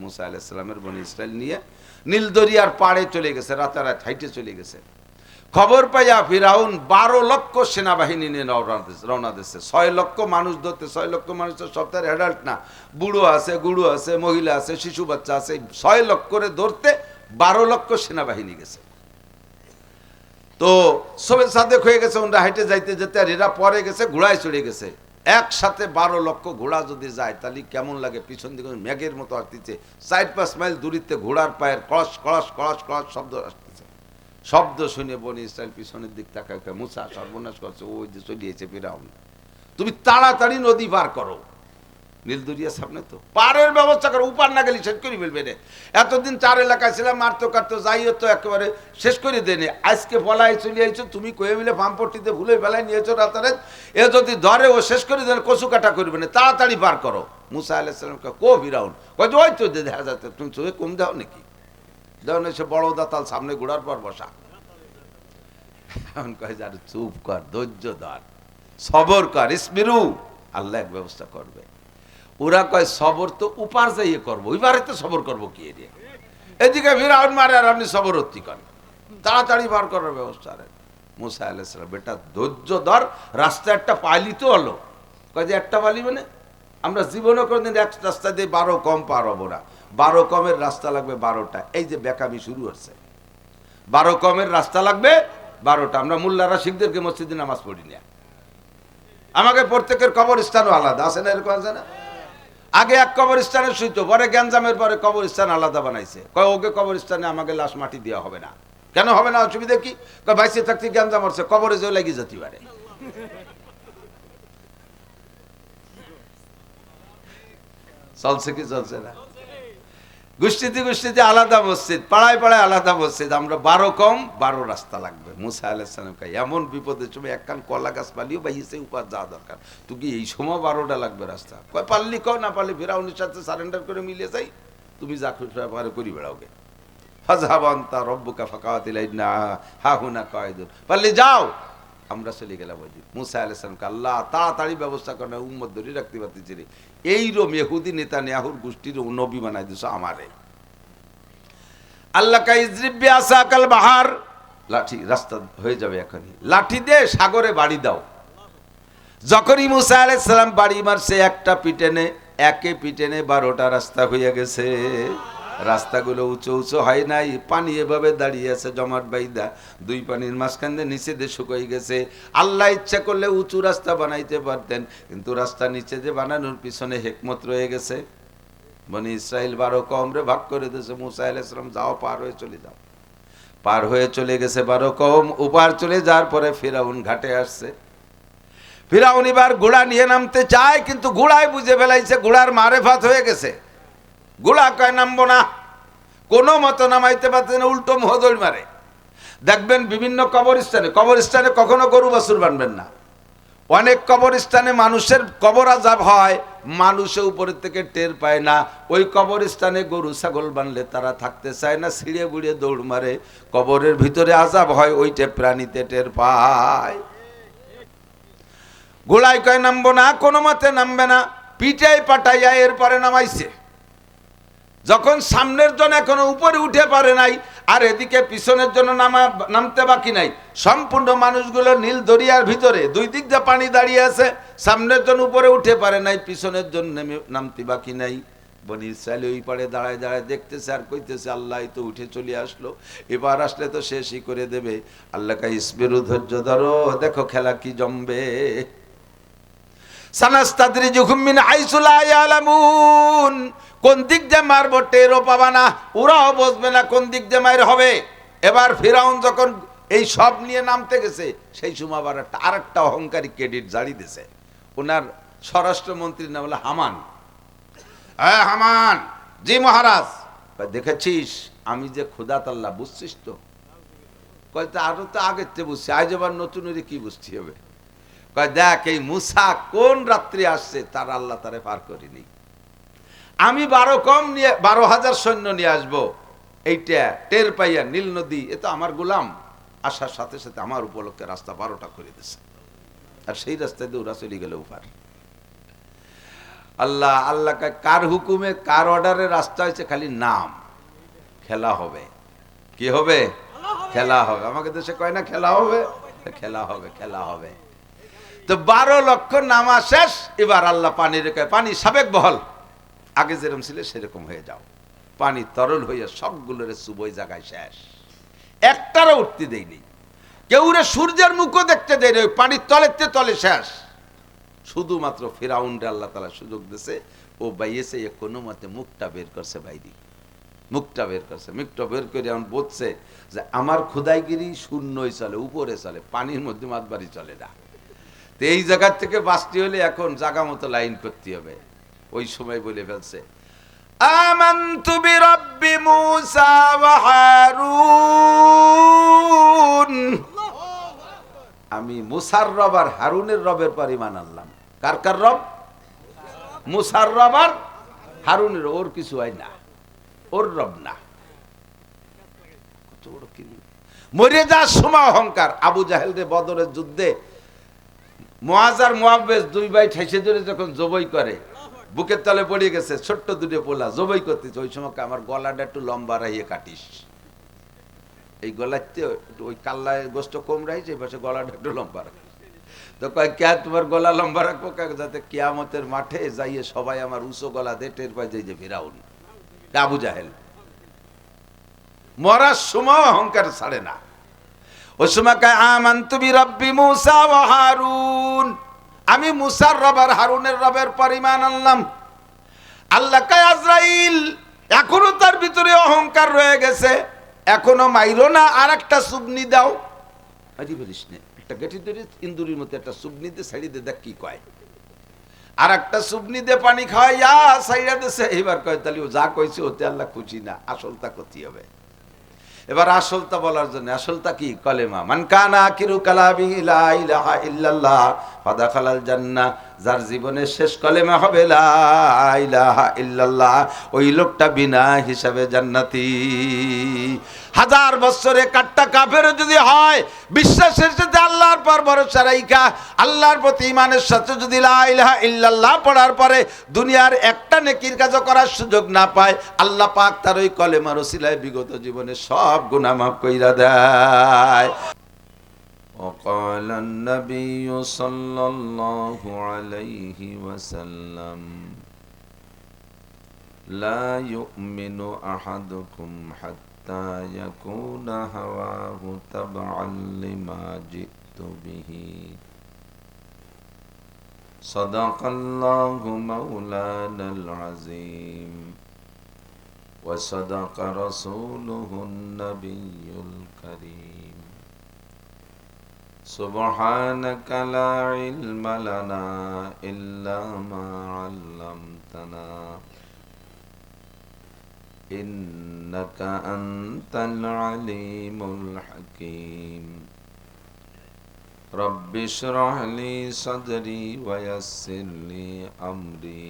মুসা আলাইহিস সালামের বনি ইসরাইল নিয়ে নীল দরিয়ার পাড়ে চলে গেছে, রাতারাত হাইটে চলে গেছে। খবর পাইয়া ফিরাউন 12 লক্ষ সেনাবাহিনী নিয়ে রওনা দিচ্ছে। 6 লক্ষ মানুষ ধরতে, 6 লক্ষ মানুষ তো সব তার অ্যাডাল্ট না, বুড়ো আছে, গুড়ো আছে, মহিলা আছে, শিশু বাচ্চা আছে, 6 লক্ষ করে ধরতে 12 লক্ষ সেনাবাহিনী গেছে। তো সবে সাদেক হয়ে গেছে, ওরা হাইটে যাইতে যেতে, আর এরা পরে গেছে, ঘোড়ায় চড়ে গেছে। একসাথে 12 লক্ষ ঘোড়া যদি যায় তাহলে কেমন লাগে? পিছন দিকে মেঘের মতো আসতেছে, 4-5 মাইল দূরিতে ঘোড়ার পায়ের কলস কলস কলস কলস শব্দ আসতেছে। শব্দ শুনে বনি ইসরাইল পিছনের দিক তাকায়, মুসা সর্বনাশ করছে, ওই যে চলিয়েছে ফিরাউন, তুমি তাড়াতাড়ি নদী পার করো। নীল দরিয়ার সামনে তো পারের ব্যবস্থা করো, উপার না গেলে শেষ করে ফেলবে রে। এতদিন 4 এলাকায় ছিলাম, মারতো কাটতো যাই হতো, একেবারে শেষ করে দেনে। আজকে বলাই চলে আইছো, তুমি কয়ে মিলে পাম্পটিতে ভুলে বেলায় নিয়েছো রাতারে, এ যদি ধরে ও শেষ করে দেন, কচু কাটা করবে না, তাড়াতাড়ি পার করো। মুসা আলাইহিস সালামকে কো ফিরাউন কয়, ওই তো দেখা যাচ্ছে, তুমি চোখে কম দাও নাকি? দেখুন এসে বড় দাতাল সামনে ঘোড়ার পর বসা। এখন কয় যার চুপ কর, ধৈর্য ধর, সবর কর, ইসবিরু, আল্লাহ এক ব্যবস্থা করবে। ওরা কয় সবর তো উপার যাইয়ে করবো, ওইবারে তো সবর করবো কি এরিয়া? এদিকে ফিরাউন মারে আর আপনি সবর অতি করেন, তাড়াতাড়ি বার করার ব্যবস্থা। মুসা আলাইহিস সালাম, বেটা ধৈর্য ধর, রাস্তা একটা পাইলি তো হলো। কয় যে একটা পালি মানে? আমরা জীবনে কোনদিন এক রাস্তা দিয়ে 12 কম পার হবো না, 12 কমের রাস্তা লাগবে 12টা। এই যে বেকামি শুরু হচ্ছে, 12 কমের রাস্তা লাগবে 12টা। আমরা মোল্লারা শিখদেরকে মসজিদে নামাজ পড়ি না, আমাকে প্রত্যেকের কবরস্থানও আলাদা আছে না, এরকম আছে না? আগে এক কবরস্থানে শুইতো, পরে গ্যাঞ্জামের পরে কবরস্থান আলাদা বানাইছে। কয় ওকে কবরস্থানে আমাকে লাশ মাটি দেওয়া হবে না। কেন হবে না? অসুবিধা কি? কয় বাইসে থাকতে গ্যাঞ্জাম হচ্ছে, কবরে যে লেগে যেতে পারে। চলছে কি চলছে না? গোষ্ঠীতে গোষ্ঠীতে আলাদা মসজিদ, পাড়ায় পাড়ায় আলাদা মসজিদ। আমরা 12 কম 12 রাস্তা লাগবে। মুসা আলাইহিস সালাম কয় এমন বিপদের সময় একখান কলা গাছ পালিও বাইসে উপার যাওয়া দরকার, তুই এই সময় 12টা লাগবে রাস্তা। কয় পারলি কও, না পারলি ফিরাউনের সাথে সারেন্ডার করে মিলে যাই, তুমি যা পারে করি বেড়াওগে। ফাযহাবান্তা রব্বুকা ফাকাতিলাইনা হাহুনা কায়দুন, পারলি যাও, আমরা চলে গেলাম ওই দিন। মুসা আলাইহিস সালামকে আল্লাহ তাড়াতাড়ি ব্যবস্থা করে উম্মত ধরে রাখতে পারতেছি রে। এইরকম ইহুদি নেতানিয়াহুর গোষ্ঠীর নবী বানাই দিছো আমারে। আল্লাহ কা ইজরিব বিআসাকাল বাহার, লাঠি রাস্তা হয়ে যাবে এখনই, লাঠি দিয়ে সাগরে বাড়ি দাও। যখনই মুসা আলাইহিস সালাম বাড়ি মারছে, একটা পিটেনে, একে পিটেনে 12টা রাস্তা হয়ে গেছে। রাস্তাগুলো উঁচু উঁচু হয় নাই, পানি এভাবে দাঁড়িয়ে আছে জমাট বাইদা, দুই পানির মাঝখান দিয়ে নিচে দিয়ে শুকিয়ে গেছে। আল্লাহ ইচ্ছা করলে উঁচু রাস্তা বানাইতে পারতেন, কিন্তু রাস্তা নিচে যে বানানোর পিছনে হিকমত রয়ে গেছে। বনি ইসরাইল 12 কম রে ভাগ করে দিয়েছে। মুসা আলাইহিস সালাম যাও, পার হয়ে চলে যাও। পার হয়ে চলে গেছে 12 কম, উপার চলে যাওয়ার পরে ফিরাউন ঘাটে আসছে। ফিরাউন এবার ঘোড়া নিয়ে নামতে চায়, কিন্তু ঘোড়ায় বুঝে ফেলাইছে ঘোড়ার মারেফাত হয়ে গেছে। ঘোড়া কয় নামবো না, কোনো মতো নামাইতে পারছে না, উল্টো মহদৌড় মারে। দেখবেন বিভিন্ন কবরস্থানে কখনো গরু বাছুর বানবেন না। অনেক কবরস্থানে মানুষের কবর আযাব হয়, মানুষের উপরের থেকে টের পায় না। ওই কবরস্থানে গরু ছাগল বানলে তারা থাকতে চায় না, ছিঁড়ে বুড়িয়ে দৌড় মারে। কবরের ভিতরে আযাব হয়, ওইটা প্রাণীতে টের পায়। ঘোড়ায় কয় নামবো না, কোনো মতে নামবে না, পিটাই পাটাইয়া এরপরে নামাইছে। যখন সামনের জন এখনো উপরে উঠে পারে নাই, আর এদিকে পিছনের জন্য নামতে বাকি নাই, সম্পূর্ণ মানুষগুলো নীল দরিয়ার ভিতরে, দুই দিক দিয়ে পানি দাঁড়িয়ে আছে, সামনের জন উপরে উঠে পারে নাই, পিছনের জন নামতে বাকি নাই। বনি ইসরাইল ওই পারে দাঁড়ায় দাঁড়ায় দেখতেছে আর কইতেছে আল্লাহ তো উঠে চলে আসলো, এবার আসলে তো শেষই করে দেবে। আল্লাহ কা ইসবিরু, ধৈর্য ধরো, দেখো খেলা কি জমবে। সানাস্তাদরিজুহুম মিন হাইসু লা ইয়ালামুন, কোন দিক দিয়ে মারবো টেরও পাবা না, ওরাও বুঝবে না কোন দিক দিয়ে মার হবে। এবার ফিরাউন যখন এই সব নিয়ে নামতে গেছে, সেই সময় আবার আরেকটা অহংকারী ক্রেডিট জারি দিয়েছে। ওনার স্বরাষ্ট্রমন্ত্রীর নাম হলো হামান। হ্যাঁ হামান, জি মহারাজ। দেখেছিস আমি যে খোদাত আল্লাহ, বুঝছিস তো? কয় আরো তো আগের চেয়ে বুঝছি, আজ আবার নতুন কি বুঝতে হবে? কয় দেখ এই মুসা কোন রাত্রি আসছে, তার আল্লাহ তারে পার করিনি। আমি 12 কম নিয়ে 12,000 সৈন্য নিয়ে আসবো, এইটা টের পাইয়া নীল নদী, এ তো আমার গোলাম, আসার সাথে সাথে আমার উপলক্ষে রাস্তা 12টা করে দিছে। আর সেই রাস্তায় দিয়ে ওরা চলে গেল উপার। আল্লাহ আল্লাহ কার হুকুমে কার অর্ডারে রাস্তা হয়েছে, খালি নাম। খেলা হবে, কি হবে? খেলা হবে। আমাকে দেশে কয় না খেলা হবে, খেলা হবে, খেলা হবে। তো 12 লক্ষ নামাজ শেষ, এবার আল্লাহ পানি রেখে, পানি সাবেক বহল, আগে যেরকম ছিল সেরকম হয়ে যাও। পানি তরল হইয়া সবগুলোর সুবই জায়গায় শেষ, একটারও উঠতে দেয়নি, কেউ রে সূর্যের মুখও দেখতে দেয়নি, ওই পানির তলেতে তলে শেষ। শুধুমাত্র ফিরাউনরে আল্লাহ তাআলা সুযোগ দিয়েছে, ও বাইয়েছে কোনো মতে মুখটা বের করছে, বাইরি মুখটা বের করছে। মুখটা বের করে এমন বলছে যে আমার খোদাইগিরি শূন্যই চলে, উপরে চলে, পানির মধ্যে মাতবাড়ি চলে না। তো এই জায়গার থেকে বাঁচতে হলে এখন জায়গা মতো লাইন করতে হবে। ওই সময় বলে ফেলছে, আমানতু বিরাব্বি মূসা ওয়া হারুন, আমি মুসার রব আর হারুনের রবের পর ঈমান আনলাম। কার কার রব? মুসার রব আর হারুনের। ওর কিছু হয় না, ওর রব না। মরে যাওয়ার সময় অহংকার। আবু জাহেল রে বদরের যুদ্ধে মুআজ আর মুআব্বিস দুই ভাই ঠেসে ধরে যখন জবই করে, বুকের তলে পড়ে গেছে, ছোট্ট দুটো পোলা জবই করতেছে। ওই সময় আমার গলাটা একটু লম্বা রাখিয়ে কাটিস, এই গলাতে ওই কাল্লায় গোস্ত কম রাখছে, এই পাশে গলাটা একটু লম্বা রাখিস। তো কয় কে তোমার গলা লম্বা রাখবো, যাতে কিয়ামতের মাঠে যাইয়ে সবাই আমার উঁচু গলা দিয়ে টের পায় যে ফিরাউন। আবু জাহেল মরার সময় অহংকার ছাড়ে না। ওই সময় কয় আমানতু বিরাব্বি মূসা ওয়া হারুন, আমি মুসার রব আর হারুনের রবের পর ঈমান আনলাম। আল্লাহ কয় আজরাইল, এখনো তার ভিতরে অহংকার রয়ে গেছে, এখনো মাইরো না, আর একটা সুবনি দাও। আরে বলিস না, একটা গেটি ধরে ইন্দুরির মতো একটা সুবনি দিয়ে ছাড়ি দে, দেখ কি কয়। আর একটা সুবনি দিয়ে পানি খাওয়াই সাইরা দেশে। এবার কয় তাহলে ও যা কইছে ওতে আল্লাহ খুশি না, আসলটা করতে হবে। এবার আসলটা বলার জন্য, আসলটা কি? কলেমা। মান কানা আখিরু কালামি লা ইলাহা ইল্লাল্লাহ ফাদাখালাল জান্নাহ, যার জীবনের শেষ কলেমা হবে লা ইলাহা ইল্লাল্লাহ, ওই লোকটা বিনা হিসাবে জান্নাতি। 1000 বছরে কাট্টা কাফের যদি হয়, বিশ্বাসের সাথে আল্লাহর পর ভরসা রাইখা আল্লাহর প্রতি ঈমানের সাথে যদি লা ইলাহা ইল্লাল্লাহ পড়ার পরে দুনিয়ার একটা নেকির কাজ করার সুযোগ না পায়, আল্লাহ পাক তার ওই কলেমার ওসিলায় বিগত জীবনে সব গুনাহ মাফ কইরা দেয়। وقال النبي صلى الله عليه وسلم لا يؤمن أحدكم حتى يكون هواه تبعا لما جئت به صدق الله مولانا العظيم وصدق رسوله النبي الكريم سبحانك لا علم لنا إلا ما علمتنا إنك أنت العليم الحكيم رب اشرح لي صدري ويسر لي أمري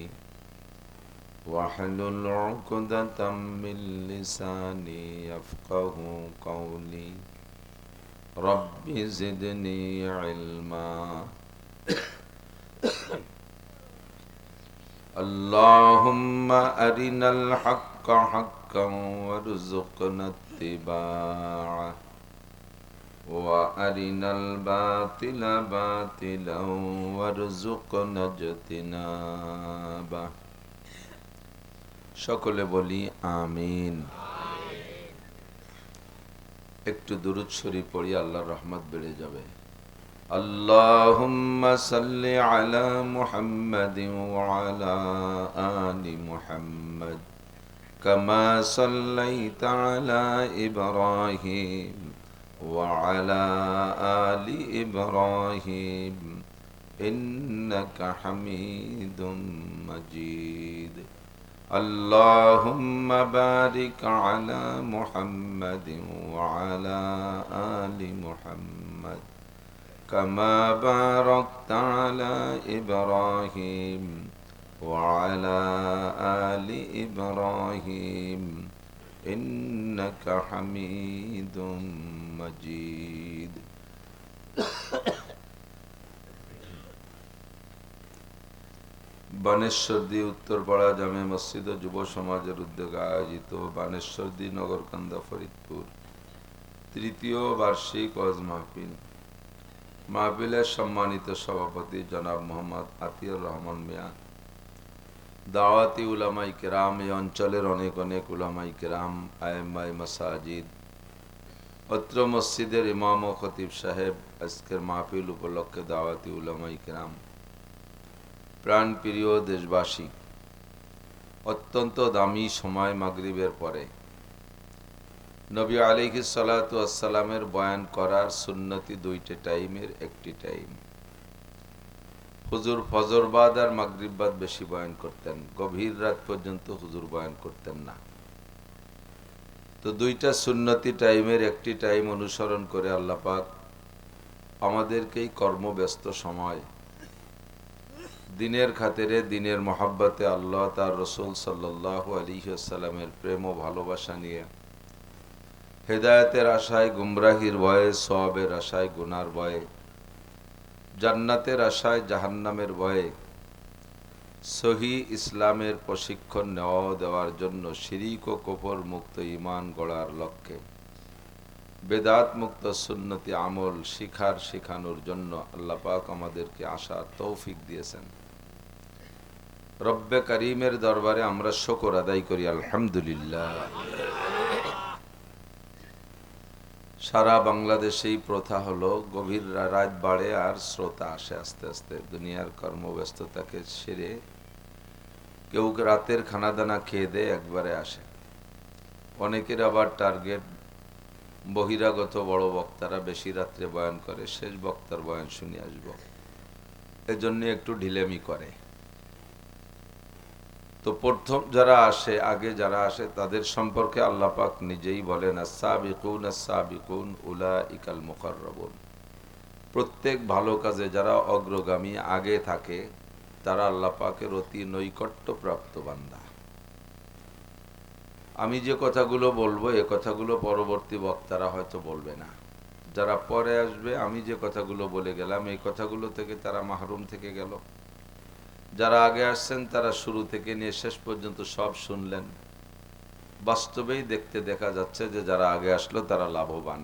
واحلل عقدة من لساني يفقه قولي رب زدني علما اللهم أرنا الحق حقا وارزقنا اتباعه وأرنا الباطل باطلا وارزقنا اجتنابه সকলে বলি আমিন। একটু দুরূদ শরীফ পড়ি, আল্লাহর রহমত বেড়ে যাবে। আল্লাহুম্মা সাল্লি আলা মুহাম্মাদিন ওয়া আলা আলি মুহাম্মাদ কামা সাল্লাইতা আলা ইব্রাহিম ওয়া আলা আলি ইব্রাহিম ইন্নাকা হামিদুম মাজিদ। اللهم بارك على محمد وعلى آل محمد كما باركت على إبراهيم وعلى آل إبراهيم إنك حميد مجيد বানেশ্বরদী উত্তরপাড়া জামে মসজিদ ও যুব সমাজের উদ্যোগে আয়োজিত বানেশ্বরদী নগরকান্দা ফরিদপুর তৃতীয় বার্ষিক ওয়াজ মাহফিল। মাহফিলের সম্মানিত সভাপতি জনাব মোহাম্মদ আতিয়ার রহমান মিয়া, দাওয়াতি উলামায়ে কেরাম, এই অঞ্চলের অনেক অনেক উলামায়ে কেরাম, আইম্মায়ে মাসাজিদ, অত্র মসজিদের ইমাম ও খতিব সাহেব, আজকের মাহফিল উপলক্ষে দাওয়াতি উলামায়ে কেরাম, প্রাণপ্রিয় দেশবাসী, অত্যন্ত দামি সময় মাগরিবের পরে নবী আলাইহিস সালাতু ওয়াস সালামের বয়ান করার সুন্নতি দুইটা টাইমের একটি টাইম। হুজুর ফজর বাদ আর মাগরিব বাদ বেশি বয়ান করতেন, গভীর রাত পর্যন্ত হুজুর বয়ান করতেন না। তো দুইটা সুন্নতি টাইমের একটি টাইম অনুসরণ করে আল্লাহ পাক আমাদেরকেই কর্মব্যস্ত সময় দিনের খাতিরে, দিনের মহাব্বতে, আল্লাহ তার রসুল সাল্লাল্লাহু আলাইহি ওয়াসাল্লামের প্রেম ও ভালোবাসা নিয়ে হেদায়েতের আশায়, গুমরাহির ভয়ে, সওয়াবের আশায়, গুনার ভয়ে, জান্নাতের আশায়, জাহান্নামের ভয়ে সহি ইসলামের প্রশিক্ষণ নেওয়া দেওয়ার জন্য, শিরিক ও কুফর মুক্ত ঈমান গড়ার লক্ষ্যে, বেদাত মুক্ত সুন্নতি আমল শিখানোর জন্য আল্লাহ পাক আমাদেরকে আসার তৌফিক দিয়েছেন। রব্বে করিমের দরবারে আমরা শুকর আদায় করি, আলহামদুলিল্লাহ। সারা বাংলাদেশেই প্রথা হলো গভীর রাত বাড়ে আর শ্রোতা আসে আস্তে আস্তে, দুনিয়ার কর্মব্যস্ততাকে সেরে কেউ রাতের খানাদানা খেয়ে দেয়, একবারে আসে। অনেকের আবার টার্গেট বহিরাগত বড় বক্তারা বেশি রাত্রে বয়ান করে, শেষ বক্তার বয়ান শুনে আসব, এজন্য একটু ঢিলেমি করে। তো প্রথম যারা আসে, আগে যারা আসে, তাদের সম্পর্কে আল্লাহ পাক নিজেই বলেন, আস-সাবিকুন আস-সাবিকুন উলাইকাল মুকাররাবুন। প্রত্যেক ভালো কাজে যারা অগ্রগামী, আগে থাকে, তারা আল্লাহ পাকের অতি নৈকট্য প্রাপ্ত বান্দা। আমি যে কথাগুলো বলবো, এ কথাগুলো পরবর্তী বক্তারা হয়তো বলবে না, যারা পরে আসবে আমি যে কথাগুলো বলে গেলাম এই কথাগুলো থেকে তারা মাহরুম থেকে গেল। যারা আগে আসছেন তারা শুরু থেকে নিয়ে শেষ পর্যন্ত সব শুনলেন। বাস্তবেই দেখা যাচ্ছে যে যারা আগে আসলো তারা লাভবান।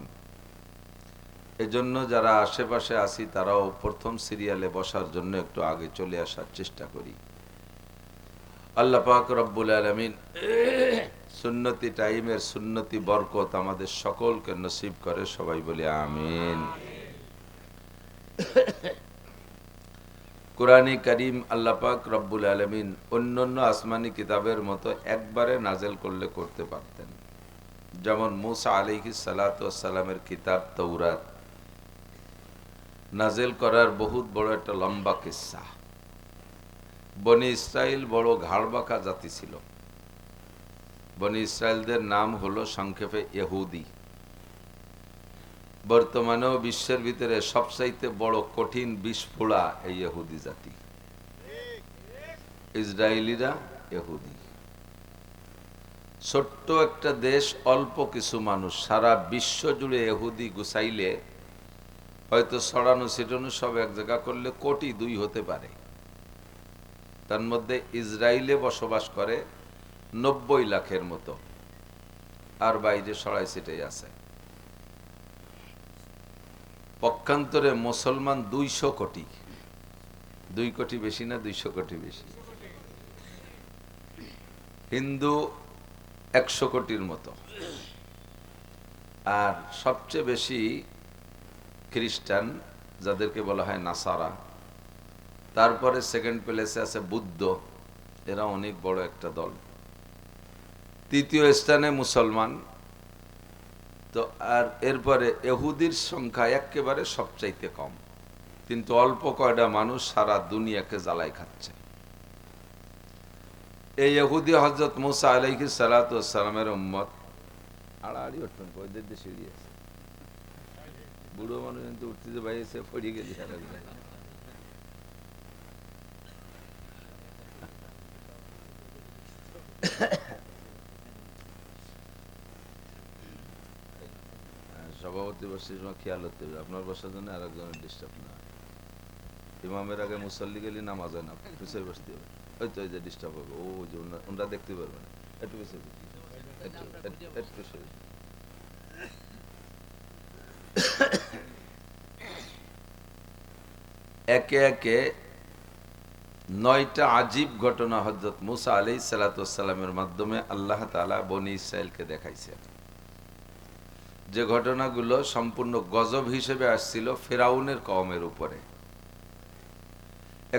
এজন্য যারা আশেপাশে আসি তারাও প্রথম সিরিয়ালে বসার জন্য একটু আগে চলে আসার চেষ্টা করি। আল্লাহ পাক রব্বুল আলামিন সুন্নতি টাইমের সুন্নতি বরকত আমাদের সকলকে নসিব করে, সবাই বলি আমিন। কুরআনে কারীম আল্লাহ পাক রব্বুল আলামিন অন্যান্য আসমানি কিতাবের মতো একবারে নাজেল করলে করতে পারতেন। যেমন মুসা আলাইহিস সালাতু ওয়াস সালামের কিতাব তাওরাত নাজেল করার বহুত বড় একটা লম্বা কিসসা। বনি ইসরাইল বড় ঘাড়বাঁকা জাতি ছিল। বনি ইসরাইলদের নাম হলো সংক্ষেপে ইহুদি। বর্তমানেও বিশ্বের ভিতরে সবচাইতে বড় কঠিন বিস্ফোড়া এই ইহুদি জাতি। ইসরায়েলিরা ইহুদি। ছোট্ট একটা দেশ, অল্প কিছু মানুষ, সারা বিশ্ব জুড়ে ইহুদি গুছাইলে হয়তো ছড়ানো ছিটানো সব এক জায়গা করলে কোটি 2 হতে পারে। তার মধ্যে ইসরায়েলে বসবাস করে 90 লাখের মতো, আর বাইরে ছড়াই ছিটাই আছে। পক্ষান্তরে মুসলমান 200 কোটি। 2 কোটি বেশি না 200 কোটি বেশি। হিন্দু 100 কোটির মতো, আর সবচেয়ে বেশি খ্রিস্টান, যাদেরকে বলা হয় নাসারা। তারপরে সেকেন্ড প্লেসে আছে বুদ্ধ, এরা অনেক বড় একটা দল। তৃতীয় স্থানে মুসলমান। তো আর এরপরে ইহুদির সংখ্যা একেবারে সবচাইতে কম, কিন্তু অল্প কয়টা মানুষ সারা দুনিয়াকে জ্বালাই খাচ্ছে। এই ইহুদি হযরত মুসা আলাইহিস সালাতু ওয়াস সালামের উম্মত। আড়াআড়ি উঠবেন, ওদের দেশে সিঁড়ি আছে। বুড়ো মানুষ কিন্তু উঠতে যে ভাই এসে পড়ে গেছে। সভাপতি বসার সময় খেয়াল হতে হবে, আপনার বসার জন্য আর একজনের ডিস্টার্ব না। ইমামের আগে মুসল্লি গেলে নামাজ হয় না, পিছিয়ে বসতে হবে। ওই তো, ওই যে ডিস্টার্ব হবে, ও যে ওনারা দেখতে পারবে না, একটু বেশি একটু সরে। একে একে 9টা আজীব ঘটনা হযরত মুসা আলাইহিস সালামের মাধ্যমে আল্লাহ তাআলা বনি ইসরাইলকে দেখাইছে, যে ঘটনাগুলো সম্পূর্ণ গজব হিসেবে আসছিল ফিরাউনের কওমের উপরে।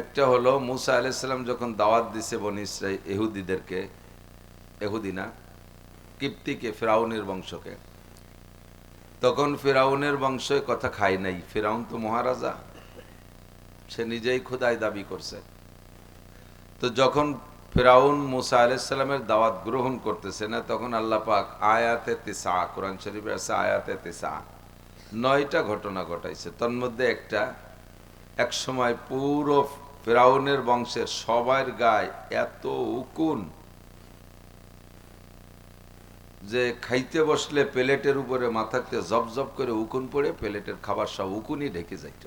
একটা হলো মুসা আলাইহিস সালাম যখন দাওয়াত দিছে বনি ইসরাইল ইহুদিদেরকে, ইহুদি না কিপ্তিকে, ফিরাউনের বংশকে, তখন ফিরাউনের বংশ কথা খায় নাই। ফিরাউন তো মহারাজা, সে নিজেই খোদাই দাবি করছে। তো যখন ফিরাউন মুসা আলাইহিস সালামের দাওয়াত গ্রহণ করতেছে না, তখন আল্লাহ পাক আয়াতে 9, কোরআন শরীফে আছে আয়াতে 9টা ঘটনা ঘটাইছে। তন্মধ্যে একটা, এক সময় পুরো ফিরাউনের বংশের সবার গায়ে এত উকুন যে খাইতে বসলে প্লেটের উপরে মাথাতে জব জব করে উকুন পড়ে প্লেটের খাবার সব উকুনই ঢেকে যাইত।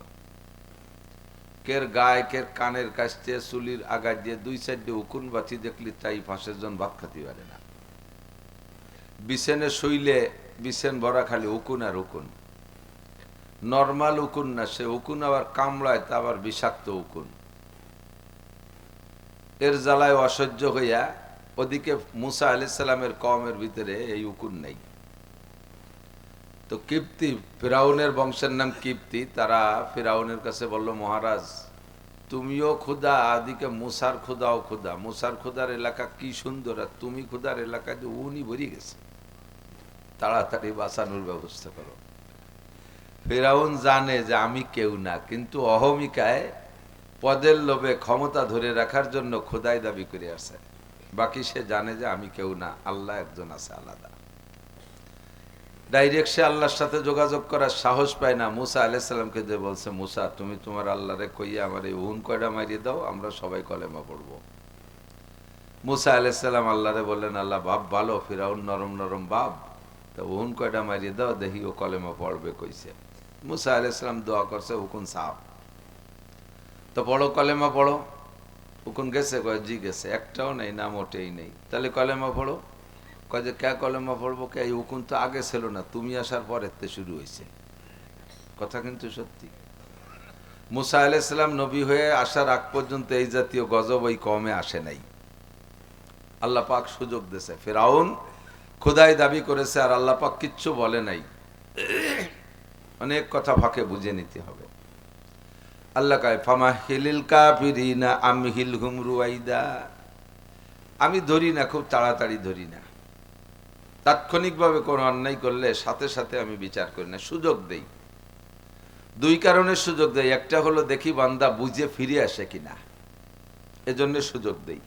কের গায়ে, কের কানের কাছতে, চুলির আগা দিয়ে 2-4 উকুন বাতি দেখলি তাই 5 জন ভাত খাতে পারে না। বিছানে শুইলে বিছান ভরা খালি উকুন আর উকুন, নর্মাল উকুন না, সে উকুন আবার কামড়ায়, তা আবার বিষাক্ত উকুন। এর জ্বালায় অসহ্য হইয়া ওদিকে মুসা আলাইহিস সালামের কওমের ভিতরে এই উকুন নেই। তো কিপ্তি, ফিরাউনের বংশের নাম কিপ্তি, তারা ফিরাউনের কাছে বলল, মহারাজ তুমিও ক্ষুধা, আদিকে মুসার ক্ষুধাও ক্ষুধা, মুসার ক্ষুধার এলাকা কি সুন্দর, আর তুমি ক্ষুধার এলাকায় যে উনি ভরি গেছে, তাড়াতাড়ি বাঁচানোর ব্যবস্থা করো। ফিরাউন জানে যে আমি কেউ না, কিন্তু অহমিকায় পদের লোভে ক্ষমতা ধরে রাখার জন্য খোদাই দাবি করে আসে। বাকি সে জানে যে আমি কেউ না, আল্লাহ একজন আছে আলাদা। ডাইরেক্ট সে আল্লাহর সাথে যোগাযোগ করার সাহস পায় না। মুসা আলাইহিস সালামকে যে বলছে, মুসা তুমি তোমার আল্লাহরে কইয়া আমার এই উহুন কয়টা মারিয়ে দাও, আমরা সবাই কলেমা পড়বো। মুসা আলাইহিস সালাম আল্লাহরে বললেন, আল্লাহ বাপ ভালো, ফিরাউন নরম নরম বাপ, তো উহুন কয়টা মারিয়ে দাও, দেখি ও কলেমা পড়বে কইছে। মুসা আলাইহিস সালাম দোয়া করছে, হুকুন সাফ, তো পড়ো কলেমা পড়ো। হুকুন গেছে? কয় জি গেছে। একটাও নেই, না মোটেই নেই। তাহলে কলেমা পড়ো। কয় যে কে কলেমা পড়বো, কে এই হুকুন তো আগে ছিল না, তুমি আসার পরের তে শুরু হয়েছে। কথা কিন্তু সত্যি। মুসা আলাইহিস সালাম নবী হয়ে আসার আগ পর্যন্ত এই জাতীয় গজব ওই কওমে আসে নাই। আল্লাহ পাক সুযোগ দিয়েছে। ফিরাউন খোদাই দাবি করেছে আর আল্লাহ পাক কিচ্ছু বলে নাই। অনেক কথা ফাঁকে বুঝে নিতে হবে। আল্লাহ কয় ফামাহিলিল কাফিরিনা আমহিলহুম রুয়াইদা, আমি ধরি না, খুব তাড়াতাড়ি ধরি না। তাৎক্ষণিকভাবে কোনো অন্যায় করলে সাথে সাথে আমি বিচার করি না, সুযোগ দেই। 2 কারণে সুযোগ দেই। একটা হলো দেখি বান্দা বুঝে ফিরে আসে কিনা, এজন্য সুযোগ দেই।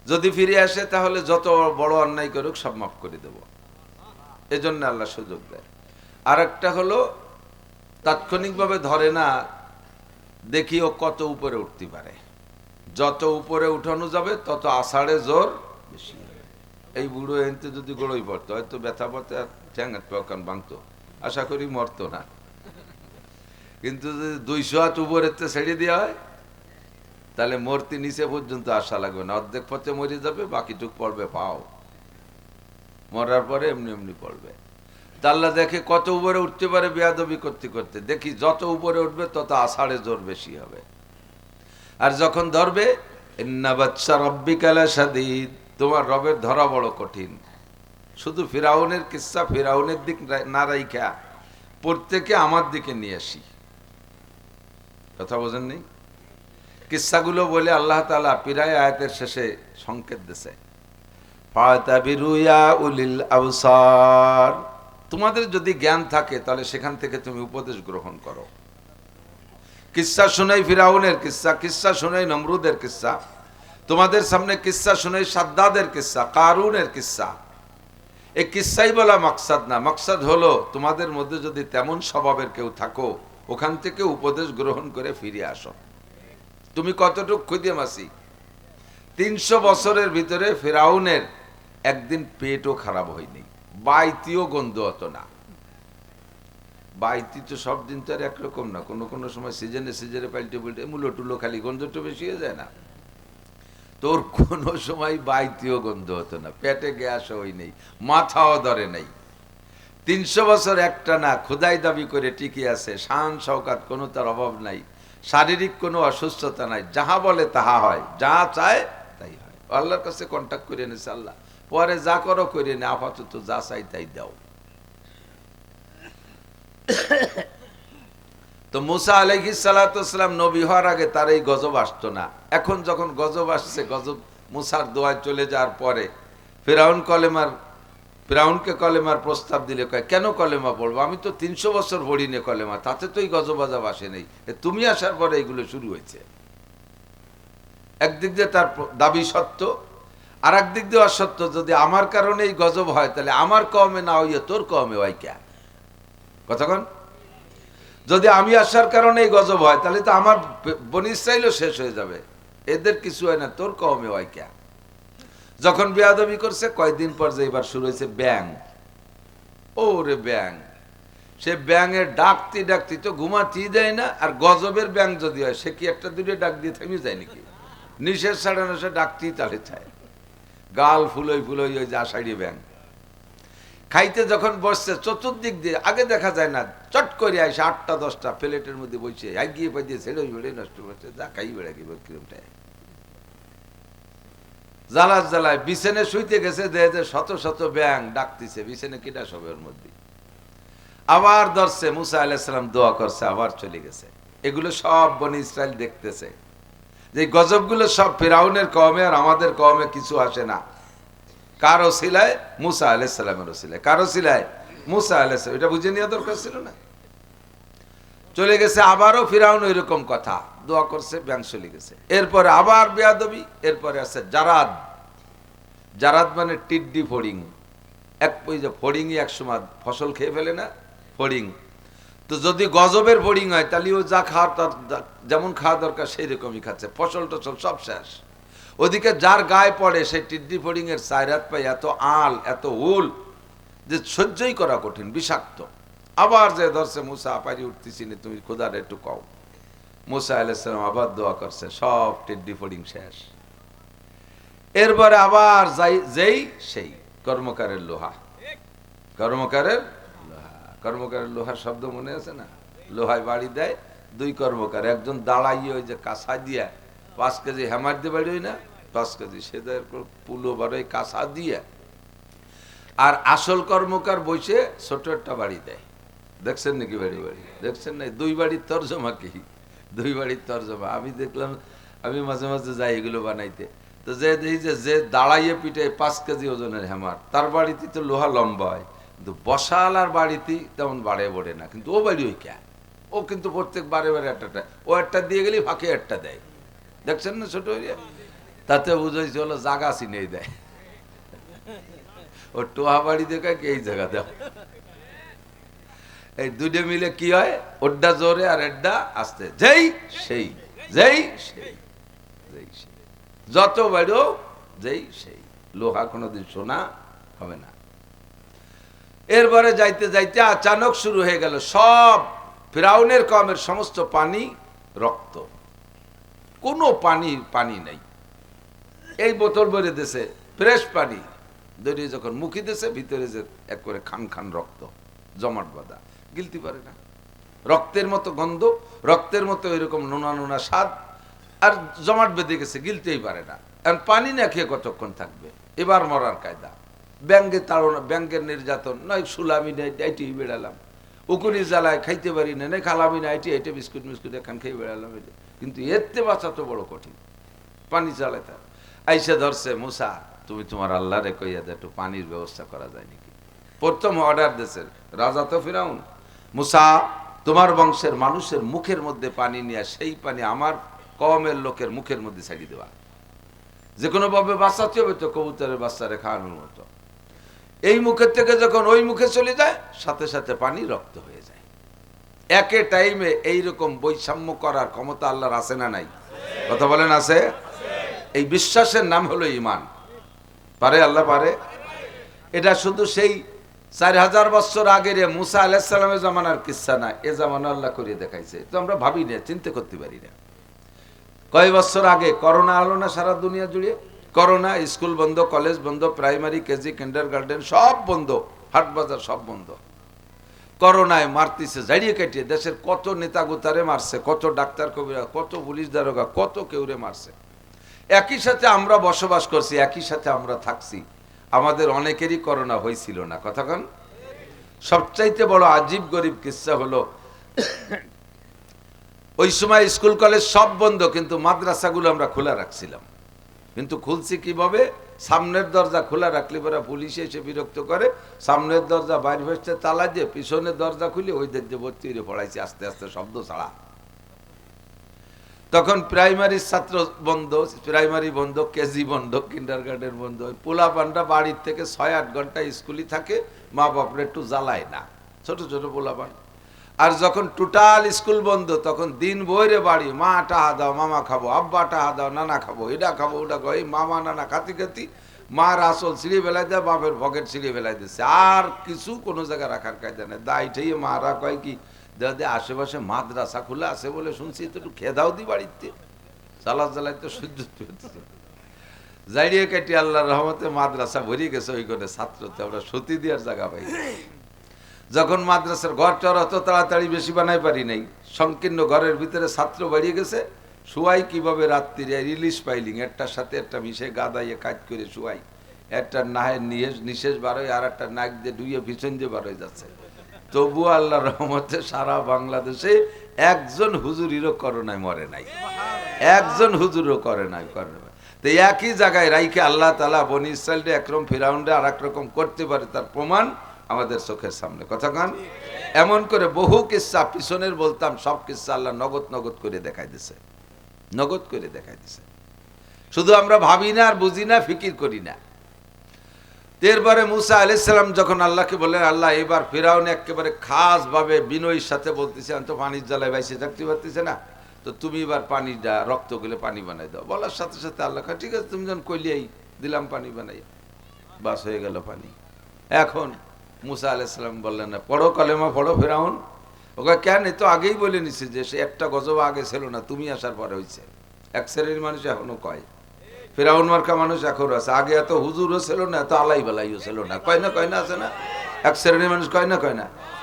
যদি ফিরে আসে তাহলে যত বড় অন্যায় করুক সব মাফ করে দেব, এজন্য আল্লাহ সুযোগ দেয়। আর একটা হলো তাৎক্ষণিকভাবে ধরে না, দেখি ও কত উপরে উঠতে পারে। যত উপরে উঠানো যাবে তত আষাঢ়ে জোর বেশি। এই বুড়ো এনতে যদি গোড়ই পড়তো, হয়তো ব্যথা পড়তে আর ঠ্যাঙাত পকান ভাঙতো, আশা করি মরতো না। কিন্তু যদি 200 হাত উপরের ছেড়ে দেওয়া হয়, তাহলে মূর্তি নিচে পর্যন্ত আসা লাগবে না, অর্ধেক পথে মরে যাবে, বাকিটুক পড়বে পাও, মরার পরে এমনি এমনি পড়বে। আল্লাহ দেখে কত উপরে উঠতে পারে বেয়াদবি করতে করতে, দেখি যত উপরে উঠবে তত আষাঢ়ে জোর বেশি হবে। আর যখন ধরবে, ইন্না বাতশা রাব্বিকা লাশাদীদ, তোমার রবের ধরা বড় কঠিন। শুধু ফিরাউনের কিসসা ফিরাউনের দিক না রাইখা প্রত্যেকে আমার দিকে নিয়ে আসি। কথা বোঝেন নেই? কিসসাগুলো বলে আল্লাহ তাআলা প্রায় আয়াতের শেষে সংকেত দিয়েছে, ফাতাবিরু ইয়া উলিল আবসার, তোমাদের যদি জ্ঞান থাকে তাহলে সেখান থেকে তুমি উপদেশ গ্রহণ করো। কিসসা শোনাই ফিরাউনের কিসসা, কিসসা শোনাই নমরুদের কিসসা, তোমাদের সামনে কিসসা শোনাই সাদ্দাদের কিসসা, কারুনের কিসসা। এই কিসসাই বলা মাকসাদ না, মাকসাদ হলো তোমাদের মধ্যে যদি তেমন স্বভাবের কেউ থাকো, ওখান থেকে উপদেশ গ্রহণ করে ফিরে আসো। তুমি কতটুক খুদে মাসি? 300 বছরের ভিতরে ফিরাউনের একদিন পেটও খারাপ হয়নি, বাইতিও গন্ধ হতো না। বাইতি তো সব দিন তো আর একরকম না, কোনো কোনো সময় সিজনে সিজনে পাল্টে পাল্টে মুলো টুলো খালি গন্ধটা বেশি হয়ে যায় না। তোর কোনো সময় বাইতিও গন্ধ হতো না, পেটে গ্যাস হই নেই, মাথাও ধরে নাই। 300 বছর একটা না খোদাই দাবি করে টিকে আছে, শান শওকাত কোনো তার অভাব নাই, শারীরিক কোনো অসুস্থতা নাই, যাহা বলে তাহা হয়, যা চায় তাই হয়। আল্লাহর কাছে কন্ট্যাক্ট করে নিছে, আল্লাহ পরে যা করো করে নে, আপাতত যা চাই তাই দাও। তো মুসা আলাইহিস সালাতু ওয়াসসালাম নবী হওয়ার আগে তার এই গজব আসতো না। এখন যখন গজব আসছে, গজব মুসার দোয়ায় চলে যাওয়ার পরে ফিরাউনকে কলেমার প্রস্তাব দিলে কয়, কেন কলেমা পড়বো? আমি তো 300 বছর পড়ি নে কলেমা, তাতে তো এই গজব আজাব আসে নেই, তুমি আসার পরে এইগুলো শুরু হয়েছে। একদিক দিয়ে তার দাবি সত্য, আর একদিক দিয়ে অসত্য। যদি আমার কারণে এই গজব হয়, তাহলে আমার কওমে না হইয়া তোর কওমে হয় কে? কতক্ষণ? যদি আমি আসার কারণে এই গজব হয়, তাহলে তো আমার বনি ইসরাইলও শেষ হয়ে যাবে, এদের কিছু হয় না, তোর কওমে হয় কে? যখন বেয়াদবি করছে, কয়েকদিন পর যে এবার শুরু হয়েছে ব্যাং। ওরে ব্যাং, সে ব্যাঙের ডাকতে ডাকতে তো ঘুমাতেই দেয় না। আর গজবের ব্যাং যদি হয়, সে কি একটা দুটো ডাক দিয়ে থেমে যায় নাকি? নিষেধ ছাড়ানো, সে ডাকতেই তালে চায়, গাল ফুলোই ফুলোই ওই যে আষাঢ়ি ব্যাং। খাইতে যখন বসছে, চতুর্দিক দিয়ে আগে দেখা যায় না, চট করে আসে 8টা 10টা প্লেটের মধ্যে বসে এগিয়ে পাইয়ে ছেড়ে বেড়ে নষ্ট করছে, যা খাই বেড়ে গিয়ে কিরমটায় জ্বালার জ্বালায় বিছানে শুইতে গেছে, দেহে শত শত ব্যাং ডাকতেছে, বিছানে কিটা সবের মধ্যে। আবার ধরছে, মুসা আলাইহিস সালাম দোয়া করছে, আবার চলে গেছে। এগুলো সব বনি ইসরাইল দেখতেছে যে গজবগুলো সব ফিরাউনের কওমে, আর আমাদের কওমে কিছু আসে না। কার ওসিলায়? মুসা আলাইহিস সালামের ওসিলায়। কার ওসিলায়? মুসা আলাইহিস সালাম। এটা বুঝে নেওয়া দরকার ছিল না? চলে গেছে। আবারও ফিরাউন ওই রকম কথা দোয়া করছে, ব্যাং চলে গেছে। এরপরে আবার বেয়াদবি। এরপরে আছে জারাদ। জারাদ মানে টিড্ডি, ফড়িং। ওই যে ফড়িংই একসময় ফসল খেয়ে ফেলে না, ফড়িং। তো যদি গজবের ফড়িং হয়, তাহলে ও যা খাওয়ার, তার যেমন খাওয়া দরকার সেই রকমই খাচ্ছে, ফসল টসল সব শেষ। ওদিকে যার গায়ে পড়ে, সেই টিড্ডি ফড়িং এর চাইরাত পায় এত আল, এত উল, যে সহ্যই করা কঠিন, বিষাক্ত। আবার যে ধরছে, মুসা পারি উঠতেছি না, তুমি খোদার একটু কও। মুসা আলাইহিস সালাম আবার দোয়া করছে, সব টিড্ডি ফড়িং শেষ। এরপরে আবার যেই সেই কর্মকারের লোহা। কর্মকারের লোহা, কর্মকারের লোহার শব্দ মনে আছে না? লোহায় বাড়ি দেয় 2 কর্মকার, একজন দাঁড়াইয়ে ওই যে কাঁসা দিয়া 5 কেজি হ্যামার দিয়ে বাড়ি, না 5 কেজি সেদের পুলো বাড়ি কাঁসা দিয়ে। আর আসল কর্মকার বসে ছোট একটা বাড়ি দেয়। দেখছেন নাকি বাড়ি? দেখছেন না? 2 বাড়ির তর্জমা কি? 2 বাড়ির তর্জমা আমি দেখলাম। আমি মাঝে মাঝে যাই এগুলো বানাইতে। তো যে দেখি যে দাঁড়াইয়ে পিঠে 5 কেজি ওজনের হ্যামার, তার বাড়িতে তো লোহা লম্বা হয়, কিন্তু বসালার বাড়িতে তেমন বাড়ে বড়ে না। কিন্তু ও বাড়ি ওই কে, ও কিন্তু প্রত্যেক বারে একটা, ও একটা দিয়ে গেলে ফাঁকে একটা দেয়। দেখছেন না ছোট এরিয়া? তাতে বুঝাইছে হলো জাগা চিনেই দেয়। ও টোহা বাড়ি দেখে এই জায়গা দেয়। এই দুটো মিলে কি হয়, ওড্ডা জোরে আর এড্ডা আস্তে, যেই সেই, যেই সেই, যেই সেই, যত বাড়ো যেই সেই। লোহা কোনোদিন সোনা হবে না। এরপরে যাইতে যাইতে আচানক শুরু হয়ে গেল, সব ফিরাউনের কওমের সমস্ত পানি রক্ত, কোনো পানি নাই। এই বোতল ভরে দিয়েছে ফ্রেশ পানি, দড়িয়ে যখন মুখি দিয়েছে, ভিতরে যে এক করে খান খান রক্ত জমাট বাঁধা, গিলতে পারে না। রক্তের মতো গন্ধ, রক্তের মতো এরকম নোনা নোনা স্বাদ, আর জমাট বেঁধে গেছে, গিলতেই পারে না। এখন পানি না খেয়ে কতক্ষণ থাকবে? এবার মরার কায়দা। ব্যাঙ্গে তাড়না, ব্যাঙ্গের নির্যাতন, নয় সুলামি নেই, এটি বেড়ালাম। উকুনি জ্বালায় খাইতে পারি না, নেই খালামি না, এটি বিস্কুট মিস্কুট এখান খেয়ে বেড়ালাম। কিন্তু এতে বাঁচা তো বড় কঠিন, পানি চালায়। তার আইসা ধরছে, মুসা তুমি তোমার আল্লাহরে কইয়া দে একটু পানির ব্যবস্থা করা যায় নাকি। প্রথম অর্ডার দেশের রাজা তো ফিরাউন, মুসা তোমার বংশের মানুষের মুখের মধ্যে পানি নিয়ে, সেই পানি আমার কওমের লোকের মুখের মধ্যে ছাড়িয়ে দেওয়া। যে কোনো ভাবে বাঁচাতে হবে তো, কবুতরের বাচ্চারে খাওয়ানোর মতো। এই মুখের থেকে যখন ওই মুখে চলে যায়, সাথে সাথে পানি রক্ত হয়ে যায়। একে টাইমে এইরকম বৈষম্য করার ক্ষমতা আল্লাহর আছে না নাই? কথা বলেন আছে? এই বিশ্বাসের নাম হলো ঈমান। পারে আল্লাহ, পারে। এটা শুধু সেই 4000 বছর আগের মুসা আলাইহিস সালামের জামানার কিচ্ছা না, এ জামানা আল্লাহ করে দেখাইছে। তো আমরা ভাবি না, চিন্তা করতে পারি না। কয় বছর আগে করোনা হলো না সারা দুনিয়া জুড়ে? করোনা, স্কুল বন্ধ, কলেজ বন্ধ, প্রাইমারি, কেজি, কিন্ডারগার্টেন সব বন্ধ, হাট বাজার সব বন্ধ। করোনায় মারতিছে জাড়িয়ে কাটিয়ে, দেশের কত নেতা গোতারে মারছে, কত ডাক্তার কবিরা, কত পুলিশ দারোগা, কত কেউরে মারছে। একই সাথে আমরা বসবাস করছি, একই সাথে আমরা থাকছি, আমাদের অনেকেরই করোনা হয়েছিল না, কথা কন। সবচাইতে বড় আজীব গরিব কিস্সা হলো, ওই সময় স্কুল কলেজ সব বন্ধ, কিন্তু মাদ্রাসাগুলো আমরা খোলা রাখছিলাম। কিন্তু খুলছি কিভাবে? সামনের দরজা খোলা রাখলে পরে পুলিশে এসে বিরক্ত করে, সামনের দরজা বাইরে ভেসতে তালা দিয়ে পিছনের দরজা খুলে ওই দিয়ে ভর্তি হয়ে পড়াইছি আস্তে আস্তে শব্দ ছাড়া। তখন প্রাইমারি ছাত্র বন্ধ, প্রাইমারি বন্ধ, কেজি বন্ধ, কিন্ডারগার্টেন বন্ধ। পোলা পান্ডা বাড়ির থেকে 6-8 ঘন্টা স্কুলই থাকে, মা বাপরে একটু জ্বালায় না, ছোট ছোট পোলা পান। আর যখন টোটাল স্কুল বন্ধ, তখন দিন বইরে বাড়ি, মা টাহা দাও, মামা খাবো, আব্বা টাহা দাও, নানা খাবো, এটা খাবো, ওটা খাবো, এই মামা নানা খাতি খাতি মার আসল ছিঁড়ে ফেলাই দেয়, বাপের পকেট ছিঁড়ে ফেলাই দিচ্ছে। আর কিছু কোনো জায়গায় রাখার কায়দা নেই। দায় ঠেয়ে মারা কয় কি, দাদা আশেপাশে মাদ্রাসা খোলা আছে বলে শুনছি, তো একটু খেদাও দি বাড়িতে, জ্বালা জ্বালাই তো সহ্য হচ্ছে। জাইড়িয়ে কেটে আল্লাহর রহমতে মাদ্রাসা ভরিয়ে গেছে, ওই করে ছাত্রতে আমরা সতী দেওয়ার জায়গা পাই। যখন মাদ্রাসার ঘরটার অত তাড়াতাড়ি বেশি বানাই পারি নাই, সংকীর্ণ ঘরের ভিতরে ছাত্র বাড়িয়ে গেছে, শুয়াই কিভাবে রাত্রিরে রিলিজ পাইলিং একটার সাথে একটা মিশে গাদাইয়ে কাজ করে শুয়াই, একটা নাহের নিশেষ বারোয় আর একটা নাক দিয়ে ডুইয়ে পিছন দিয়ে বারোয় যাচ্ছে। তবু আল্লাহর রহমতে সারা বাংলাদেশে একজন হুজুরিরও করোনায় মরে নাই, একজন হুজুরও করে নাই। তো একই জায়গায় রাইখে আল্লাহ তাআলা বনি ইসরাইলকে একরকম ফিরাউনরে আর এক রকম করতে পারে, তার প্রমাণ আমাদের চোখের সামনে, কথা কান। এমন করে বহু কিস্সা পিছনের বলতাম, সব কিস্সা আল্লাহ নগদ নগদ করে দেখাই দিছে, নগদ করে দেখাই দিছে। শুধু আমরা ভাবি না আর বুঝি না, ফিকির করি না। এরপরে মুসা আলাইহিস সালাম যখন আল্লাহকে বললেন, আল্লাহ এবার ফিরাউন একেবারে খাস ভাবে বিনয়ের সাথে বলতেছে, আমি তো পানির জ্বালায় বাইসে থাকতে পারতেছে না, তো তুমি এবার পানিটা রক্ত গুলে পানি বানাই দাও। বলার সাথে সাথে আল্লাহ ঠিক আছে, তুমি যখন কইলিয়াই দিলাম পানি বানাই, বাস হয়ে গেল পানি। এখন মুসা আলাইহিস সালাম বললেন, না পড়ো কালেমা পড়ো। ফিরাউন ওকে কেন, এ তো আগেই বলে নিছে যে সে একটা গজব আগে ছিল না, তুমি আসার পরে হয়েছে। এক শ্রেণীর মানুষ এখনো কয়, ফিরাউন মার্কা মানুষ এখনো আছে, আগে এত হুজুরও ছিল না, এত আলাই বেলাইও ছিল না, কয় না আছে না, এক শ্রেণীর মানুষ কয় না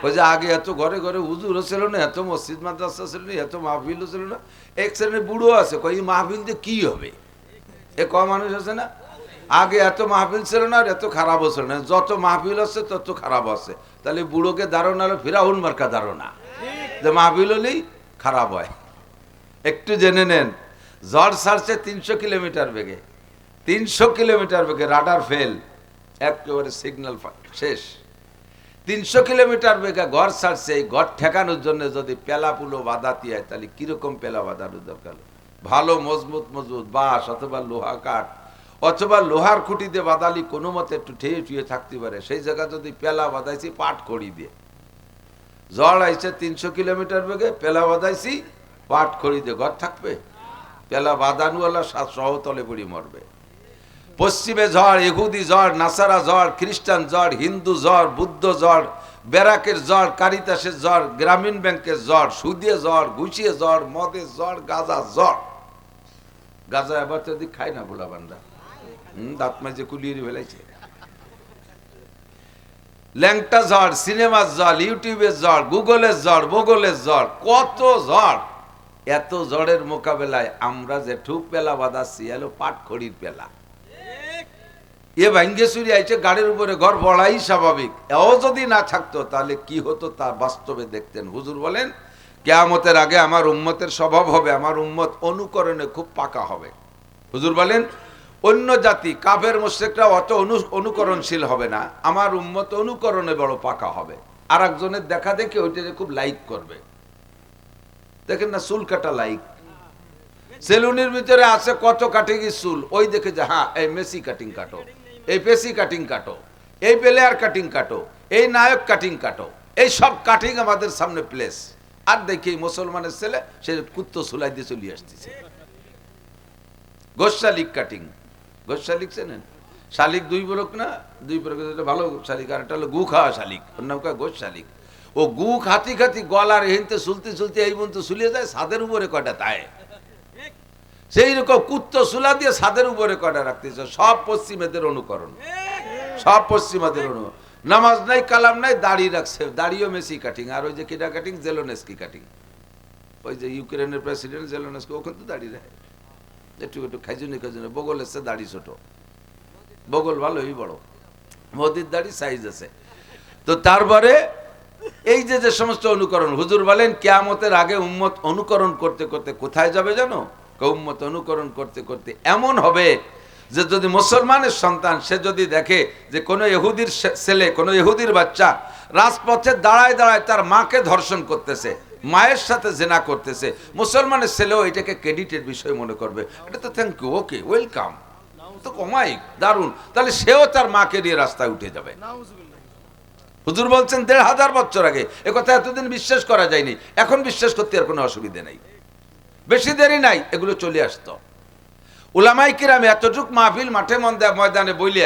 ওই যে আগে এত ঘরে ঘরে হুজুরও ছিল না, এত মসজিদ মাদ্রাসা ছিল না, এত মাহফিলও ছিল না। এক শ্রেণীর বুড়ো আছে কয় এই মাহফিল দিয়ে কি হবে, এ ক মানুষ আছে না, আগে এত মাহফিল ছিল না আর এত খারাপও ছিল না, যত মাহফিল আছে তত খারাপ আছে। তাহলে বুড়োকে ধারণা হলো ফিরাউন মার্কা ধারণা, যে মাহফিল হলেই খারাপ হয়। একটু জেনে নেন, ঝড় ছাড়ছে 300 কিলোমিটার বেগে, 300 কিলোমিটার বেগে, রাডার ফেল, একেবারে সিগন্যাল শেষ। 300 কিলোমিটার বেগে ঘর ছাড়ছে, এই ঘর ঠেকানোর জন্য যদি পেলা পুলো বাঁধাতে হয়, তাহলে কিরকম পেলা বাঁধানোর দরকার? ভালো মজবুত মজবুত বাঁশ অথবা লোহা কাঠ অথবা লোহার খুঁটি দিয়ে বাঁধালি কোনো মতে একটু ঠেয়ে টুয়ে থাকতে পারে, সেই জায়গা যদি পেলা বাঁধাইছি পাট খড়ি দিয়ে। ঝড় আইছে 300 কিলোমিটার বেগে, পেলা বাঁধাইছি পাট খড়ি দিয়ে, ঘর থাকবে? পেলা বাঁধানোওয়ালা সহতলে পড়ি মরবে। পশ্চিমে ঝড়, ইহুদি ঝড়, নাসারা ঝড়, খ্রিস্টান ঝড়, হিন্দু ঝড়, বুদ্ধ ঝড়, ব্যারাকের ঝড়, কারিতাসের ঝড়, গ্রামীণ ব্যাংকের ঝড়, সুদিয়ে ঝড়, ঘুষিয়ে ঝড়, মদের ঝড়, গাঁজা ঝড়। গাঁজা এবার তো খায় না গোলা বান্ডা, দাঁত মাঝে কুলিয়ে ফেলাইছে। ল্যাংটা ঝড়, সিনেমার ঝড়, ইউটিউবের ঝড়, গুগলের ঝড়, মোগলের ঝড়, কত ঝড়। এত ঝড়ের মোকাবেলায় আমরা যে ঠুক পেলা বাঁধাচ্ছি, এলো পাট খড়ির পেলা। এ ভাঙ্গে চুরি আইছে, গাড়ির উপরে ঘর পড়াই স্বাভাবিক। এও যদি না থাকতো তাহলে কি হতো তা বাস্তবে দেখতেন। হুজুর বলেন, কিয়ামতের আগে আমার উম্মতের স্বভাব হবে, আমার উম্মত অনুকরণে খুব পাকা হবে। হুজুর বলেন, অন্য জাতি কাফের মুশরিকরা অত অনুকরণশীল হবে না, আমার উম্মত অনুকরণে বড় পাকা হবে। আর একজনের দেখা দেখে ওইটাকে খুব লাইক করবে। দেখেন না, চুল কাটা লাইক, সেলুনের ভিতরে আছে কত কাটিং চুল, ওই দেখে যে হ্যাঁ এই মেসি কাটিং কাটো, এই পেসি কাটিং কাটো, এই প্লেয়ার কাটিং কাটো, এই নায়ক কাটিং কাটো, এই সব কাটিং আমাদের সামনে প্লেস। আর দেখি মুসলমানের ছেলে সে কুত্তো সুলাই দিয়ে চলিয়ে আসতেছে। গোস্বালিক কাটিং, গোস্বালিক চেনেন? শালিক দুই প্রকার না, দুই প্রকার, ভালো শালিক আর একটা হলো গু খাওয়া শালিক, ওর নাম কয় গোস্বালিক। ও গু খাতি খাতি গলার হেনতে চুলতে চুলতে এই পর্যন্ত চুলিয়ে যায়, ছাদের উপরে কয়টা তাই সেই রকম কুত্তো সুলা দিয়ে ছাদের উপরে কয়টা রাখতেছে, সব পশ্চিমাদের অনুকরণ, সব পশ্চিমাদের অনুকরণ। নামাজ নাই, কালাম নাই, দাড়ি রাখছে, দাড়িও মেসি কাটিং, আর ওই যে কিটা কাটিং, জেলোনেস্কি কাটিং, ওই যে ইউক্রেনের প্রেসিডেন্ট জেলোনেস্কি, ওখানে তো দাড়ি রাখে একটু একটু খাইজুনি খাইজুনি, বগল এসছে দাড়ি ছোট, বগল ভালোই বড়, মোদির দাড়ি সাইজ আছে। তো তারপরে এই যে যে সমস্ত অনুকরণ, হুজুর বলেন কিয়ামতের আগে উম্মত অনুকরণ করতে করতে কোথায় যাবে জানো? উম্মত অনুকরণ করতে করতে এমন হবে যে যদি মুসলমানের সন্তান সে যদি দেখে যে কোনো ইহুদির ছেলে, কোনো ইহুদির বাচ্চা রাজপথে দাঁড়ায় দাঁড়ায় তার মাকে ধর্ষণ করতেছে, মায়ের সাথে জেনা করতেছে, মুসলমানের ছেলেও এটাকে ক্রেডিটের বিষয় মনে করবে, এটা তো থ্যাংক ইউ, ওকে, ওয়েলকাম, তো কমাই দারুণ, তাহলে সেও তার মাকে নিয়ে রাস্তায় উঠে যাবে। হুজুর বলছেন ১৫০০ বছর আগে, একথা এতদিন বিশ্বাস করা যায়নি, এখন বিশ্বাস করতে আর কোনো অসুবিধা নেই, বেশি দেরি নাই, এগুলো চলে আসতো। উলামায়ে কিরাম এতটুক মাহফিল মাঠে ময়দানে বইলে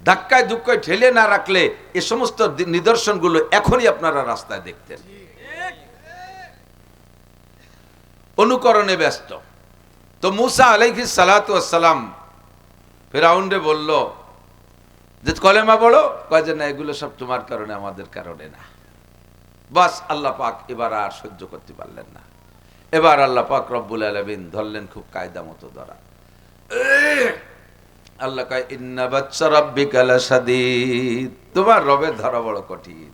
ধাক্কায় ধুক্কায় ঠেলে না রাখলে এ সমস্ত নিদর্শনগুলো এখনই আপনারা রাস্তায় দেখতেন। অনুকরণে ব্যস্ত। তো মুসা আলাইহিস সালাতু ওয়াস সালাম ফিরআউনরে বলল যে কলেমা বলো, কয় যে না, এগুলো সব তোমার কারণে, আমাদের কারণে না। বাস আল্লাহ পাক এবার আর সহ্য করতে পারলেন না, এবার আল্লাহ পাক রব্বুল আলামিন ধরলেন খুব কায়দা মতো ধরা। আল্লাহ কয় ইন্না বাচ্চা রাব্বিকা লাশাদীদ, তোমার রবের ধরা বড় কঠিন।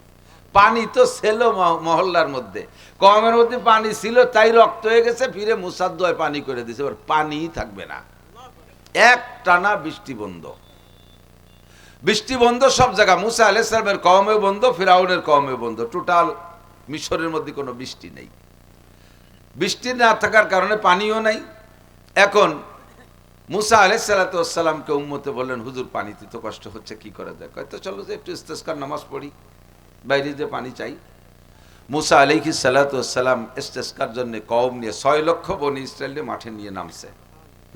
পানি তো ছিল মহল্লার মধ্যে, কমের মধ্যে পানি ছিল, তাই রক্ত হয়ে গেছে, ফিরে মুসার দোয়ায় পানি করে দিয়েছে, এবার পানিই থাকবে না। এক টানা বৃষ্টি বন্ধ, বৃষ্টি বন্ধ সব জায়গা, মুসা আলাইহিস সালামের কওমে বন্ধ, ফিরআউনের কওমে বন্ধ, টোটাল মিশরের মধ্যে কোনো বৃষ্টি নেই। বৃষ্টি না থাকার কারণে পানিও নাই। এখন মুসা আলাইহিস সালাতু ওয়াস সালামকে উম্মতে বললেন, হুজুর পানিতে তো কষ্ট হচ্ছে, কি করা যায়? কয় তো চলো যে একটু ইস্তেসকার নামাজ পড়ি, বাইরে যে পানি চাই। মুসা আলাইহিস সালাতু ওয়াস সালাম ইস্তেসকার জন্য কওম নিয়ে ৬ লক্ষ বনি ইসরায়েল মাঠে নিয়ে নামছে,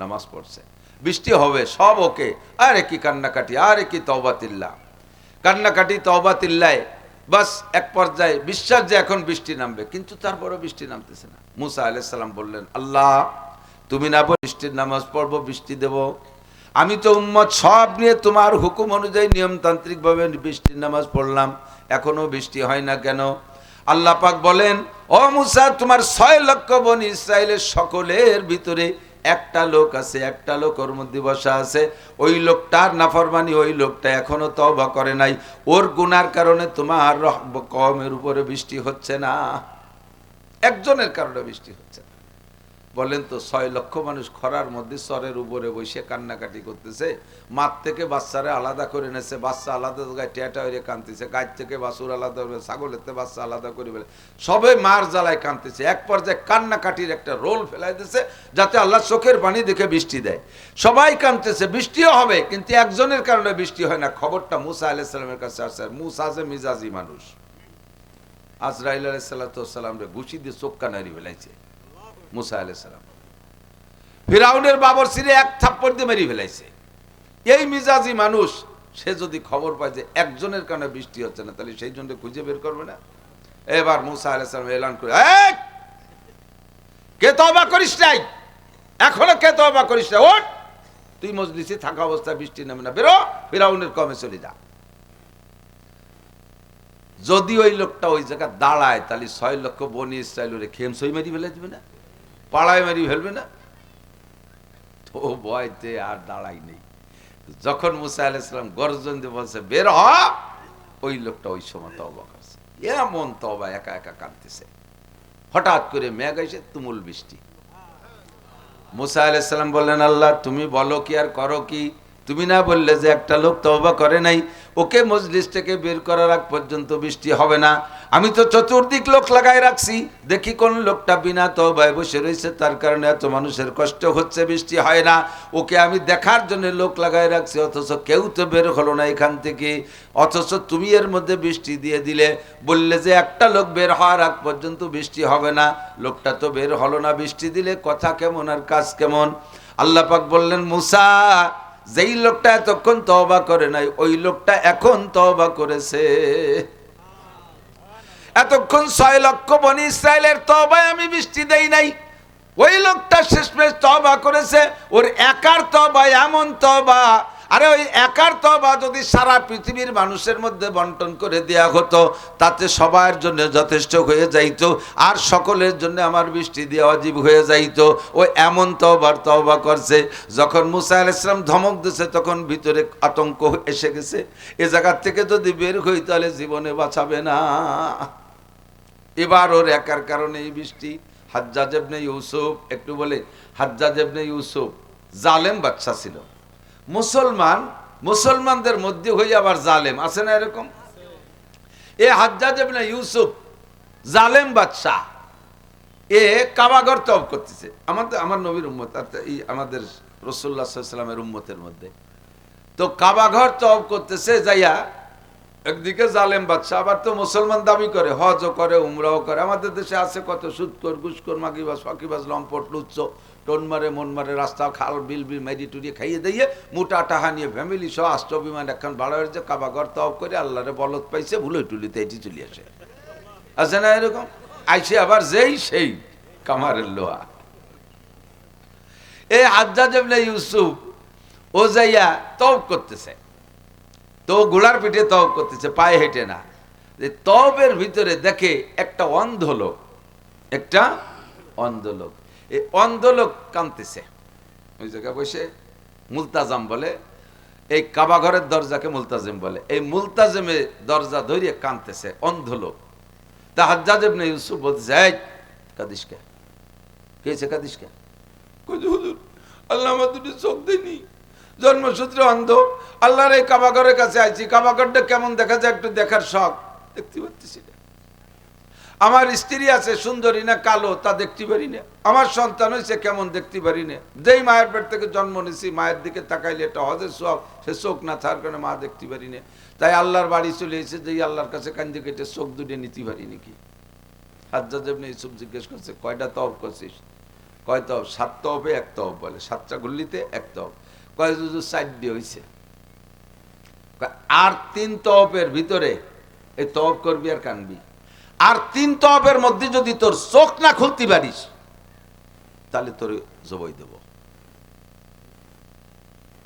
নামাজ পড়ছে। বৃষ্টি হবে সব ওকে, আরে কি কান্নাকাটি, আরে কি তওবাতিল্লাহ, কান্নাকাটি তওবাতিল্লাহ। বাস এক পর্যায়ে বিশ্বাস যে এখন বৃষ্টি নামবে, কিন্তু তারপরে বৃষ্টি নামতেছে না। মুসা আলাইহিস সালাম বললেন, আল্লাহ তুমি না বৃষ্টির নামাজ পড়বো, বৃষ্টি দেব, আমি তো উম্মত সব নিয়ে তোমার হুকুম অনুযায়ী নিয়মতান্ত্রিক ভাবে বৃষ্টির নামাজ পড়লাম, এখনো বৃষ্টি হয় না কেন? আল্লাহ পাক বলেন, ও মুসা, তোমার ৬ লক্ষ বনি ইসরায়েলের সকলের ভিতরে একটা লোক আছে, একটা লোক ওর মধ্যে বসা আছে, ওই লোকটার নাফরমানি, ওই লোকটা এখনো তওবা করে নাই, ওর গুনার কারণে তোমার কওমের উপরে বৃষ্টি হচ্ছে না, একজনের কারণে বৃষ্টি হচ্ছে না। বলেন তো ৬ লক্ষ মানুষ খরার মধ্যে চরের উপরে বসে কান্নাকাটি করতেছে, মাঠ থেকে বাচ্চারা আলাদা করে এনেছে, বাচ্চা আলাদা জায়গায় টেটা হয়ে কাঁদতেছে, গাছ থেকে বাছুর আলাদা হবে, ছাগলের থেকে বাচ্চা আলাদা করে ফেলে, সবে মার জ্বালায় কাঁদতেছে। এক পর্যায়ে কান্নাকাটির একটা রোল ফেলাই দিচ্ছে যাতে আল্লাহ চোখের পানি দেখে বৃষ্টি দেয়। সবাই কাঁদতেছে, বৃষ্টিও হবে, কিন্তু একজনের কারণে বৃষ্টি হয় না। খবরটা মুসা আলাইহিস সালামের কাছে আসছে। মুসা যে মিজাজি মানুষ, আজরাইল আলাইহিস সালাম রে ঘুষি দিয়ে চোখ কানারি ফেলাইছে মুসা আলাইহিস সালাম। ফিরআউনের বাবরসিরে এক থাপ্পড় দিয়ে মেরে ফেলাইছে। এই মিজাজি মানুষ, সে যদি খবর পায় যে একজনের কারণে বৃষ্টি হচ্ছে না, তাহলে সেই জন্য খুঁজে বের করবে না? এবার মুসা আলাইহিস সালাম এলান করে, এই কে তওবা করিস নাই, এখনো কে তওবা করিস না, ওঠ, তুই মজলিসে থাকা অবস্থায় বৃষ্টি নামে না, বেরো, ফিরআউনের কমে চলে যা। যদি ওই লোকটা ওই জায়গায় দাঁড়ায়, তাহলে ৬ লক্ষ বনি ইসরায়েলের খেমসই মারি ফেলে দিবে না, পাড়ায় মারি ফেলবে না? তো ভয়তে আর দাঁড়াই নেই। যখন মুসা আলাইহিস সালাম গর্জন দিয়ে বলছে বের হ, ওই লোকটা ওই সময় তওবা করছে। এমন তওবা, একা একা কাঁদতেছে। হঠাৎ করে মেঘ এসে তুমুল বৃষ্টি। মুসা আলাইহিস সালাম বললেন, আল্লাহ তুমি বলো কি আর করো কি? তুমি না বললে যে একটা লোক তওবা করে নাই, ওকে মজলিস থেকে বের করার আগ পর্যন্ত বৃষ্টি হবে না। আমি তো চতুর্দিক লোক লাগাই রাখছি, দেখি কোন লোকটা বিনা তওবায় বসে রয়েছে, তার কারণে এত মানুষের কষ্ট হচ্ছে, বৃষ্টি হয় না। ওকে আমি দেখার জন্য লোক লাগাই রাখছি, অথচ কেউ তো বের হলো না এখান থেকে, অথচ তুমি এর মধ্যে বৃষ্টি দিয়ে দিলে, বললে যে একটা লোক বের হওয়ার আগ পর্যন্ত বৃষ্টি হবে না, লোকটা তো বের হলো না, বৃষ্টি দিলে কথা কেমন আর কাজ কেমন? আল্লাহ পাক বললেন, মুসা, যেই লোকটা এতক্ষণ তওবা করে নাই, ওই লোকটা এখন তওবা করেছে। এতক্ষণ ৬ লক্ষ বনি ইসরায়েলের তওবায় আমি বৃষ্টি দেই নাই, ওই লোকটা শেষমেশ তওবা করেছে, ওর একার তওবা এমন তওবা, আরে ওই একার তওবা যদি সারা পৃথিবীর মানুষের মধ্যে বন্টন করে দেয়া হতো তাতে সবার জন্য যথেষ্ট হয়ে যাইতো, আর সকলের জন্য আমার বৃষ্টি দেওয়া ওয়াজিব হয়ে যাইতো। ও এমন তওবা করছে, যখন মুসা আলাইহিস সালাম ধমক দিয়েছে তখন ভিতরে আতঙ্ক এসে গেছে, এ জায়গা থেকে যদি বের হই তাহলে জীবনে বাঁচাবে না। এবার ওর একার কারণে এই বৃষ্টি। হাজ্জাজ ইবনে ইউসুফ, একটু বলে, হাজ্জাজ ইবনে ইউসুফ জালেম বাদশা ছিল। মুসলমানদের মধ্যে হয়ে আবার জালেম আছে না এরকম? এ হাজ্জাজ ইবনে ইউসুফ জালেম বাদশা, এ কাবাঘর তওব করতেছে। আমার নবীর উম্মত, আমাদের রাসূলুল্লাহ সাল্লাল্লাহু আলাইহি ওয়াসাল্লামের উম্মতের মধ্যে তো কাবাঘর তওব করতেছে যাইয়া। একদিকে জালেম বাদশা, আবার তো মুসলমান দাবি করে, হজও করে, উমরাও করে। আমাদের দেশে আছে কত সুদকর, ঘুষখোর, মাগিবাজ, ফাঁকিবাজ, লম্পট, লুচ্চ, টোন মারে, মন মারে, রাস্তা খাল বিল মাইরি টুরিয়ে খাইয়ে দিয়ে মোটা টাহা নিয়ে ফ্যামিলি সহ আষ্ট বিমান এখন ভাড়া হয়েছে, কাবাঘর তওব করে আল্লাহরে বলত পাইছে, ভুলে টুলিতে এটি চলে আসে। আছে না এরকম? আইসে আবার যেই সেই কামারের লোহা। এই হাজ্জাজ ইবনে ইউসুফ ও যাইয়া তওব করতেছে, তো ঘোড়ার পিঠে তওব করতেছে, পায়ে হেঁটে না। তওবের ভিতরে দেখে একটা অন্ধ লোক, এই অন্ধ লোক কাঁদতেছে ওই জায়গায় বসে। মুলতাজাম বলে, এই কাবাঘরের দরজাকে মুলতাজিম বলে। এই মুলতাজিমে দরজা ধরিয়ে কাঁদতেছে অন্ধ লোক। তা হাজ্জাজ ইবনে ইউসুফ বলতেছে, এই কাঁদিস কে? কে হয়েছে, কাঁদিস কে? হুজুর, আল্লাহ আমার দুটো চোখ দেয়নি, জন্মসূত্রে অন্ধ। আল্লাহর এই কাবাঘরের কাছে আইছি, কাবাঘরটা কেমন দেখা যায় একটু দেখার শখ, দেখতে পাচ্ছি না। আমার স্ত্রী আছে সুন্দরী না কালো তা দেখতে পারি না। আমার সন্তান হয়েছে কেমন দেখতে পারি না। যেই মায়ের পেট থেকে জন্ম নিয়েছি মায়ের দিকে তাকাইলে এটা হজের সব, সে চোখ না থাকার কারণে মা দেখতে পারি না। তাই আল্লাহর বাড়ি চলে এসে যেই আল্লাহর কাছে কান্দে কেটে চোখ দুটে নিতে পারি নাকি। হাজ্জাজ ইবনে ইউসুফ জিজ্ঞেস করছে, কয়টা তওব করছিস? কয় তওব? 7 তওবে 1 তওব বলে, 7টা গুল্লিতে 1 তওব। কয় হুজুর 4 দিয়ে হয়েছে। আর 3 তওবের ভিতরে এই তওব করবি আর কানবি। আর 3 তওবের মধ্যে যদি তোর চোখ না খুলতে পারিস তাহলে তোর জবাই দেব।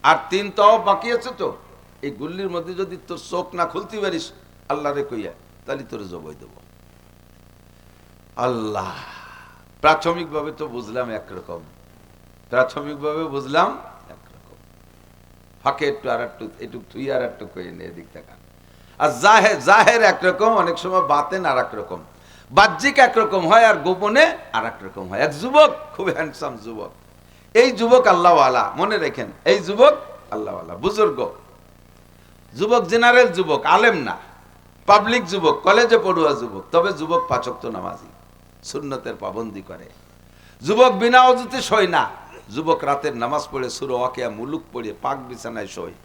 আর 3 তওব বাকি আছে তো, এই গুল্লির মধ্যে যদি তোর চোখ না খুলতে পারিস আল্লাহরে কইয়া, তাহলে তোর জবাই দেব। আল্লাহ, প্রাথমিকভাবে তো বুঝলাম একরকম, ফাঁকে একটু আর একটু তুই আর একটু কই নে, এদিক থেকে। আর জাহের একরকম, অনেক সময় বাতেন আর একরকম, বাহ্যিক একরকম হয় আর গোপনে আর একরকম হয়। এক যুবক, খুব হ্যান্ডসাম যুবক, এই যুবক আল্লাহওয়ালা, মনে রাখেন, এই যুবক আল্লাহওয়ালা, বুজুর্গ যুবক, জেনারেল যুবক, আলেম না, পাবলিক যুবক, কলেজে পড়ুয়া যুবক, তবে যুবক 5 ওয়াক্ত নামাজি, সুন্নতের পাবন্দি করে। যুবক বিনা ওযুতে শোয় না, যুবক রাতের নামাজ পড়ে সূরা ওয়াকিয়া মুলুক পড়ে পাক বিছানায় শোয়।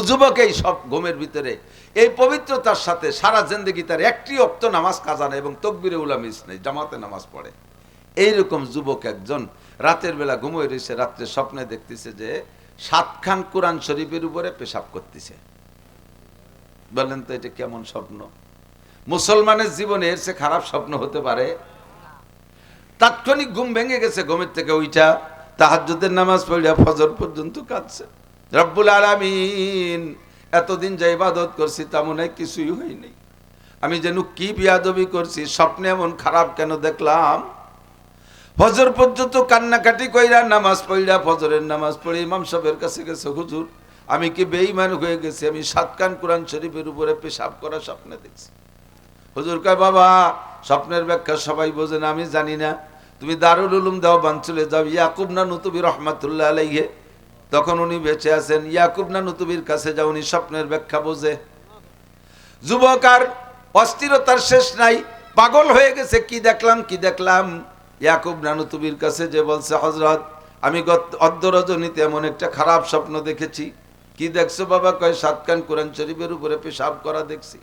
যুবক এই সব ঘুমের ভিতরে এই পবিত্রতার সাথে সারা জিন্দেগি তার 1টি ওয়াক্ত নামাজ কাজা নেই এবং তাকবীরে উলা মিস নেই, জামাতে নামাজ পড়ে। এইরকম যুবক একজন রাতের বেলা ঘুমোয় রয়েছে, রাত্রে স্বপ্নে দেখতেছে যে 7 খান কোরআন শরীফের উপরে পেশাব করতেছে। বলেন তো এটা কেমন স্বপ্ন? মুসলমানের জীবনে এর চেয়ে খারাপ স্বপ্ন হতে পারে? তাৎক্ষণিক ঘুম ভেঙে গেছে, ঘুমের থেকে উইঠা তাহাজ্জুদের নামাজ পড়িয়া ফজর পর্যন্ত কাঁদছে। রব্বুল আলামিন, এতদিন যে ইবাদত করছি তা মনে হয় কিছুই হয়নি, আমি যেন কি বিয়াদবি করছি, স্বপ্নে এমন খারাপ কেন দেখলাম। ফজর পর্যন্ত কান্নাকাটি কইরা নামাজ পড়িয়া, ফজরের নামাজ পড়ে ইমাম সাহেবের কাছে গেছে, হুজুর আমি কি বেঈমান হয়ে গেছি, আমি 7 খান কোরআন শরীফের উপরে পেশাব করা স্বপ্নে দেখছি। হুজুর কয়, বাবা স্বপ্নের ব্যাখ্যা সবাই বোঝে না, আমি জানি না, তুমি দারুল উলুম দেওবন্দ চলে যাও, ইয়াকুব নানুতুবি রহমাতুল্লাহ আলাইহি, তখন উনি বেঁচে আছেন, ইয়াকুব নানুতুবির কাছে যাও, উনি স্বপ্নের ব্যাখ্যা বোঝে। যুবক আর অস্থিরতার শেষ নাই, পাগল হয়ে গেছে, কি দেখলাম। ইয়াকুব নানুতুবির কাছে যে বলছে, হযরত আমি অর্ধ রজনীতে এমন একটা খারাপ স্বপ্ন দেখেছি। কি দেখছো বাবা? কয় 7 খান কোরআন শরীফের উপরে পেশাব করা দেখছি।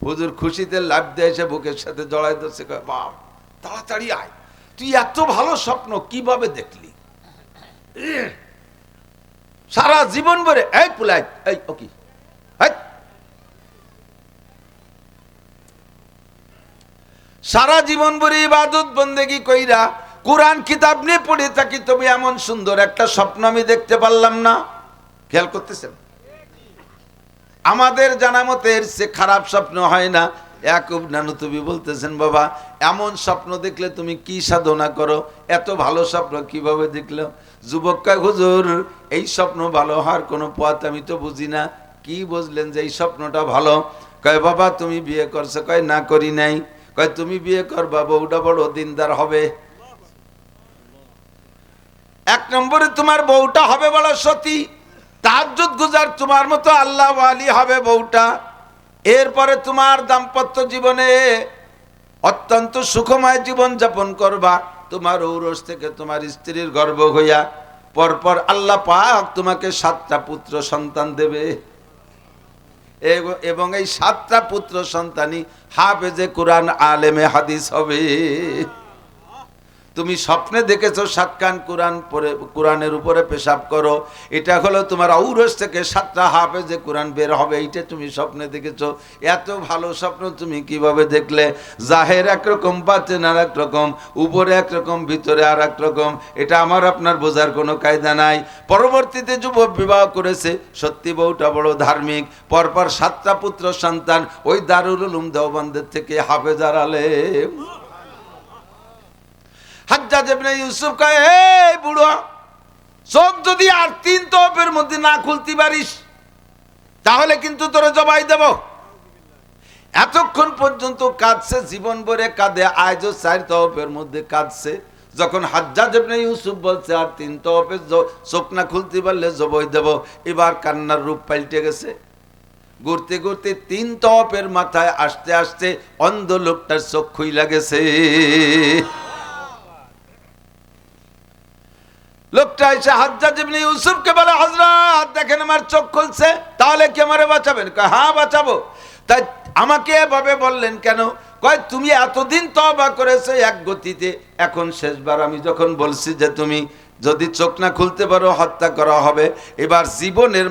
হুজুর খুশিতে লাফ দিয়ে এসে বুকের সাথে জড়াই ধরছে, কয় বাপ তাড়াতাড়ি আয়, তুই এত ভালো স্বপ্ন কিভাবে দেখলি? সারা জীবন ভরে এই পুলাই এই ওকি সারা জীবন ভরে ইবাদত বন্দেগি কইরা কোরআন কিতাব নিয়ে পড়ে থাকি, তবে এমন সুন্দর একটা স্বপ্ন আমি দেখতে পারলাম না। খেয়াল করতেছেন? আমাদের জানা মতে এর সে খারাপ স্বপ্ন হয় না। ইয়াকুব নানুতুবি বলতেছেন, বাবা এমন স্বপ্ন দেখলে তুমি কি সাধনা করো, এত ভালো স্বপ্ন কিভাবে দেখলো? যুবক কয়, হুজুর এই স্বপ্ন ভালো হওয়ার কোনো পথ আমি তো বুঝি না। কি বুঝলেন যে এই স্বপ্নটা ভালো? কয়, বাবা তুমি বিয়ে করছো? কয়, না করি নাই। কয়, তুমি বিয়ে করবা, বউটা বড় দিনদার হবে। এক নম্বরে তোমার বউটা হবে বড় সতী, তাহাজ্জুদ গুজার, তোমার মতো আল্লাহ ওয়ালি হবে বউটা। এরপরে তোমার দাম্পত্য জীবনে অত্যন্ত সুখময় জীবন যাপন করবা। তোমার ঔরস থেকে তোমার স্ত্রীর গর্ভ হইয়া পরপর আল্লাহ পাক তোমাকে 7টা পুত্র সন্তান দেবে, এবং এই 7টা পুত্র সন্তানই হাফেজে কোরআন, আলেমে হাদিস হবে। তুমি স্বপ্নে দেখেছো 7 কান কোরআন পড়ে কোরআনের উপরে পেশাব করো, এটা হলো তোমার ঔরস থেকে 7টা হাফেজে কোরআন বের হবে, এইটা তুমি স্বপ্নে দেখেছো। এত ভালো স্বপ্ন তুমি কিভাবে দেখলে? জাহের একরকম, বাতেন আর এক রকম, উপরে একরকম, ভিতরে আর এক রকম। এটা আমার আপনার বোঝার কোনো কায়দা নাই। পরবর্তীতে যুবক বিবাহ করেছে, সত্যি বউটা বড় ধার্মিক, পরপর 7টা পুত্র সন্তান ওই দারুল উলুম দেওবন্দের থেকে হাফেজার আলেম। হাজ্জাজ ইবনে ইউসুফ কয়, এই বুড়ো, চোখ যদি আর 3 তওফের মধ্যে না খুলতে পারিস তাহলে কিন্তু তোরে জবাই দেব। এতক্ষণ পর্যন্ত কাঁদছে, জীবন ভরে কাঁদে, আজও 4 তওফের মধ্যে কাঁদছে। যখন হাজ্জাজ ইবনে ইউসুফ বলছে আর 3 তওফে চোখ না খুলতে পারলে জবাই দেব, এবার কান্নার রূপ পাল্টে গেছে। ঘুরতে ঘুরতে 3 তওফের মাথায় আসতে আসতে অন্ধ লোকটার চোখ খুইলা গেছে। লোকটা এসে হাজ্জাজ ইবনে ইউসুফকে বলে, হযরত দেখেন আমার চোখ খুলছে, তাহলে কি আমারে বাঁচাবেন? কয়, হ্যাঁ বাঁচাবো। তাই আমাকে এভাবে বললেন কেন? কয়, তুমি এতদিন তওবা করেছো এক গতিতে, এখন শেষবার আমি যখন বলছি যে তুমি যদি চোখ না খুলতে পারো হত্যা করা হবে, এবার জীবনের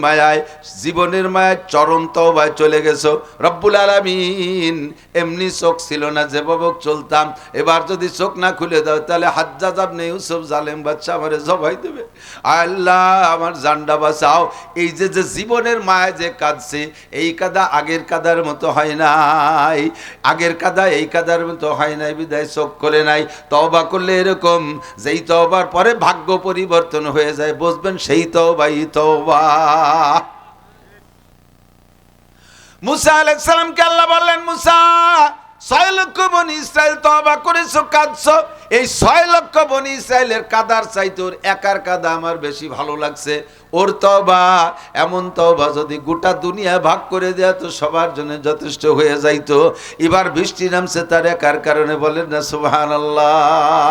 মায়ায় চরম তওবায় চলে গেছো। রব্বুল আলামিন এমনি চোখ ছিল না যেভাবে চলতাম, এবার যদি চোখ না খুলে দাও তাহলে হাজ্জাজ ইবনে ইউসুফ জালেম বাদশা আমারে জবাই দেবে। আল্লাহ আমার জানটা বাঁচাও। এই যে জীবনের মায়ায় যে কাঁদছে, এই কাদা আগের কাদার মতো হয় নাই, আগের কাদা এই কাদার মতো হয় নাই, বিদায় চোখ করে নাই। তওবা করলে এরকম, যেই তওবার পরে ভাগ্য পরিবর্তন হয়ে যায়, বুঝবেন সেই তওবাই তওবা। মুসা আলাইহিস সালামকে আল্লাহ বললেন, মুসা 6 লক্ষ বনি ইসরাইল তওবা করেছো, কাঁদছো, এই 6 লক্ষ বনি ইসরাইলের কাদার চাইতে ওর একার কাদা আমার বেশি ভালো লাগছে। ওর তওবা এমন তওবা যদি গোটা দুনিয়া ভাগ করে দেয়া তো সবার জন্য যথেষ্ট হয়ে যাইতো। এবার বৃষ্টি নামছে তার একার কারণে, বলেন না সুবহানাল্লাহ,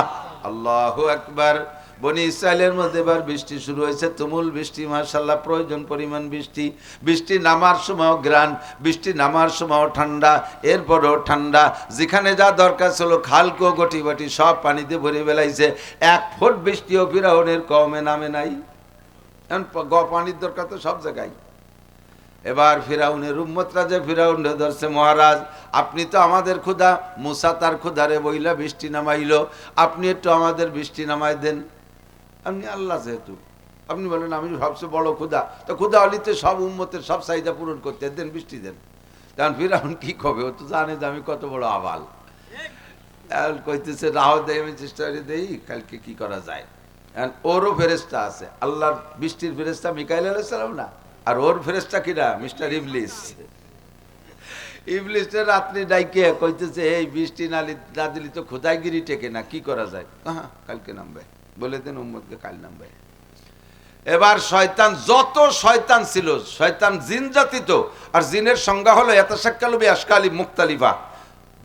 আল্লাহু আকবার। বনি ইসরায়েলের মধ্যে এবার বৃষ্টি শুরু হয়েছে, তুমুল বৃষ্টি, মাশাআল্লাহ প্রয়োজন পরিমাণ বৃষ্টি। বৃষ্টি নামার সময় গ্রান, বৃষ্টি নামার সময় ঠান্ডা, এরপরও ঠান্ডা। যেখানে যা দরকার ছিল খালকো গটি বাটি সব পানিতে ভরে বেলাইছে। 1 ফুট বৃষ্টিও ফিরাউনের কমে নামে নাই। এখন পানির দরকার তো সব জায়গায়। এবার ফিরাউনের উম্মতরা যে ফিরাউনে ধরছে, মহারাজ আপনি তো আমাদের ক্ষুধা, মুসা তার ক্ষুধারে বইলা বৃষ্টি নামাইলো, আপনি একটু আমাদের বৃষ্টি নামাই দেন। আপনি আল্লাহ যেহেতু, আপনি বলেন আমি সবচেয়ে বড় ক্ষুধা, তো ক্ষুধা হলিতে সব উম্মতের সব চাহিদা পূরণ করতে দেন, বৃষ্টি দেন। কারণ ফিরাউন কি কবে, ও তো জানে যে আমি কত বড় আবাল। কইতেছে রাহ দেয়, আমি চেষ্টা করে দেই কালকে কি করা যায়। ওরও ফেরেশতা আছে, আল্লাহর বৃষ্টির ফেরেশতা মিকাইল আলাইহিস সালাম না, আর ওর ফেরেশতা কিরা, মিস্টার ইবলিস। ইবলিসের রাত্রি ডাইকে কইতেছে, এই বৃষ্টি না দিলি তো খোদাইগিরি টেকে না, কি করা যায়? হ্যাঁ কালকে নামবে, বলে দেন উম্মতকে কাল নামবে। এবার শয়তান, যত শয়তান ছিল, শয়তান জিন জাতি তো, আর জিনের সংজ্ঞা হলো ইয়াতাশাক্কালু বিআশকালি মুখতালিফা,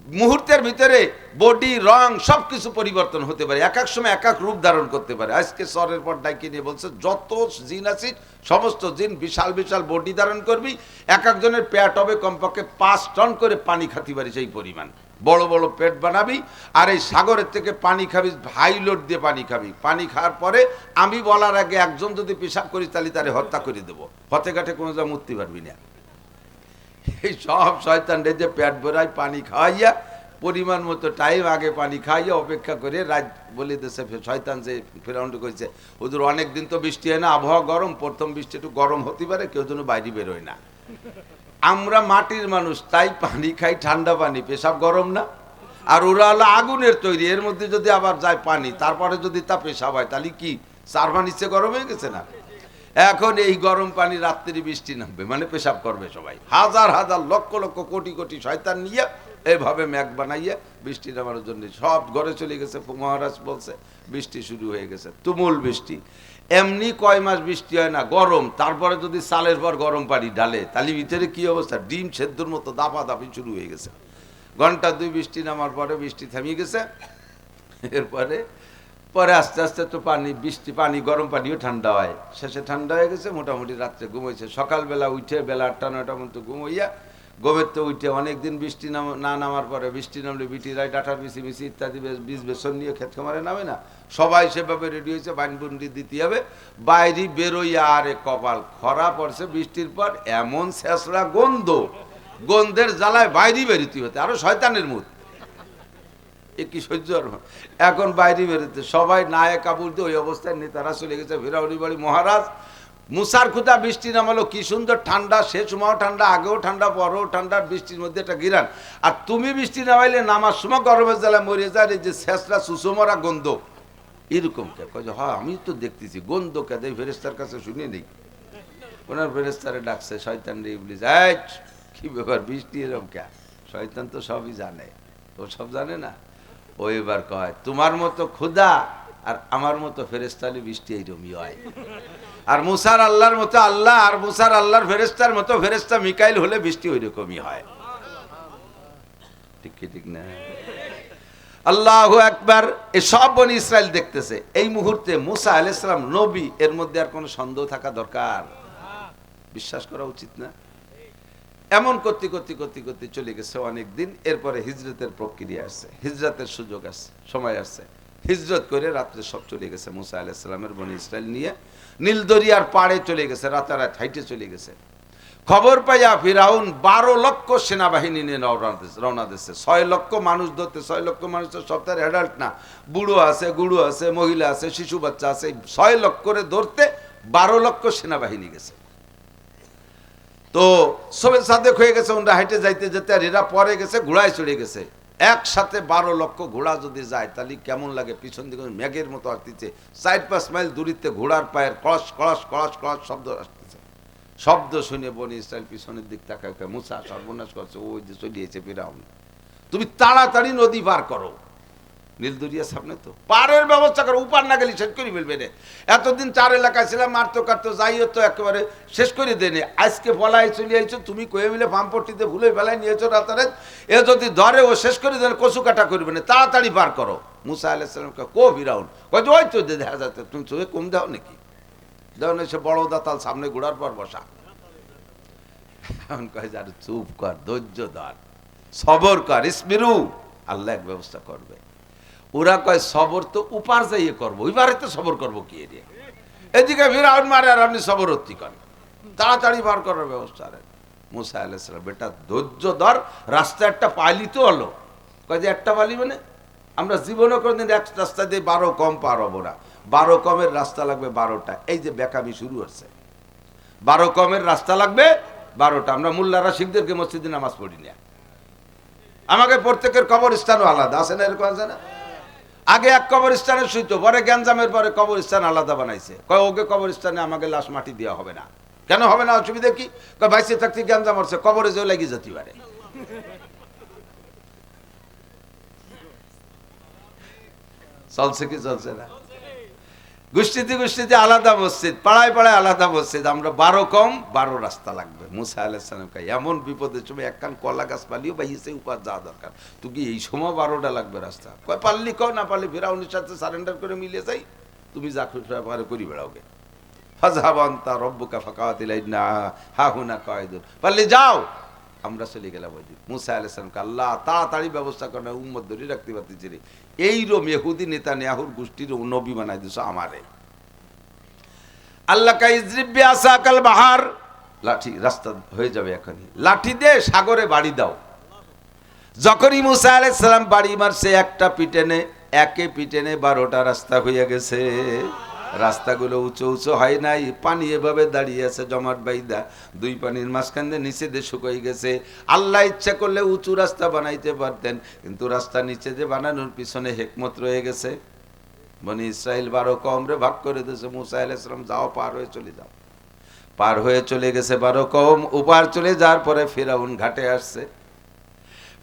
মুহূর্তের ভিতরে বডি রং সবকিছু পরিবর্তন হতে পারে, এক এক সময় এক এক রূপ ধারণ করতে পারে। আজকে সরের পর ডাইকে নিয়ে বলছে যত জিন আছে সমস্ত জিন বিশাল বিশাল বডি ধারণ করবি, এক একজনের পেট হবে কমপক্ষে 5 টন করে পানি খাতে পারি, সেই পরিমাণ বড় বড় পেট বানাবি। আর এই সাগরের থেকে পানি খাবি, হাই লোড দিয়ে পানি খাবি। পানি খাওয়ার পরে আমি বলার আগে একজন যদি পেশাব করি তাহলে তারে হত্যা করে দেবো, হতে ঘাটে কোনো যা মুক্তি পারবি না। এই সব শয়তান যে পেট ভরাই পানি খাওয়াইয়া পরিমাণ মতো টাইম আগে পানি খাইয়ে অপেক্ষা করে রাত বলে দিয়েছে শয়তান যে ফেরাউন কইছে হুজুর অনেক দিন তো বৃষ্টি হয় না, আবহাওয়া গরম, প্রথম বৃষ্টি একটু গরম হতে পারে, কেউ যেন বাইরে বেরোয় না। আমরা মাটির মানুষ, তাই পানি খাই ঠান্ডা পানি, পেশাব গরম না। আর ওরা হলো আগুনের তৈরি, এর মধ্যে যদি আবার যায় পানি, তারপরে যদি তা পেশাব হয়, তাহলে কি চারভা নিচে গরম হয়ে গেছে না? এখন এই গরম পানি রাত্রি বৃষ্টি নামবে, মানে পেশাব করবে সবাই, হাজার হাজার লক্ষ লক্ষ কোটি কোটি শয়তান নিয়ে এইভাবে মেঘ বানাইয়া বৃষ্টি নামার জন্য সব ঘরে চলে গেছে। মহারাজ বলছে বৃষ্টি শুরু হয়ে গেছে, তুমুল বৃষ্টি। এমনি কয় মাস বৃষ্টি হয় না, গরম, তারপরে যদি চালের পর গরম পানি ঢালে তাহলে ভিতরে কি অবস্থা, ডিম সেদ্ধর মতো দাপাদাপি শুরু হয়ে গেছে। ঘন্টা দুই বৃষ্টি নামার পরে বৃষ্টি থামিয়ে গেছে। এরপরে পরে আস্তে আস্তে তো পানি, বৃষ্টি পানি, গরম পানিও ঠান্ডা হয়, শেষে ঠান্ডা হয়ে গেছে। মোটামুটি রাত্রে ঘুমাইছে, সকালবেলা উঠে বেলা 8টা 9টার মতো ঘুমাইয়া গোমের তো উঠে অনেকদিন বৃষ্টি না নামার পরে, বৃষ্টি নামলে বিটিরাই ডাটার মিশি মিশি ইত্যাদি বীজ বেসন নিয়ে ক্ষেত খামারে নামে না, সবাই সেভাবে রেডি হয়েছে, বাইনবন্ডি দিতে হবে। বাইরে বেরোইয়া আরে কপাল, খরা পড়ছে বৃষ্টির পর, এমন শেষরা গন্ধ, গন্ধের জ্বালায় বাইরে বেরোতে হতে, আরো শয়তানের মুখ, এ কি সহ্য। এখন বাইরে বেরোতে সবাই নায়ে কাপড় দিয়ে ওই অবস্থায় নেতারা চলে গেছে ফেরাউনি বাড়ি। মহারাজ মুসার খুদা বৃষ্টি নামালো, কি সুন্দর ঠান্ডা, সে সময়ও ঠান্ডা, আগেও ঠান্ডা, পরেও ঠান্ডা, বৃষ্টির মধ্যে একটা গিরান, আর তুমি বৃষ্টি নামাইলে নামার সময় গরমের জ্বালায় মরে যায়, এই যে শেষরা সুষমরা গন্ধ, এরকম কে? কয় হ্যাঁ আমি তো দেখতেছি গন্ধ কে, দেয় ফেরেস্তার কাছে শুনে নেই। ওনার ফেরেস্তারে ডাকছে, শয়তান রে ইবলিস, কি ব্যাপার বৃষ্টি এরকম কে? শয়তান তো সবই জানে, ও সব জানে না। ও এবার কয় তোমার মতো ক্ষুধা আর আমার মতো ফেরেস্তালে বৃষ্টি এইরকমই হয়, আর মুসার আল্লাহর মতো আল্লাহ আর মুসার আল্লাহর ফেরেস্তার মতো ফেরেস্তা মিকাইল হলে বৃষ্টি ওই রকমই হয়। ঠিক কি ঠিক না? আল্লাহু আকবার। এই সব বনি ইসরায়েল দেখতেছে। এই মুহূর্তে মুসা আলাইহিস সালাম নবী, এর মধ্যে আর কোনো সন্দেহ থাকা দরকার? বিশ্বাস করা উচিত না? এমন করতে করতে করতে করতে চলে গেছে অনেক দিন। এরপরে হিজরতের প্রক্রিয়া আসছে, হিজরতের সুযোগ আসছে, সময় আসছে। হিজরত করে রাত্রে সব চলে গেছে মুসা আলাইহিস সালামের বনি ইসরায়েল নিয়ে, নীল দরিয়ার পাড়ে চলে গেছে, রাতারাত হাইটে চলে গেছে। খবর পাইয়া ফিরাউন 12 লক্ষ সেনাবাহিনী নিয়ে রওনা দিচ্ছে। 6 লক্ষ মানুষ ধরতে, 6 লক্ষ মানুষ তো সব তার অ্যাডাল্ট না, বুড়ো আছে, গুড়ো আছে, মহিলা আছে, শিশু বাচ্চা আছে, 6 লক্ষ করে ধরতে 12 লক্ষ সেনাবাহিনী গেছে। তো সবে সাদেক হয়ে গেছে, ওরা হাইটে যাইতে যেতে, আর এরা পরে গেছে, ঘোড়ায় চড়ে গেছে। একসাথে 12 লক্ষ ঘোড়া যদি যায় তাহলে কেমন লাগে? পিছন দিকে মেঘের মতো আসতেছে, 4-5 মাইল দূরিতে ঘোড়ার পায়ের কলস কলস কলস কলস শব্দ আসতেছে। শব্দ শুনে বনি ইসরায়েল পিছনের দিক তাকায়, মুসা সর্বনাশ করছে, ওই যে চলিয়েছে ফিরাউন, তুমি তাড়াতাড়ি নদী পার করো। নীল দরিয়ার সামনে তো পারের ব্যবস্থা করো, উপার না গেলে শেষ করে ফেলবে রে। এতদিন 4 এলাকায় ছিলাম, মারতো কাটতো, যাই হতো একেবারে শেষ করে দেনে। আজকে বলাই চলে আইছো, তুমি কয়ে মিলে পাম্পট্টিতে ভুলে বেলায় নিয়েছো রাতারাত, এ যদি ধরে ও শেষ করে দেন, কচু কাটা করবে না, তাড়াতাড়ি পার করো। মুসা আলাইহিস সালাম কো ফিরাউন, কয় ওই তো দেখা যাচ্ছে, তুমি চোখে কম দাও নাকি? দাও না, সে বড় দাতাল সামনে ঘোড়ার পর বসা। এখন কয় যার চুপ কর, ধৈর্য ধর, সবর কর, ইসবিরু, আল্লাহ এক ব্যবস্থা করবে। ওরা কয় সবর তো উপার যাইয়ে করবো, ওইবারে তো সবর করবো কি এরিয়া? এদিকে ফিরাউন মারে আর আপনি সবর অতি করেন, তাড়াতাড়ি বার করার ব্যবস্থা। মুসা আলাইহিস সালাম, বেটা ধৈর্য ধর, রাস্তা একটা পাইলি তো হলো। কয় যে একটা পালি মানে? আমরা জীবনে কোনদিন এক রাস্তা দিয়ে 12 কম পার হবো না, 12 কমের রাস্তা লাগবে 12টা। এই যে বেকামি শুরু হচ্ছে, 12 কমের রাস্তা লাগবে 12টা। আমরা মোল্লারা শিখদেরকে মসজিদে নামাজ পড়ি না, আমাকে প্রত্যেকের কবরস্থানও আলাদা আছে না, এরকম আছে না? আগে এক কবরস্থানে শুইতো, পরে গ্যাঞ্জামের পরে কবরস্থান আলাদা বানাইছে। কয় ওকে কবরস্থানে আমাকে লাশ মাটি দেওয়া হবে না। কেন হবে না? অসুবিধা কি? কয় বাইসে থাকতে গ্যাঞ্জাম হচ্ছে, কবরে যেও লাগি যেতে পারে। চলছে কি চলছে না? গোষ্ঠীতে গোষ্ঠীতে আলাদা মসজিদ, পাড়ায় পাড়ায় আলাদা মসজিদ। আমরা 12 কম 12 রাস্তা লাগবে। মুসা আলাইহিস সালাম কয় এমন বিপদের সময় একখান কলা গাছ পালিও বাইসে উপার যাওয়া দরকার, তুই কি এই সময় 12টা লাগবে রাস্তা? কয় পারলি কও, না পারলি ফিরাউনের সাথে সারেন্ডার করে মিলে যাই, তুমি যা পারে করি বেড়াওগে। ফাযহাবান্তা রব্বুকা ফাকাতিল ইন্না হাহুনা কায়দুন, পারলি যাও, আমরা চলে গেলাম ওই দিন। মুসা আলাইহিস সালামকে আল্লাহ তাড়াতাড়ি ব্যবস্থা করে উম্মত ধরে রাখতে পারতেছি রে, এইরকম ইহুদি নেতানিয়াহুর গোষ্ঠীর নবী বানাই দিছো আমারে। আল্লাহ কা ইজরিব বিআসাকাল বাহার, লাঠি রাস্তা হয়ে যাবে এখনই, লাঠি দিয়ে সাগরে বাড়ি দাও। যখনই মুসা আলাইহিস সালাম বাড়ি মারছে একটা পিটেনে, একে পিটেনে 12টা রাস্তা হয়ে গেছে। রাস্তাগুলো উঁচু উঁচু হয় নাই, পানি এভাবে দাঁড়িয়ে আছে জমাট বাইদা, দুই পানির মাঝখান দিয়ে নিচে দিয়ে শুকিয়ে গেছে। আল্লাহ ইচ্ছা করলে উঁচু রাস্তা বানাইতে পারতেন, কিন্তু রাস্তা নিচে দিয়ে বানানোর পিছনে হিকমত রয়ে গেছে। বনি ইসরাইল 12 কওমরে ভাগ করে দিয়েছে। মুসা আলাইহিস সালাম যাও, পার হয়ে চলে যাও। পার হয়ে চলে গেছে 12 কওম। উপার চলে যাওয়ার পরে ফিরাউন ঘাটে আসছে।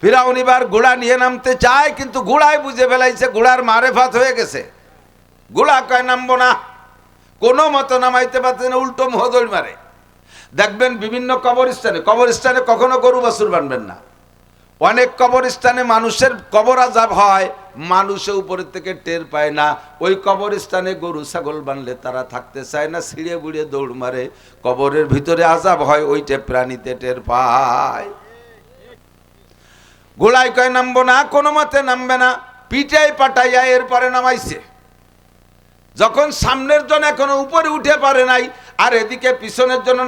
ফিরাউন এবার ঘোড়া নিয়ে নামতে চায়, কিন্তু ঘোড়ায় বুঝে ফেলাইছে ঘোড়ার মারেফাত হয়ে গেছে। ঘোড়া কয় নামবো না, কোনো মতো নামাইতে পারছে না, উল্টো মহদৌড় মারে। দেখবেন বিভিন্ন কবরস্থানে কখনো গরু বাছুর বানবেন না। অনেক কবরস্থানে মানুষের কবর আযাব হয়, মানুষে উপরের থেকে টের পায় না। ওই কবরস্থানে গরু ছাগল বানলে তারা থাকতে চায় না, ছিঁড়ে বুড়ে দৌড় মারে। কবরের ভিতরে আযাব হয়, ওইটা প্রাণীতে টের পায়। গোড়ায় কয় নামবো না, কোনো মতে নামবে না, পিটাই পাটাইয়া এরপরে নামাইছে। যখন সামনের জন এখনো উপরে উঠে পারে নাই, আর এদিকে পিছনের জন্য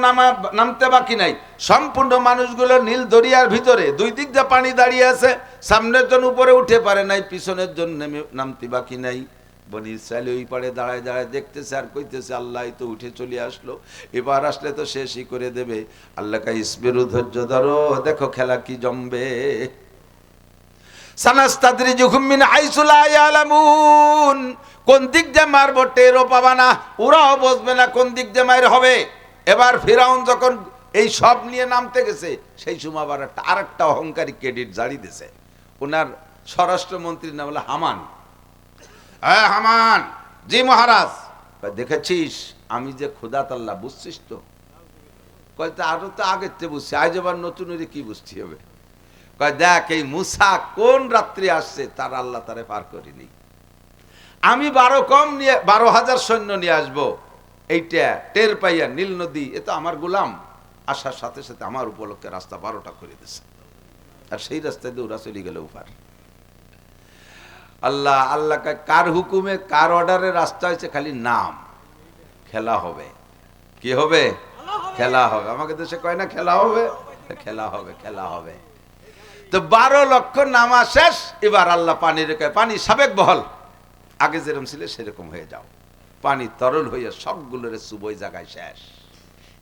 নামতে বাকি নাই, সম্পূর্ণ মানুষগুলো নীল দরিয়ার ভিতরে দুই দিক দিয়ে পানি দাঁড়িয়ে আছে, সামনের জন উপরে উঠে পারে নাই, পিছনের জন নামতে বাকি নাই। বনি ইসরাইল ওই পারে দাঁড়ায় দাঁড়ায় দেখতেছে আর কইতেছে, আল্লাহ তো উঠে চলে আসলো, এবার আসলে তো শেষই করে দেবে। আল্লাহ কা ইসবিরু, ধৈর্য ধরো, দেখো খেলা কি জমবে। সানাস্তাদরিজুহুম মিন হাইসু লা ইয়ালামুন, কোন দিক দিয়ে মারবো টেরও পাবা না, ওরাও বুঝবে না কোন দিক দিয়ে মার হবে। এবার ফিরাউন যখন এই সব নিয়ে নামতে গেছে, সেই সময় আবার আরেকটা অহংকারী ক্রেডিট জারি দিয়েছে। ওনার স্বরাষ্ট্রমন্ত্রীর নাম হলো হামান। হ্যাঁ হামান, জি মহারাজ। দেখেছিস আমি যে খোদাত আল্লাহ, বুঝছিস তো? কয়তো আরো তো আগের চেয়ে বুঝছি, আজ আবার নতুন কি বুঝতে হবে? কয় দেখ, এই মুসা কোন রাত্রি আসছে, তার আল্লাহ তারে পার করিনি। আমি 12 কম নিয়ে 12,000 সৈন্য নিয়ে আসবো, এইটা টের পাইয়া নীল নদী, এ তো আমার গোলাম, আসার সাথে সাথে আমার উপলক্ষে রাস্তা 12টা করে দিছে, আর সেই রাস্তায় দিয়ে ওরা চলে গেল উপার। আল্লাহ আল্লাহ কার হুকুমে কার অর্ডারে রাস্তা হয়েছে, খালি নাম, খেলা হবে। কি হবে? খেলা হবে। আমাকে দেশে কয় না খেলা হবে, খেলা হবে, খেলা হবে। তো 12 লক্ষ নামা শেষ। এবার আল্লাহ পানি রেখে, পানি সাবেক বহল, আগে যেরকম ছিল সেরকম হয়ে যাও। পানি তরল হইয়া সবগুলোর চুবই জায়গায় শেষ,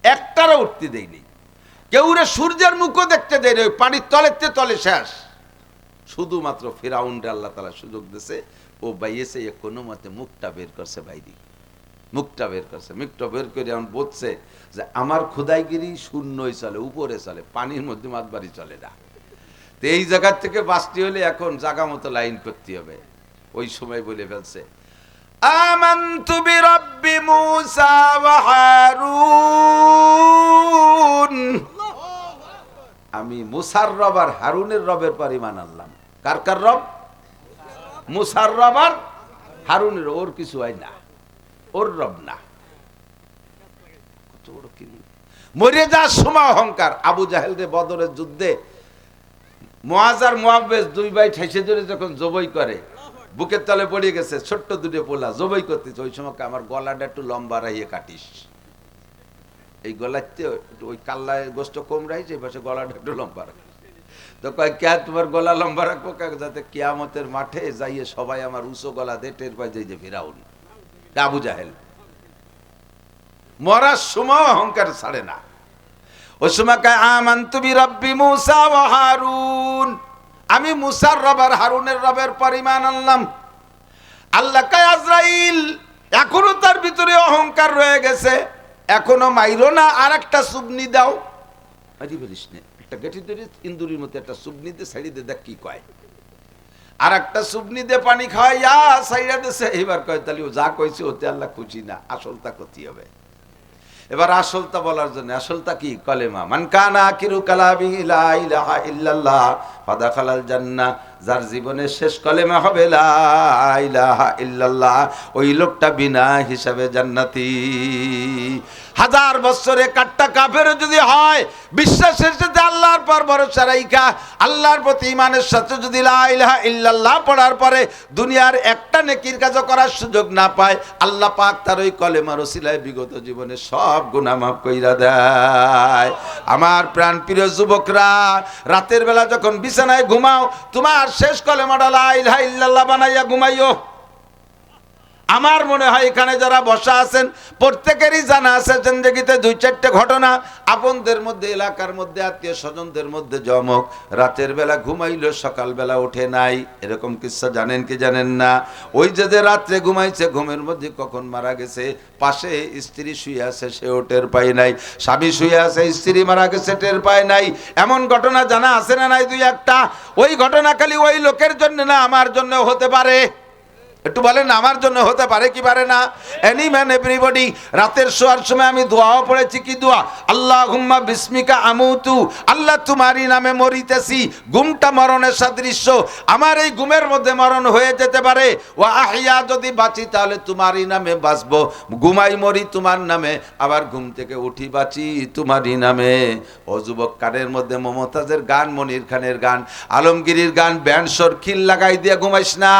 একটারও উঠতে দেয়নি, কেউ রে সূর্যের মুখও দেখতে দেয়নি, ওই পানির তলেতে তলে শেষ। শুধুমাত্র ফিরাউনরে আল্লাহ তাআলা সুযোগ দিয়েছে, ও বাইয়েছে কোনো মতে মুখটা বের করছে, বাইরে মুখটা বের করছে। মুখটা বের করে এমন বলছে যে আমার খোদাইগিরি শূন্যই চলে, উপরে চলে, পানির মধ্যে মাতবাড়ি চলে না। তো এই জায়গা থেকে বাঁচতে হলে এখন জায়গা মতো লাইন করতে হবে। ওই সময় বলে ফেলছে, আমানতু বিরাব্বি মূসা ওয়া হারুন, আমি মুসার রব আর হারুনের রবের পর ঈমান আনলাম। কার কার রব? মুসার রব আর হারুনের। ওর কিছু হয় না, ওর রব না। কত বড় কি মরে যাওয়ার সময় অহংকার। আবু জাহেল রে বদরের যুদ্ধে মুআজ আর মুআব্বিস দুই ভাই ঠেসে ধরে যখন জবই করে, বুকের তলে পড়ে গেছে, ছোট্ট দুটো পোলা জবই করতেছে। ওই সময় আমার গলাটা একটু লম্বা রাখিয়ে কাটিস, এই গলাতে ওই কাল্লায় গোস্ত কম রাখছে, এই পাশে গলাটা একটু লম্বা রাখ। তো কয় কে তোমার গলা লম্বা রাখবো, যাতে কিয়ামতের মাঠে যাইয়ে সবাই আমার উঁচু গলা দিয়ে টের পায় যে ফিরাউন। আবু জাহেল মরার সময় অহংকার ছাড়ে না। ওই সময় কয় আমানতু বিরাব্বি মূসা ওয়া হারুন, আমি মুসার রব আর হারুনের রবের পর ঈমান আনলাম। আল্লাহ কয় আজরাইল, এখনো তার ভিতরে অহংকার রয়ে গেছে, এখনো মাইরো না, আর একটা সুবনি দাও। আরে বলিস না, একটা গেটি ধরে ইন্দুরির মতো একটা সুবনি দিয়ে ছাড়ি দে, দেখ কি কয়। আর একটা সুবনি দিয়ে পানি খাওয়াইয়া ছাইড়া দিছে। এবার কয় তাহলে ও যা কইছে ওতে আল্লাহ খুশি না, আসলটা করতে হবে। এবার আসলটা বলার জন্য, আসলটা কি? কলেমা। মান কানা আখিরু কালামি লা ইলাহা ইল্লাল্লাহ ফাদাখালাল জান্নাহ, যার জীবনের শেষ কলেমা হবে লা ইলাহা ইল্লাল্লাহ, ওই লোকটা বিনা হিসাবে জান্নাতি। 1000 বছরে কাট্টা কাফের যদি হয়, বিশ্বাসের সাথে আল্লাহর উপর ভরসা রাইখা আল্লাহর প্রতি ঈমানের সাথে যদি লা ইলাহা ইল্লাল্লাহ পড়ার পরে দুনিয়ার একটা নেকির কাজও করার সুযোগ না পায়, আল্লাহ পাক তার ওই কলেমার ওসিলায় বিগত জীবনে সব গুনাহ মাফ কইরা দেয়। আমার প্রাণ প্রিয় যুবকরা, রাতের বেলা যখন বিছানায় ঘুমাও, তোমার শেষ কলেমাটা লা ইলাহা ইল্লাল্লাহ বানাইয়া ঘুমাইও। আমার মনে হয় এখানে যারা বসা আছেন প্রত্যেকেরই জানা আছে জিন্দেগিতে 2-4টা ঘটনা, আপনদের মধ্যে, এলাকার মধ্যে, আত্মীয় স্বজনদের মধ্যে জমক রাতের বেলা ঘুমাইলো সকালবেলা ওঠে নাই, এরকম কিচ্ছা জানেন কি জানেন না? ওই যে রাত্রে ঘুমাইছে, ঘুমের মধ্যে কখন মারা গেছে, পাশে স্ত্রী শুয়ে আছে, সেও টের পায় নাই, স্বামী শুয়ে আছে, স্ত্রী মারা গেছে, টের পায় নাই। এমন ঘটনা জানা আছে না নাই 2-1টা? ওই ঘটনা খালি ওই লোকের জন্য না, আমার জন্য হতে পারে। একটু বলেন, আমার জন্য হতে পারে কি পারে না? Any man everybody. রাতের শোয়ার সময় আমি দোয়াও পড়েছি, কি দোয়া? আল্লাহুম্মা বিসমিকা আমুতু, আল্লাহ তোমারই নামে মরিতেছি। ঘুমটা মরণের সাদৃশ্য, আমার এই ঘুমের মধ্যে মরণ হয়ে যেতে পারে। ওয়া আহইয়া, যদি বাঁচি তাহলে তোমারই নামে বাঁচবো, ঘুমাই মরি তোমার নামে, আবার ঘুম থেকে উঠি বাঁচি তোমারই নামে। ও যুবক, কানের মধ্যে মমতাজের গান, মনির খানের গান, আলমগীরির গান, ব্যান্ড সর খিল লাগাই দিয়ে ঘুমাইস না।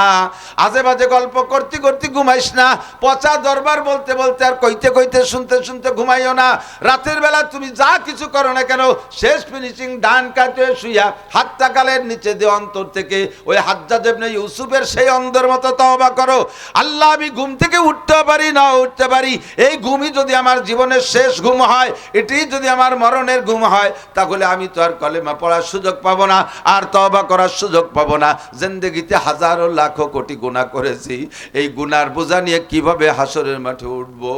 আজে বাজে গল্প করতে করতে ঘুমাইস না। পচা দরবার বলতে বলতে আর কইতে কইতে শুনতে শুনতে ঘুমাইও না। রাতের বেলা তুমি যা কিছু করো না কেন, শেষ ফিনিশিং ডান কাটে শুইয়া হাতটা গালের নিচে দিয়ে অন্তর থেকে ওই হাজ্জাজ ইবনে ইউসুফের সেই অন্ধের মতো তওবা করো, আল্লাহ আমি ঘুম থেকে উঠতে পারি না উঠতে পারি, এই ঘুমই যদি আমার জীবনের শেষ ঘুম হয়, এটি যদি আমার মরণের ঘুম হয়, তাহলে আমি তো আর কলেমা পড়ার সুযোগ পাবো না, আর তওবা করার সুযোগ পাবো না। জিন্দেগিতে হাজারো লাখো কোটি গুনাহ করেছি, এই গুনার বোঝা নিয়ে কিভাবে হাসরের মাঠে উঠবো?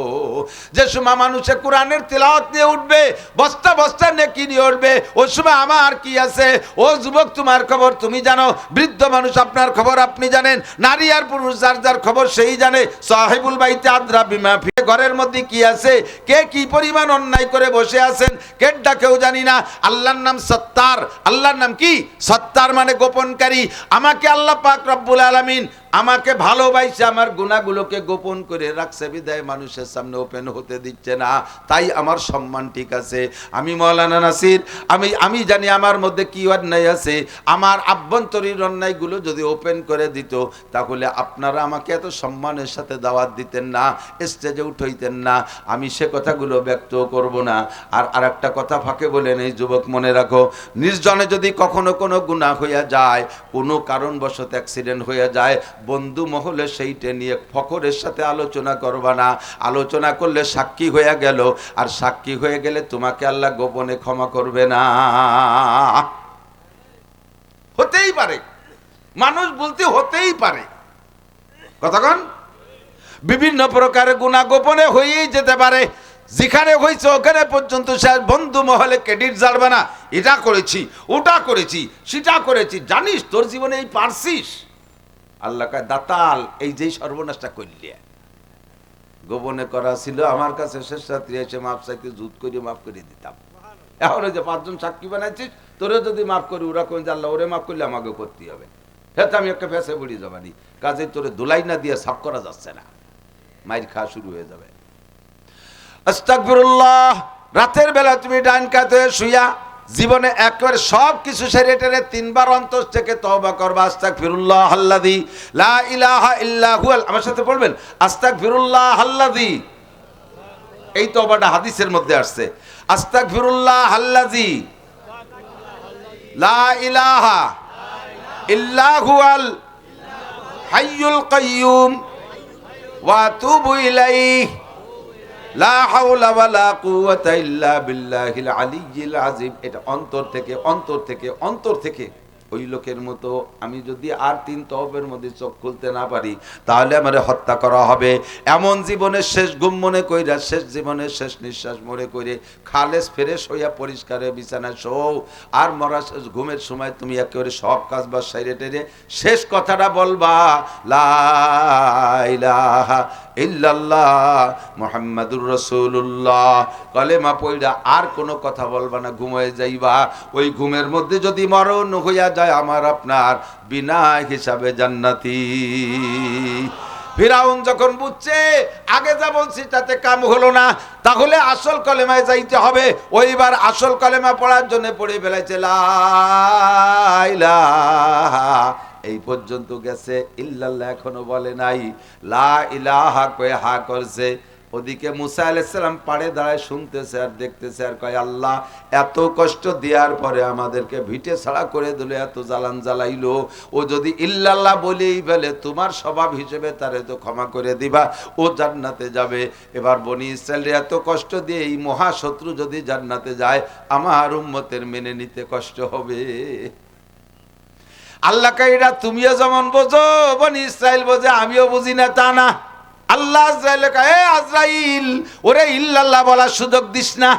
যে সময় মানুষে কোরআনের তিলাওয়াত নিয়ে উঠবে, বস্তা বস্তা নেকি নিয়ে উঠবে, ওই সময় আমার কি আছে? ও যুবক, তোমার খবর তুমি জানো, বৃদ্ধ মানুষ আপনার খবর আপনি জানেন, নারী আর পুরুষ যার যার খবর সেই জানে। সাহিবুল বাইতে আদরা বিমা ফি, ঘরের মধ্যে কি আছে, কে কি পরিমাণ অন্যায় করে বসে আছেন কেডা কেউ জানি না। আল্লাহর নাম সত্তার, আল্লাহর নাম কি? সত্তার মানে গোপনকারী। আমাকে আল্লাহ পাক রব্বুল আলামিন আমাকে ভালোবাসে, আমার গুনাহগুলোকে গোপন করে রাখছে বিদায় মানুষের সামনে ওপেন হতে দিচ্ছে না, তাই আমার সম্মান ঠিক আছে। আমি মাওলানা নাসির, আমি জানি আমার মধ্যে কি অন্যায় আছে। আমার আভ্যন্তরীণ অন্যায়গুলো যদি ওপেন করে দিত, তাহলে আপনারা আমাকে এত সম্মানের সাথে দাওয়াত দিতেন না, স্টেজে উঠাইতেন না, আমি সে কথাগুলো ব্যক্ত করব না। আর আরেকটা কথা ফাঁকে বলেন, এই যুবক মনে রাখো, নির্জনে যদি কখনো কোনো গুনাহ হইয়া যায়, কোনো কারণবশত অ্যাক্সিডেন্ট হইয়া যায়, বন্ধু মহলে সেইটা নিয়ে ফখরের সাথে আলোচনা করবা না। আলোচনা করলে সাক্ষী হয়ে গেল, আর সাক্ষী হয়ে গেলে তোমাকে আল্লাহ গোপনে ক্ষমা করবে না। হতেই পারে, মানুষ বলতে হতেই পারে, কতক্ষণ বিভিন্ন প্রকার গুনাহ গোপনে হয়েই যেতে পারে। যেখানে হয়েছে ওখানে পর্যন্ত শেষ, বন্ধু মহলে ক্রেডিট জানবে না, এটা করেছি, ওটা করেছি, সেটা করেছি, জানিস তোর জীবনে এই পারছিস। আল্লাহ কয়, দাতাল, এই যেই সর্বনাশটা করলে গোপনে করা ছিল, আমার কাছে শেষ রাত্রি এসে মাপ চাইতে জুত করে মাফ করে দিতাম। এখন ওই যে 5 জন সাক্ষী বানাইছিস, তোরে যদি মাফ করি, ওরা কোন যে আল্লাহ ওরে মাফ করলে আমাকে করতে হবে, হ্যাঁ আমি একটা ফেসে বুড়ি যাবানি, কাজে তোরে দোলাই না দিয়ে সাফ করা যাচ্ছে না, মাইর খাওয়া শুরু হয়ে যাবে। আস্তাগফিরুল্লাহ। রাতের বেলা তুমি ডান কাতে শুইয়া জীবনে একবারে সব কিছু সেরে টেরে 3 বার অন্তর থেকে তওবা করবা। আস্তাগফিরুল্লাহ আল্লাযী লা ইলাহা ইল্লা হুয়াল, আমার সাথে পড়বেন, আস্তাগফিরুল্লাহ আল্লাযী। এই তওবাটা হাদিসের মধ্যে আসছে, আস্তাগফিরুল্লাহ আল্লাযী লা ইলাহা ইল্লা হুয়াল হাইয়ুল কাইয়্যুম ওয়া আতুবু ইলাইহি লা হাওলা ওয়ালা কুওয়াতা ইল্লা বিল্লাহিল আলিয়্যিল আযীম। এটা অন্তর থেকে অন্তর থেকে অন্তর থেকে ওই লোকের মতো আমি যদি আর 3 তওবের মধ্যে চোখ খুলতে না পারি, তাহলে আমারে হত্যা করা হবে। এমন জীবনের শেষ ঘুম মনে কইরা, শেষ জীবনের শেষ নিঃশ্বাস মনে কইরে খালেস ফ্রেশ হইয়া পরিষ্কারে বিছানায় শোও। আর মরা ঘুমের সময় তুমি একেবারে সব কাজ বাজ সাইরে টেরে শেষ কথাটা বলবা, লা ইলাহা ইল্লাল্লাহ মুহাম্মাদুর রাসূলুল্লাহ। কলেমা পড়া আর কোনো কথা বলবা না, ঘুমিয়ে যাইবা। ওই ঘুমের মধ্যে যদি মরণ হইয়া যায় আমার আপনার, বিনা হিসাবে জান্নাতি। ফিরাউন যখন বুঝছে আগে যা বলছি তাতে কাম হলো না, তাহলে আসল কলেমায় যাইতে হবে। ওইবার আসল কলেমা পড়ার জন্য পড়ে ফেলেছে লা ইলাহা, এই পর্যন্ত গেছে, ইল্লাল্লাহ এখনো বলে নাই। লা ইলাহা কয়ে হা করছে। ওদিকে মুসা আলাইহিস সালাম পাড়ে দাঁড়ায় শুনতেছে আর দেখতেছে, আর কয় আল্লাহ এত কষ্ট দেওয়ার পরে আমাদেরকে ভিটে ছাড়া করে দিল, এত জ্বালান জ্বালাইলো, ও যদি ইল্লাল্লাহ বলেই ফেলে তোমার স্বভাব হিসেবে তারে তো ক্ষমা করে দিবা, ও জান্নাতে যাবে। এবার বনি ইসরায়েলের এত কষ্ট দিয়ে এই মহাশত্রু যদি জান্নাতে যায়, আমার উম্মতের মেনে নিতে কষ্ট হবে। আল্লাহ কাইরা তুমিও যেমন বোঝো, বনি ইসরাইল বোঝে, আমিও বুঝি না তা না। আল্লাহ আজরাইলকে কয়, এ আজরাইল, ওরে ইল্লাল্লাহ বলার সুযোগ দিস না।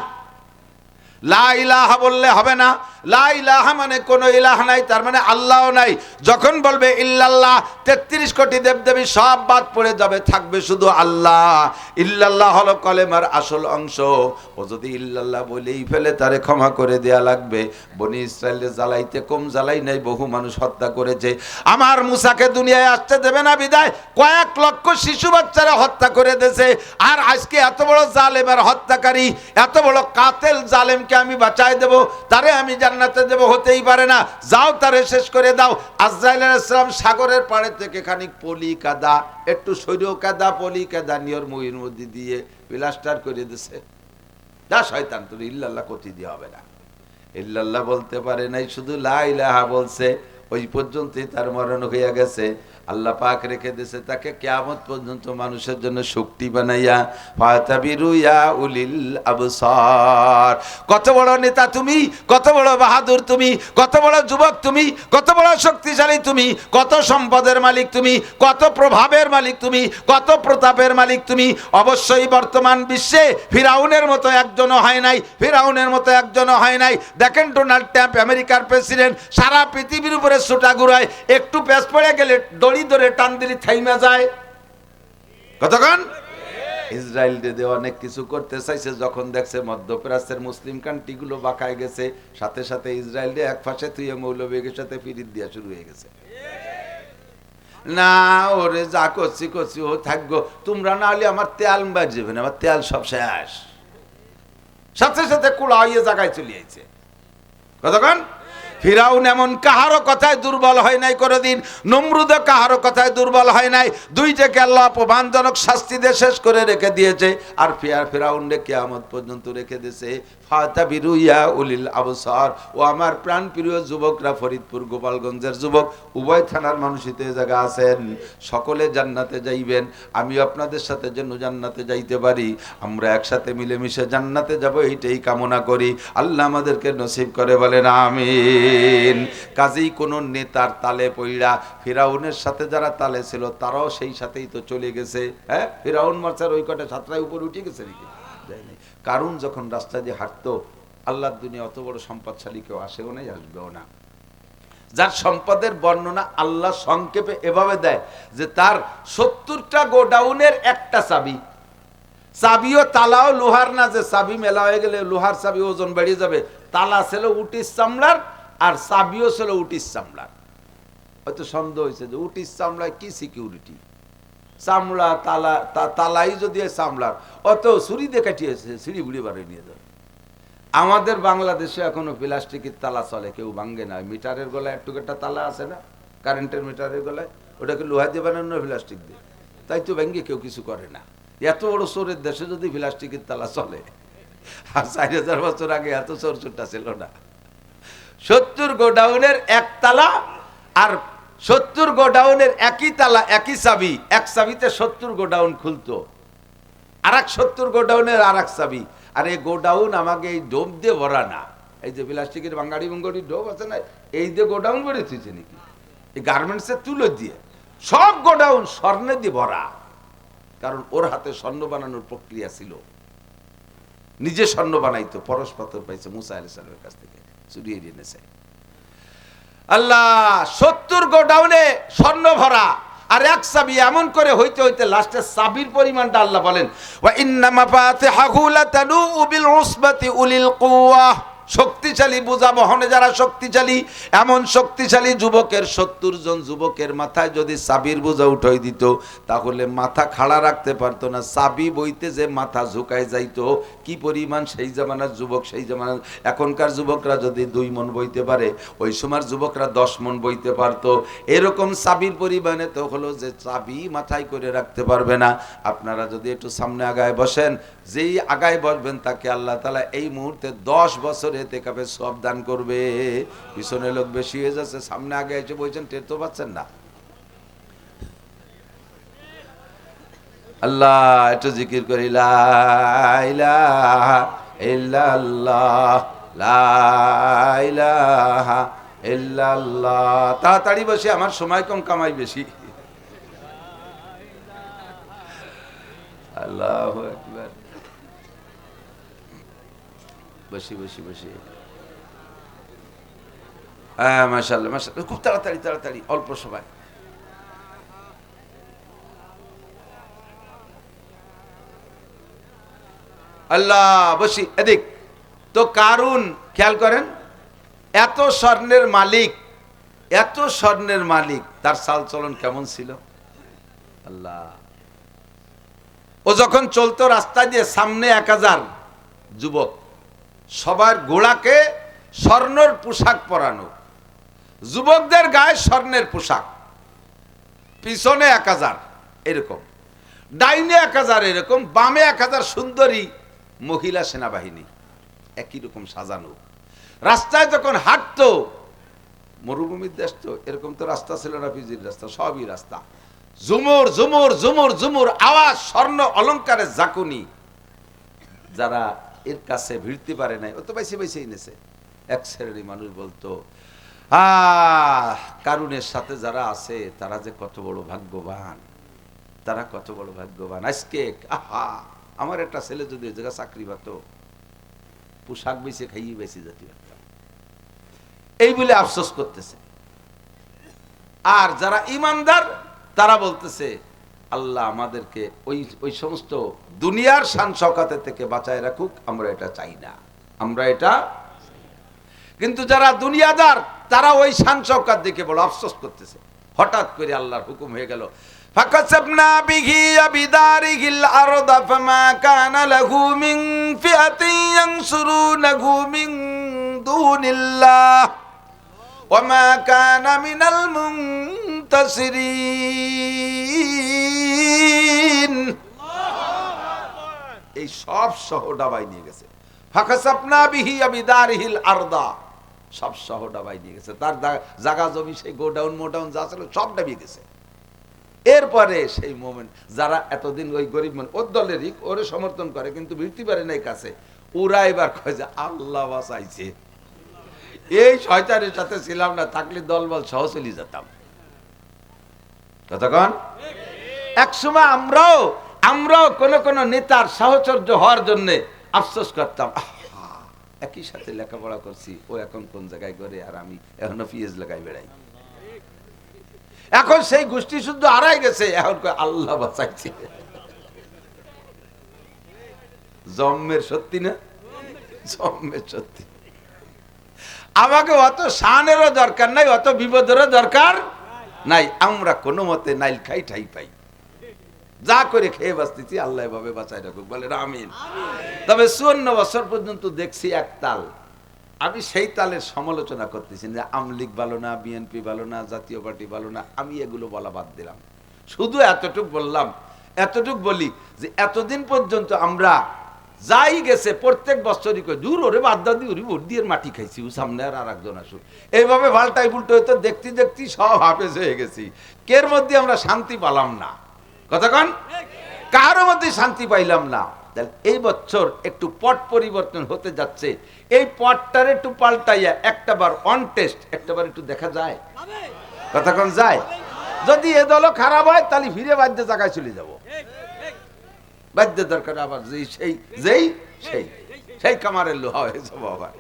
লা ইলাহা বললে হবে না। লা ইলাহা মানে কোনো ইলাহ নাই, তার মানে আল্লাহও নাই। যখন বলবে ইল্লাল্লাহ, 33 কোটি দেবদেবী সব বাদ পড়ে যাবে, থাকবে শুধু আল্লাহ। ইল্লাল্লাহ হলো কলেমার আসল অংশ। ও যদি ইল্লাল্লাহ বলেই ফেলে তারে ক্ষমা করে দেয়া লাগবে। বনি ইসরায়েলের জ্বালাইতে কম জ্বালাই নাই, বহু মানুষ হত্যা করেছে। আমার মুসাকে দুনিয়ায় আসতে দেবে না বিদায় কয়েক লক্ষ শিশু বাচ্চারা হত্যা করে দিয়েছে। আর আজকে এত বড় জালেমের হত্যাকারী, এত বড় কাতেল জালেমকে আমি বাঁচাই দেব, তারে আমি জান্নাতে দেব, হতেই পারে না। যাও তারে শেষ করে দাও। আজরাইল আলাইহিস সালাম সাগরের পাড়ে থেকে খানিক পলি কাদা, একটু সৈরীয় কাদা, পলি কাদা নিয়র মুহির মধ্যে দিয়ে প্লাস্টার করে দিছে। যা শয়তান, তোর ইল্লাল্লাহ কতি দিয়ে হবে না। ইল্লাল্লাহ বলতে পারে নাই, শুধু লা ইলাহা বলছে। ওই পর্যন্তই তার মরণ হইয়া গেছে। আল্লাহ পাক রেখে দিয়েছে তাকে কিয়ামত পর্যন্ত মানুষের জন্য শক্তি বানাইয়া। ফাতাবিরু ইয়া উলিল আবসার। কত বড় নেতা তুমি, কত বড় বাহাদুর তুমি, কত বড় যুবক তুমি, কত বড় শক্তিশালী তুমি, কত সম্পদের মালিক তুমি, কত প্রভাবের মালিক তুমি, কত প্রতাপের মালিক তুমি। অবশ্যই বর্তমান বিশ্বে ফিরাউনের মতো একজনও হয় নাই, ফিরাউনের মতো একজনও হয় নাই। দেখেন ডোনাল্ড ট্রাম্প আমেরিকার প্রেসিডেন্ট, সারা পৃথিবীর উপরে ছুটা ঘুরায়, একটু পেছ পড়ে গেলে দড়ি ধরে টান দিলে থাইমা যায়। কতক্ষণ ইসরায়েল যে অনেক কিছু করতে চাইছে, যখন দেখছে মধ্যপ্রাচ্যের মুসলিম কান্ট্রিগুলো বাঁকায় গেছে, সাথে সাথে ইসরায়েল এক পাশে তুই মৌলবেগের সাথে ফিরিত দিয়া শুরু হয়ে গেছে। না ওরে যা করছি করছি, ও থাকবো, তোমরা না হলে আমার তেল বাজবে না, আমার তেল সব শেষ। সাথে সাথে কুড়া হইয়ে জায়গায় চলে আইছে। কতক্ষণ ফিরাউন এমন কাহারও কথায় দুর্বল হয় নাই কোনোদিন, নমরুদ কাহারও কথায় দুর্বল হয় নাই। দুইটাকে আল্লাহ অপমানজনক শাস্তি দিয়ে শেষ করে রেখে দিয়েছে। আর ফিরাউনকে কিয়ামত পর্যন্ত রেখে দিয়েছে। ফাতাবিরু ইয়া উলিল আবসার। ও আমার প্রাণ প্রিয় যুবকরা, ফরিদপুর গোপালগঞ্জের যুবক, উভয় থানার মানুষই তো জায়গা আছেন, সকলে জান্নাতে যাইবেন। আমি আপনাদের সাথে যেন জান্নাতে যাইতে পারি, আমরা একসাথে মিলেমিশে জান্নাতে যাব, এইটাই কামনা করি। আল্লাহ আমাদেরকে নসিব করে বলেন আমিন। কাজেই কোন নেতার তালে পইড়া, ফিরাউনের সাথে যারা তালে ছিল তারাও সেই সাথেই তো চলে গেছে। হ্যাঁ, ফিরাউন মার্চার ওই কটা ছাত্রায় উপর উঠে গেছে নাকি? যায়নি। কারণ যখন রাস্তা দিয়ে হাঁটতো, আল্লাহর দুনিয়া অত বড় সম্পদশালী কেউ আসেও নাই, আসবেও না। যার সম্পদের বর্ণনা আল্লাহ সংক্ষেপে এভাবে দেয় যে তার 70টা গোডাউনের একটা চাবি, চাবিও তালাও লোহার না, যে চাবি মেলা হয়ে গেলে লোহার চাবি ওজন বেড়ে যাবে। তালা ছিল উটির চামড়ার, আর চাবিও ছিল উটির চামড়ার। হয়তো সন্দেহ হয়েছে যে উটির চামড়ায় কি সিকিউরিটি, চামড়া তালা, তালাই যদি চামড়ার, অত ছুরি দিয়ে কাটিয়েছে, সিঁড়ি বুড়ি বাড়ি নিয়ে যাবে। আমাদের বাংলাদেশে এখনো প্লাস্টিকের তালা চলে, কেউ ভাঙ্গে না। মিটারের গলায় একটু একটা তালা আছে না, কারেন্টের মিটারের গলায়, ওটাকে লোহা দিয়ে বানানো, প্লাস্টিক দিয়ে, তাই তো ভেঙ্গে কেউ কিছু করে না। এত বড় চোরের দেশে যদি প্লাস্টিকের তালা চলে, আর 4000 বছর আগে এত চোর চোরটা ছিল না। 70 গোডাউনের এক তালা, আর 70 গোডাউনের একই তালা, একই চাবি, এক চাবিতে 70 গোডাউন খুলতো, আর এক 70 গোডাউনের আর এক চাবি। আর এই গোডাউন আমাকে এই ডোব দিয়ে ভরা না, এই যে প্লাস্টিকের বাঙ্গাড়ি বঙ্গাড়ি ডোব আছে না, এই দিয়ে গোডাউন ভরে থুইছে নাকি, এই গার্মেন্টসের তুলো দিয়ে সব গোডাউন স্বর্ণে দিয়ে ভরা। কারণ ওর হাতে স্বর্ণ বানানোর প্রক্রিয়া ছিল, নিজে স্বর্ণ বানাইতো, পরশ পাথর পাইছে মুসা আলাইহিস সালামের কাছ থেকে, চুরিয়ে এনেছে। আল্লাহ 70 গোডাউনে স্বর্ণ ভরা, আর এক চাবি। এমন করে হইতে হইতে লাস্টে চাবির পরিমাণটা আল্লাহ বলেন, ওয়া ইন্না মাফাতিহাহু লাতানু বিল উসবাতি উলিল কুওয়া। শক্তিশালী, বোঝা বহনে যারা শক্তিশালী, এমন শক্তিশালী যুবকের 70 জন যুবকের মাথায় যদি চাবির বোঝা উঠাই দিত, তাহলে মাথা খাড়া রাখতে পারতো না, চাবি বইতে যে মাথা ঝুঁকায় যাইতো। কি পরিমাণ সেই জামানার যুবক, সেই জামানার। এখনকার যুবকরা যদি 2 মণ বইতে পারে, ওই সময়ের যুবকরা 10 মণ বইতে পারতো। এরকম চাবির পরিমাণে তো হলো যে চাবি মাথায় করে রাখতে পারবে না। আপনারা যদি একটু সামনে আগায় বসেন, যেই আগায় বসবেন তাকে আল্লাহ তাআলা এই মুহূর্তে 10 বছর এতেকাফে সওয়াব দান করবে। পিছনে লোক বেশি হয়ে যাচ্ছে, সামনে আগে এসে বলছেন, টের তো পাচ্ছেন না। আল্লাহ, একটু জিকির করি, লা ইলাহা ইল্লাল্লাহ, লা ইলাহা ইল্লাল্লাহ। তাড়াতাড়ি বসে, আমার সময় কম, কামাই বেশি। আল্লাহু আকবার। বসি বসি বসি। হ্যাঁ, মাশাআল্লাহ মাশাআল্লাহ, খুব তাড়াতাড়ি তাড়াতাড়ি, অল্প সময়। আল্লাহ, বসি। এদিক তো কারুন, খেয়াল করেন, এত স্বর্ণের মালিক, এত স্বর্ণের মালিক, তার চালচলন কেমন ছিল? আল্লাহ, ও যখন চলতো রাস্তা দিয়ে, সামনে 1000 যুবক, সবার গোড়াকে স্বর্ণের পোশাক পরানো, যুবকদের গায়ে স্বর্ণের পোশাক, পিছনে 1000 এরকম, ডাইনে 1000 এরকম, বামে 1000 সুন্দরী মহিলা সেনাবাহিনী, একই রকম সাজানো। রাস্তায় যখন হাঁটতো, মরুভূমির দেশ তো, এরকম তো রাস্তা ছিল না, পিজির রাস্তা, সবই রাস্তা, ঝুমুর ঝুমুর ঝুমুর ঝুমুর আওয়াজ, স্বর্ণ অলঙ্কারের ঝাঁকুনি। যারা এর কাছে ভিড়তে পারে নাই, ও তো বাইসে বাইসে এনেছে। এক শ্রেণীর মানুষ বলতো, কারুনের সাথে যারা আছে তারা যে কত বড় ভাগ্যবান, তারা কত বড় ভাগ্যবান। আজকে আমার একটা ছেলে যদি ওই জায়গায় চাকরি পাত, পোশাক বেশি খাইয়ে বেশি যেতে পারতাম, এই বলে আফসোস করতেছে। আর যারা ইমানদার, তারা বলতেছে, আল্লাহ আমাদেরকে ওই সমস্ত দুনিয়ার শান শওকতের থেকে বাঁচায় রাখুক, আমরা এটা চাই না, আমরা এটা। কিন্তু যারা দুনিয়াদার, তারা ওই শান শওকত দেখে বড় আফসোস করতেছে। হঠাৎ করে আল্লাহর হুকুম হয়ে গেল, ফাকাসাবনা বিহি বিদারিহিল আরদা ফামা কানা লাহু মিন ফিআতিন ইয়ানসুরুনাহু মিন দুনিল্লাহ ওয়া মা কানা মিনাল মুনতাসিরিন। এই সব সহ ডাবাই নিয়ে গেছে। ফাকাসাবনা বিহি বিদারিহিল আরদা, সব সহ ডাবাই নিয়ে গেছে। তার জায়গা জমি, সেই গোডাউন মোডাউন যা ছিল সব ডাবিয়ে গেছে। এরপরে সেই মোমেন্ট, যারা এতদিন ওই গরিব মানুষ, ওর দলেরই, ওরে সমর্থন করে কিন্তু ভিড়তে পারে নাই কাছে, ওরা এবার কয় যে আল্লাহ বাঁচাইছে, এই শয়তানের সাথে ছিলাম না, থাকলে দলবল সহ চলে যেতাম। কতক্ষণ? এক সময় আমরাও কোন নেতার সাহচর্য হওয়ার জন্য আফসোস করতাম, একই সাথে লেখাপড়া করছি, ও এখন কোন জায়গায় করে, আর আমি এখনো পিএস লাগাই বেড়াই। এখন সেই গোষ্ঠী শুদ্ধ হারাই গেছে, এখন আল্লাহ বাঁচাইছে। জম্মের সত্যি না, জম্মের সত্যি। আমাকে অত শানেরও দরকার নাই, অত বিপদেরও দরকার নাই। আমরা কোনো মতে নাইল খাই ঠাই পাই, যা করে খেয়ে বাঁচতেছি, আল্লাহ এভাবে বাঁচাই রাখুক, বলে আমিন। তবে 54 বছর পর্যন্ত দেখছি এক তাল, আমি সেই তালের সমালোচনা করতেছি যে আওয়ামী লীগ ভালো না, বিএনপি ভালো না, জাতীয় পার্টি ভালো না, আমি এগুলো বলা বাদ দিলাম। শুধু এতটুকু বললাম, এতটুকু বলি যে এতদিন পর্যন্ত আমরা যাই গেছে প্রত্যেক বছরই কই, দূর ওরে বাদ দাদি, ওরে ভোট দিয়ে মাটি খাইছি, ও সামনে আর একজন আসুক, এইভাবে পাল্টাই উল্টো হইতো, দেখতে দেখতে সব হাফেজ হয়ে গেছি। কের মধ্যে আমরা শান্তি পেলাম না, কতক্ষণ কারোর মধ্যে শান্তি পাইলাম না। এই বছর একটু পট পরিবর্তন হতে যাচ্ছে, এই পটটার একটু পাল্টাইয়া একটাবার অন টেস্ট, একটাবার একটু দেখা যায়, কতক্ষণ যায়। যদি এ দলও খারাপ হয়, তাহলে ফিরে বাধ্য জায়গায় চলে যাব, বাধ্য দরকার আবার সেই কামারের লোহা হয়ে যাবো আবার।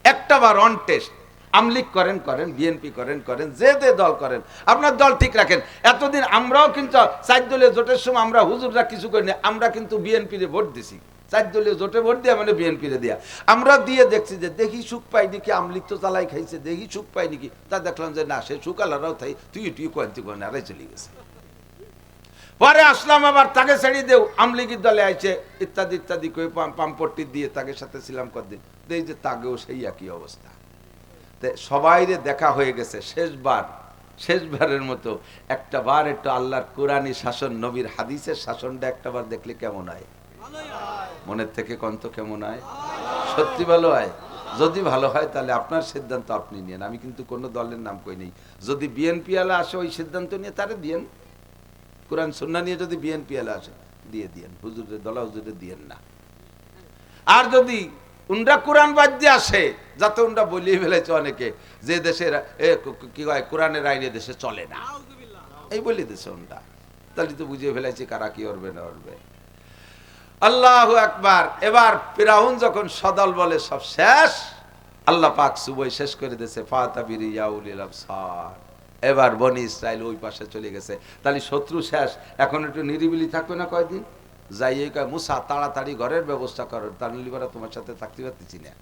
একটাবার অন টেস্ট, আমলিক করেন বিএনপি করেন যে দল করেন, আপনার দল ঠিক রাখেন। এতদিন আমরাও কিন্তু 4 দলীয় জোটের সময় আমরা হুজুররা কিছু করিনি, আমরা কিন্তু বিএনপি রে ভোট দিছি 4 দলীয় জোটে ভোট দেয়া মানে বিএনপিরে দেয়া। আমরা দিয়ে দেখছি যে দেখি সুখ পাই নাকি, আমলিক তো জ্বালাই খাইছে, দেখি সুখ পাই নাকি, তা দেখলাম যে না, সে সুখ আল্লাহরাও তাই তুই কয়েন্তি করে আড়াই চলে গেছে। পরে আসলাম আবার তাকে ছেড়ে দেও, আমলিগির দলে আইছে ইত্যাদি ইত্যাদি করে পাম্পট্টি দিয়ে তাকে সাথে ছিলাম কদিন, দেই যে তাকেও সেই একই অবস্থা। সবাইরে দেখা হয়ে গেছে, শেষবারের মতো একটা বার একটু আল্লাহর কোরআনী শাসন, নবীর হাদিসের শাসনটা একটা বার দেখলে কেমন হয়? মনের থেকে কন্ত কেমন হয়? সত্যি ভালো হয়? যদি ভালো হয় তাহলে আপনার সিদ্ধান্ত আপনি নিয়েন, আমি কিন্তু কোনো দলের নাম কই নেই। যদি বিএনপি আলা আসে ওই সিদ্ধান্ত নিয়ে তারে দিয়েন, কোরআন সুন্নাহ নিয়ে যদি বিএনপি আলা আসে দিয়ে দিয়েন, হুজুরের দলা হুজুরে দিয়েন না। আর যদি উনরা কোরআন বাদ দিয়ে আসে, যাতে উনরা বলিয়ে ফেলেছে অনেকে যে দেশের কি হয় কোরআনের আইনে দেশে চলে না, এই বলে দিয়েছে উনরা, তাহলে তো বুঝিয়ে ফেলেছে কারা কি করবে না করবে। আল্লাহু আকবার। এবার ফিরাউন যখন সদল বলে সব শেষ, আল্লাহ পাক সুবই শেষ করে দিয়েছে, ফাতাবিরি ইয়া উলিল আবসার। এবার বনি ইসরাইল ওই পাশে চলে গেছে, তাহলে শত্রু শেষ, এখন একটু নিরিবিলি থাকবে না কয়দিন, যাইয়ে কয় মুসা তাড়াতাড়ি ঘরের ব্যবস্থা করো, তার নিলিবারা তোমার সাথে থাকতে পারতেছি না,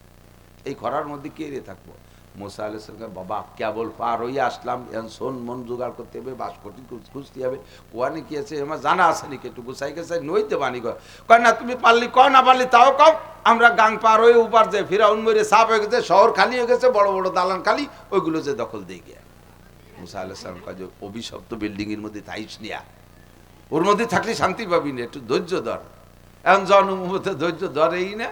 এই ঘরের মধ্যে কে রে থাকবো। মুসা আলাইহিস সালাম, বাবা কেবল পার হইয়া আসলাম, এখন শোন মন জোগাড় করতে হবে, বাসকটি খুঁজতে হবে, কোয়ানে কি আছে আমার জানা আছে নাকি, একটু গুছাই গেছে নইতে বানি কয় না, তুমি পারলি কও, না পারলি তাও কও, আমরা গাং পার হয়ে উপার যে ফিরাউন মরে সাফ হয়ে গেছে, শহর খালি হয়ে গেছে, বড় বড় দালান খালি, ওইগুলো যে দখল দিয়ে গিয়া। মুসা আলাইহিস সালাম কয় যে অভিশপ্ত বিল্ডিং এর মধ্যে থাইস নিয়া, ওর মধ্যে থাকলে শান্তি পাবি না, একটু ধৈর্য ধর। এখন জনমতে ধৈর্য ধরেই না,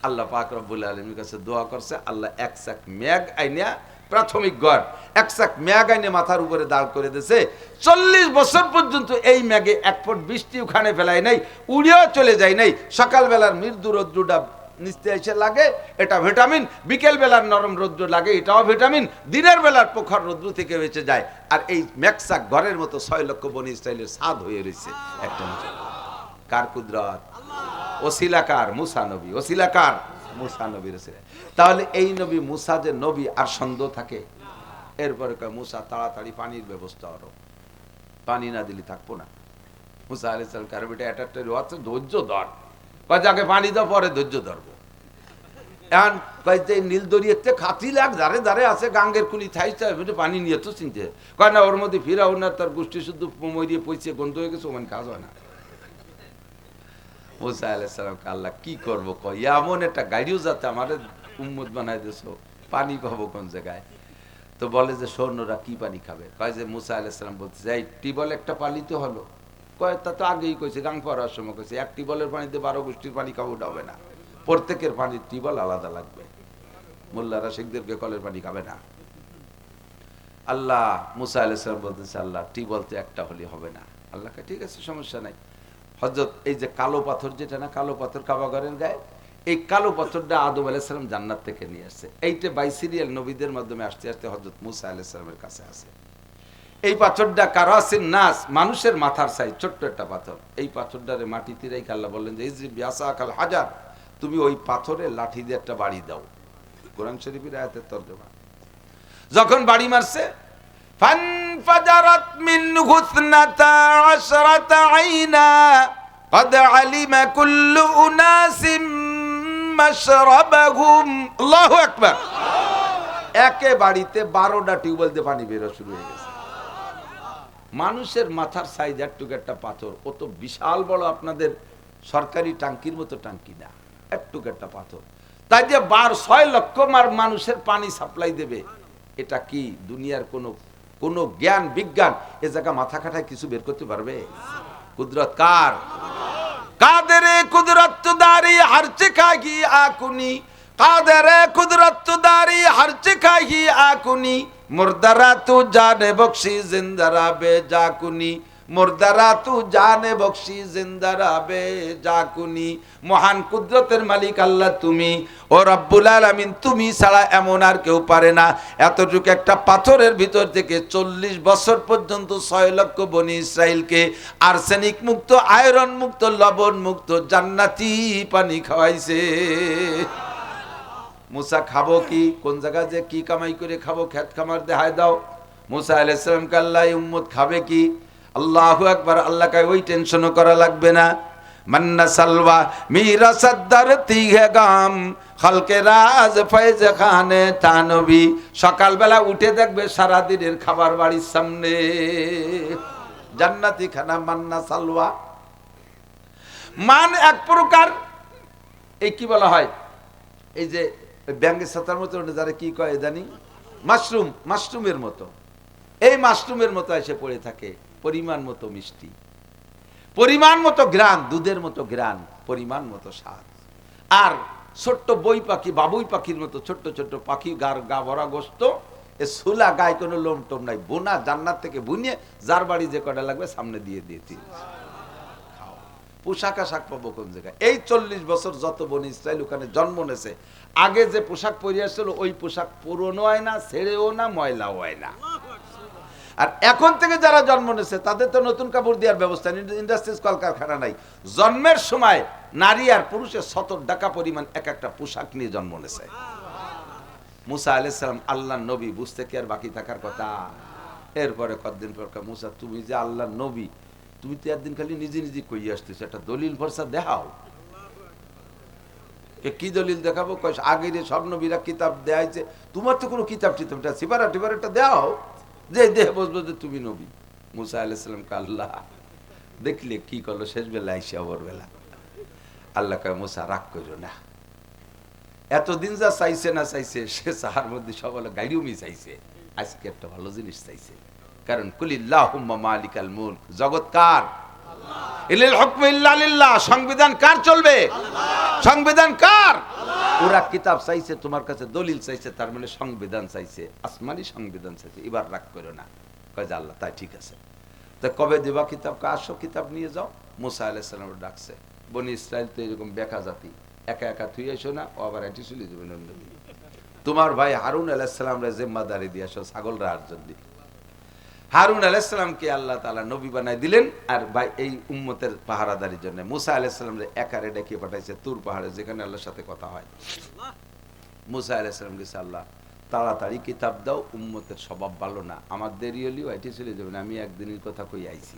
আল্লাহ পাক রব্বুল আলামিনের কাছে দোয়া করছে, আল্লাহ এক চাক মেঘ আইনা, প্রাথমিক গড় এক চাক মেঘ আইনে মাথার উপরে দাঁড় করে দিয়েছে, 40 বছর পর্যন্ত এই মেঘে 1 ফুট বৃষ্টি ওখানে ফেলায় নাই, উড়িয়েও চলে যায় নাই। সকালবেলার মৃদু রৌদ্রটা নিচতে এসে লাগে, এটা ভিটামিন, বিকেল বেলার নরম রৌদ্র লাগে, এটাও ভিটামিন, দিনের বেলার প্রখর রৌদ্র থেকে বেঁচে যায়। আর এই মেঘসাক ঘরের মতো 6 লক্ষ বনি ইসরাইলের ছাদ হয়ে রয়েছে একটা। কার কুদরত? ওসিলাকার মুসা নবী, ওসিলাকার মুসা নবীর ওসিলা। তাহলে এই নবী মুসা যে নবী আর সন্দেহ থাকে? এরপরে কয় মুসা তাড়াতাড়ি পানির ব্যবস্থা করো, পানি না দিলে থাকবো না। মুসা আলাইহিস সালাম কার বেটা এটা রোয়াচ্ছে, ধৈর্য ধর, কয় যাকে পানি দাও পরে ধৈর্য ধরবো। এখন কয় যে নীল দরিয়াতে খাতি লাগ দাঁড়ে দাঁড়ে আছে, গাঙ্গের কুলি থাইছে, পানি নিয়ে তো চিনতে কয় না, ওর মধ্যে ফিরাও না, তার গোষ্ঠী শুদ্ধ মরিয়ে পয়সে গন্ধ হয়ে গেছে, ওখানে কাজ হয় না। মুসা আলাইহিস সালামকে আল্লাহ কি করবো, কয় এমন একটা গাড়িও যাতে আমাদের উম্মত বানাই দিয়েছো, পানি পাবো কোন জায়গায়? তো বলে যে সৈন্যরা কি পানি খাবে? কয় যে মুসা আলাইহিস সালাম বলতে যাই টিবল একটা পালিতে হলো, কয় তা তো আগেই কইছে, গাং পড়ার সময় কইছে এক টিবলের পানিতে 12 গোষ্ঠীর পানি খাবো, ওটা হবে না, প্রত্যেকের পানির টিবল আলাদা লাগবে, মোল্লারা শেখদেরকে কলের পানি খাবে না। আল্লাহ মুসা আলাইহিস সালাম বলতেছে, আল্লাহ টিবল তো একটা হলে হবে না। আল্লাহকে ঠিক আছে, সমস্যা নাই। হযরত এই যে কালো পাথর, যেটা না কালো পাথর কাবাগরের গায়ে, এই কালো পাথরটা আদম আলাইহিস সালাম জান্নাত থেকে নিয়ে আসছে, এইটা বাইসিরিয়াল নবীদের মাধ্যমে আসতে আসতে হযরত মুসা আলাইহিস সালামের কাছে আছে। এই পাথরটা কারাসিন নাস, মানুষের মাথার সাইজ, ছোট্ট একটা পাথর। এই পাথরটারে মাটিতে রেখে আল্লাহ বললেন যে ইজরিব বিআসাকাল হাজার, তুমি ওই পাথরে লাঠি দিয়ে একটা বাড়ি দাও। কোরআন শরীফের আয়াতের তরজমা। যখন বাড়ি মারছে, ফানফাজারাত মিনহু 12 আইনা قد علم كل أناس مشربهم। আল্লাহু আকবার। একে বাড়িতে 12টা টিউবওয়েল দিয়ে পানি বের শুরু হয়ে গেছে। মানুষের মাথার সাইজ একটুকু একটা পাথর, ও তো বিশাল বড় আপনাদের সরকারি টাঙ্কির মতো টাঙ্কি না, একটুকু একটা পাথর, তাই যে 6 লক্ষ মানুষের পানি সাপ্লাই দেবে, এটা কি দুনিয়ার কোন জ্ঞান বিজ্ঞান এ জায়গা মাথা খাটায় কিছু বের করতে পারবে? কুদরত কার? কাদেরে কুদরত দারি হর চিখাহি আকুনি, কাদেরে কুদরত দারি হর চিখাহি আকুনি, মুর্দারা তু জানে বখশি জিন্দারা বে জাকুনি, মুর্দারা তু জানে বখশি জিন্দারা বে জাকুনি। মহান কুদরতের মালিক আল্লাহ তুমি, ও রব্বুল আলামিন, তুমি ছাড়া এমন আর কেউ পারে না। এতটুকু একটা পাথরের ভিতর থেকে 40 বছর পর্যন্ত 6 লক্ষ বনি ইসরাইলকে আর্সেনিক মুক্ত, আয়রন মুক্ত, লবণ মুক্ত জান্নাতি পানি খাওয়াইছে। মুসা খাবো কি, কোন জায়গা যে কি কামাই করে খাবো, খেত খামার দেখায় দাও। মুসা আলাইহিস সালামকে আল্লাহ উম্মত খাবে কি? আল্লাহু আকবার। আল্লাহকে ওই টেনশনও করা লাগবে না। মান্না সালওয়া মীরা সদ্দার তিহে গাম খলকে রাজ ফৈজ খানে তানবী। সকালবেলা উঠে দেখবে সারাদিনের খাবার বাড়ির সামনে জান্নাতি খানা মান্না সালওয়া। মান এক প্রকার, এই কি বলা হয়, এই যে ব্যাঙ্গের ছাতার মতো যারা কি কয় জানি, মাশরুম, মাশরুমের মতো, এই মাশরুমের মতো এসে পড়ে থাকে, পরিমাণ মতো মিষ্টি, পরিমাণ মতো ঘ্রাণ, দুধের মতো ঘ্রাণ, পরিমাণ মতো স্বাদ। আর ছোট্ট বই পাখি, বাবুই পাখির মতো ছোট্ট ছোট্ট পাখি, গা ভরা গোস্ত, এ সুলা, গায়ে কোনো লোম টোম নাই, বোনা জান্নাত থেকে বুনিয়ে যার বাড়ি যে কটা লাগবে সামনে দিয়ে দিয়েছি। পোশাক আশাক পাবো কোন জায়গায়? এই 40 বছর যত বনি ইসরায়েল ওখানে জন্ম নেছে, আগে যে পোশাক পরে আসছিল ওই পোশাক পুরনো হয় না, ছেড়েও না, ময়লাও হয় না। আর এখন থেকে যারা জন্ম নেছে তাদের তো নতুন কাপড় দেওয়ার ব্যবস্থা, ইন্ডাস্ট্রিজ কলকারখানা নাই। জন্মের সময় নারী আর পুরুষের 70 টাকা পরিমাণ এক একটা পোশাক নিয়ে জন্ম নেছে। মুসা আলাইহিস সালাম আল্লাহর নবী, বুঝতে কি আর বাকি থাকার কথা? এরপরে কতদিন পর মুসা, তুমি যে আল্লাহর নবী, তুমি তো একদিন খালি নিজে নিজে কই আসতেছো, একটা দলিল ভরসা দেখাও। কি দলিল দেখাবো? আগের সব নবীরা কিতাব দেয়াইছে, তোমার তো কোনো কিতাব টিতাবটা সিপারা টিপারাটা দেওয়াও, যে দেহে বসবো যে তুমি নবী। মুসা আলাইহিস সালাম কে আল্লাহ দেখলে কি করলো শেষ বেলা আইসা ভোরবেলা। আল্লাহ কয় মুসা রাগ করো না, এতদিন যা চাইছে না চাইছে, সে চাহার মধ্যে সব হলো গাড়িও চাইছে, আজকে একটা ভালো জিনিস চাইছে। কারণ কুলিল্লাহুম্মা মালিকাল মুলক, জগৎ কার? ইলিল হুকমু ইল্লা লিল্লাহ, সংবিধান কার চলবে? সংবিধান কার? ওরা কিতাব চাইছে, তোমার কাছে দলিল চাইছে, তার মানে সংবিধান চাইছে, আসমানি সংবিধান চাইছে। এবার রাগ করো না। কয় যে আল্লাহ তাই ঠিক আছে, তা কবে দেবা কিতাব? আসো কিতাব নিয়ে যাও। মুসা আলাইহিস সালাম ডাকছে, বনি ইসরায়েল তো এরকম বেকা জাতি, একা একা তুই এসো না, ও আবার এটি চলে যাবে নন্দী। তোমার ভাই হারুন আলাইহিস সালামরে জিম্মাদারি দিয়ে আসো ছাগল রাখার জন্য। হারুন আলাইহিস সালামকে আল্লাহ তাআলা নবী বানাই দিলেন, আর ভাই এই উম্মতের পাহারাদারির জন্য মুসা আলাইহিস সালামরে একারে ডেকে পাঠাইছে তুর পাহাড়ে, যেখানে আল্লাহর সাথে কথা হয়। মুসা আলাইহিস সালাম গেছে, আল্লাহ তাড়াতাড়ি কিতাব দাও, উম্মতের স্বভাব ভালো না, আমার দেরি হলেও এটি চলে যাবে না, আমি একদিনের কথা কই আইছি।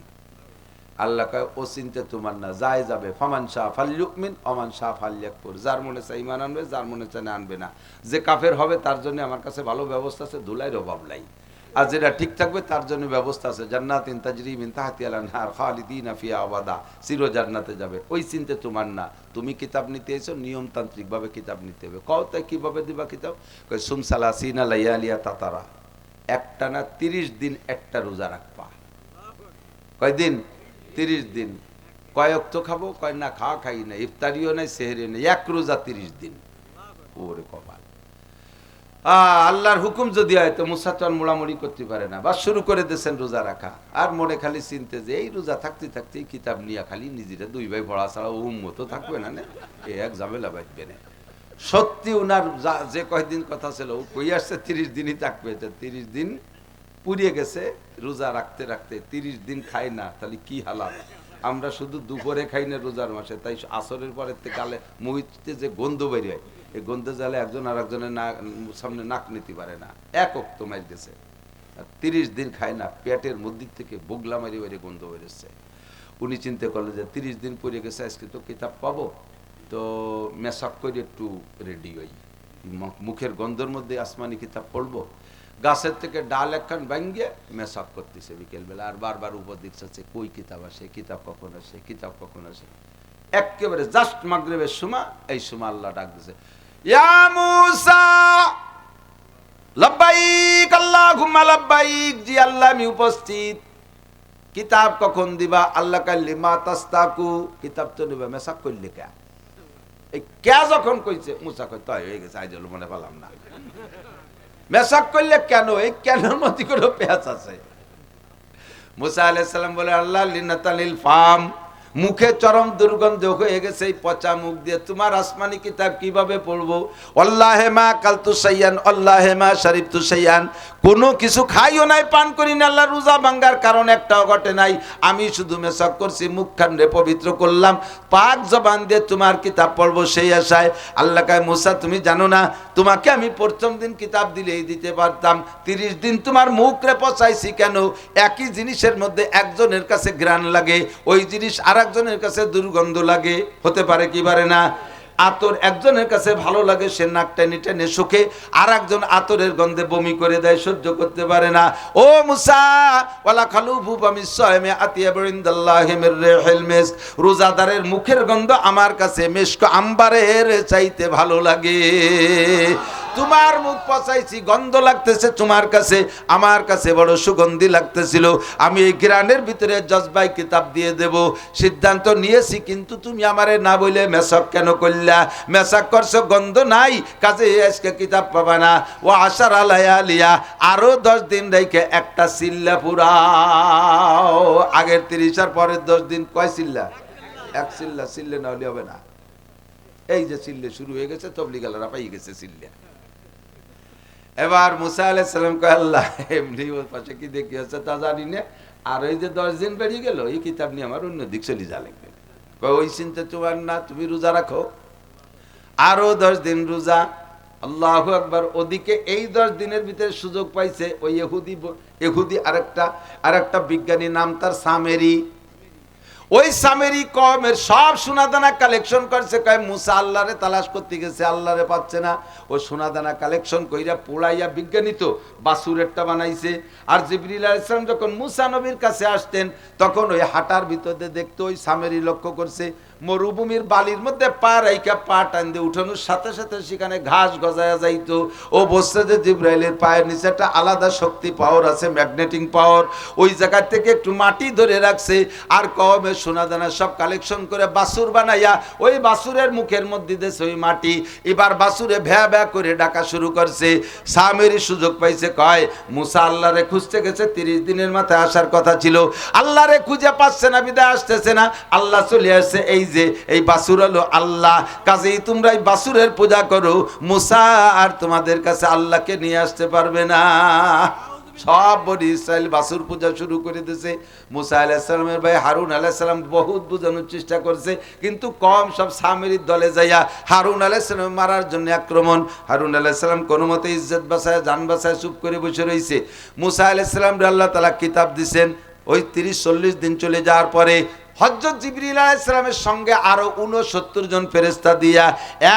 আল্লাহ কয় ও চিন্তা তোমার না, যায় যাবে, ফামান শাহ ফালইউমিন ওমান শাহ ফালইয়াকফুর, যার মনে চায় ঈমান আনবে, যার মনে চায় না আনবে না। যে কাফের হবে তার জন্য আমার কাছে ভালো ব্যবস্থা আছে, ধুলাইয়ের অভাব নাই। আর যেটা ঠিক থাকবে তার জন্য ব্যবস্থা আছে, জান্নাতিন তাজরি মিন তাহতিহাল আনহার খালিদিনা ফিহা আবাদা, চির জান্নাতে যাবে। ওই চিন্তা তোমার না, তুমি কিতাব নিতে এসো, নিয়মতান্ত্রিক ভাবে কিতাব নিতে হবে। কও তাই কিভাবে দিবা কিতাব? কই সুম সালাসিনা লায়ালিয়া তাতারা, একটানা 30 দিন একটা রোজা রাখবা। কয়দিন? 30 দিন। কয়েক তো খাবো? কয় না, খাওয়া খাই না, ইফতারিও নাই, সেহরিও নাই, এক রোজা 30 দিন। ওরে কপাল! আল্লাহর হুকুম যদি হয় তো মুসা তো আর মোড়ামুড়ি করতে পারে না, বা শুরু করে দিয়েছেন রোজা রাখা। আর মনে খালি চিনতে যে এই রোজা থাকতে থাকতে কিতাব নিয়ে খালি নিজেরা দুই ভাই পড়া ছাড়া উম্মত থাকবে না, এই এক ঝামেলা বাঁচবে না। সত্যি উনার যে কয়দিন কথা ছিল ও কই আসছে 30 দিনই থাকবে, 30 দিন পুড়িয়ে গেছে রোজা রাখতে রাখতে। 30 দিন খাই না, তাহলে কি হালাত। আমরা শুধু দুপুরে খাই না রোজার মাসে, তাই আসরের পরের থেকে গালে মুহিতে যে গন্ধ বের হয়, এই গন্ধে জালে একজন আর একজনের সামনে নাক নিতে পারে না, এক ওয়াক্ত মাইর গেছে। আর 30 দিন খায় না, পেটের মধ্যে থেকে বুগলা মারি বেরিয়ে গন্ধ বেরোচ্ছে। উনি চিন্তা করলো যে 30 দিন পড়ে গেছে, আজকে তো কিতাব পাবো, তো মেসাক করে একটু রেডি হই, মুখের গন্ধের মধ্যে আসমানি কিতাব পড়বো। গাছের থেকে ডাল একখান ভাঙ্গে মেসাক করতেছে বিকেলবেলা, আর বারবার উপর দেখছে কই কিতাব আসে, কিতাব কখন আসে, কিতাব কখন আসে। একেবারে জাস্ট মাগরিবের সময়, এই সময় আল্লাহ ডাক দিছে, ইয়া মুসা লাব্বাইক আল্লাহুম্মা লাব্বাইক, জি আল্লাহ আমি উপস্থিত, কিতাব কখন দিবা? আল্লাহ কাল্লিমা তাস্তাকু, কিতাব তো নিবা, মেসাক করলে কে? এই কে যখন কইছে মুসা কই তাই হয়ে গেছে, আজ মনে পেলাম না, মেসাক করলে কেন? এই কেনর মধ্যে কোনো পেঁচ আছে? মুসা আলাইহিস সালাম বলে, আল্লাহ লিনাতালিল ফাম, মুখে চরম দুর্গন্ধ হয়ে গেছে, এই পচা মুখ দিয়ে তোমার আসমানি কিতাব কিভাবে পড়বো? আল্লাহে মা কালতু সাইয়ান আল্লাহে মা শারিবতু সাইয়ান, কোনো কিছু খাইও নাই, পান করি না, আল্লাহ রোজা ভাঙ্গার কারণ একটাও ঘটে নাই। আমি শুধু মেসাক করছি, মুখখান্ডে পবিত্র করলাম, পাক জবান দিয়ে তোমার কিতাব পড়বো সেই আশায়। আল্লাহ কয় মুসা তুমি জানো না, তোমাকে আমি প্রথম দিন কিতাব দিলেই দিতে পারতাম, 30 দিন তোমার মুখরে পচাইছি কেন? একই জিনিসের মধ্যে একজনের কাছে ঘ্রাণ লাগে, ওই জিনিস আর একজনের কাছে দুর্গন্ধ লাগে, হতে পারে কি পারে না? আতর একজনের কাছে ভালো লাগে, সে নাক টেনে টেনে শুকে, আর একজন আতরের গন্ধে বমি করে দেয়, সহ্য করতে পারে না। ও মুসা ওয়ালা খালুফু ফামিসসাইমি আতিয়াবু ইনদাল্লাহি মির রিহিল মিস্ক, রোজাদারের মুখের গন্ধ আমার কাছে মিস্ক আম্বারের চাইতে ভালো লাগে। তোমার মুখ পচাইছি, গন্ধ লাগতেছে তোমার কাছে, আমার কাছে বড় সুগন্ধি লাগতেছিল। আমি এই ঘ্রাণের ভিতরে জজবাই কিতাব দিয়ে দেব, সিদ্ধান্ত নিয়েছি। কিন্তু তুমি আমারে না বলে মেসাক কেন করলা? মেসাক করছো, গন্ধ নাই, কাজে আজকে কিতাব পাবা না। ও আশার আলাইয়া, আরো 10 দিন রেখে একটা সিল্লা পুরাও। আগের 30 আর পরের 10 দিন কয় সিল্লা? এক সিল্লা। সিল্লে না হলে হবে না। এই যে সিল্লে শুরু হয়ে গেছে, তবলিগালারা পাই গেছে সিল্লা। এবার মুসা আলাইহিস সালাম কয়, আল্লাহ এমনি ওর পাশে কি দেখি আছে তা জানি না, আর ওই যে 10 দিন বেরিয়ে গেল, এই কিতাব নিয়ে আমার অন্য দিক চলে যা লাগবে। কয় ওই চিন্তা তোমার না, তুমি রোজা রাখো, আরো 10 দিন রোজা। আল্লাহু আকবার। ওদিকে এই 10 দিনের ভিতরে সুযোগ পাইছে ওই ইহুদি আরেকটা বিজ্ঞানী, নাম তার সামেরি। ওই সামেরি কওমের সব সোনাদানা কালেকশন করছে। কয় মুসা আল্লাহরে তালাশ করতে গেছে, আল্লাহরে পাচ্ছে না। ও সোনাদানা কালেকশন কইরা পোড়াইয়া, বিজ্ঞানী তো বাসুরেরটা বানাইছে। আর জিবরিল আলাইহিস সালাম যখন মুসা নবীর কাছে আসতেন, তখন ওই হাটার ভিতরে দেখতো, ওই সামেরি লক্ষ্য করছে মরুভূমির বালির মধ্যে পা রাইখা পা টান দিয়ে উঠানোর সাথে সাথে সেখানে ঘাস গজায়া যাইতো। ও বলছে যে জিবরাইলের পায়ের নিচে একটা আলাদা শক্তি পাওয়ার আছে, ম্যাগনেটিক পাওয়ার। ওই জায়গা থেকে একটু মাটি ধরে রাখছে, আর কওমের সোনাদানা সব কালেকশন করে বাসুর বানাইয়া ওই বাসুরের মুখের মধ্যে দিয়েছে ওই মাটি। এবার বাসুরে ভ্যা ভ্যা করে ডাকা শুরু করছে। সামেরি সুযোগ পাইছে, কয় মুসা আল্লাহরে খুঁজতে গেছে, 30 দিনের মাথায় আসার কথা ছিল, আল্লাহরে খুঁজে পাচ্ছে না, বিদায় আসতেছে না। আল্লাহ চলে আসছে, এই যে এই বাসুর হলো আল্লাহ, কাজেই তোমরা এই বাসুরের পূজা করো। মুসা আর তোমাদের কাছে আল্লাহকে নিয়ে আসতে পারবে না। সব বনি ইসরাইল বাসুর পূজা শুরু করে দিয়েছে। মুসা আলাইহিস সালামের ভাই হারুন আলাইহিস সালাম বহুত বোঝানোর চেষ্টা করছে, কিন্তু কম সব সামেরির দলে যাইয়া হারুন আলাইহিস সালাম মারার জন্য আক্রমণ। হারুন আলাইহিস সালাম কোনো মতে ইজ্জত বাঁচায়, জান বাঁচায় চুপ করে বসে রয়েছে। মুসা আলাইহিস সালাম আল্লাহ তাআলা কিতাব দিছেন। ওই 30-40 দিন চলে যাওয়ার পরে হযরত জিবরিল আলাইহিস সালামের সঙ্গে আরো 69 জন ফেরেশতা দিয়া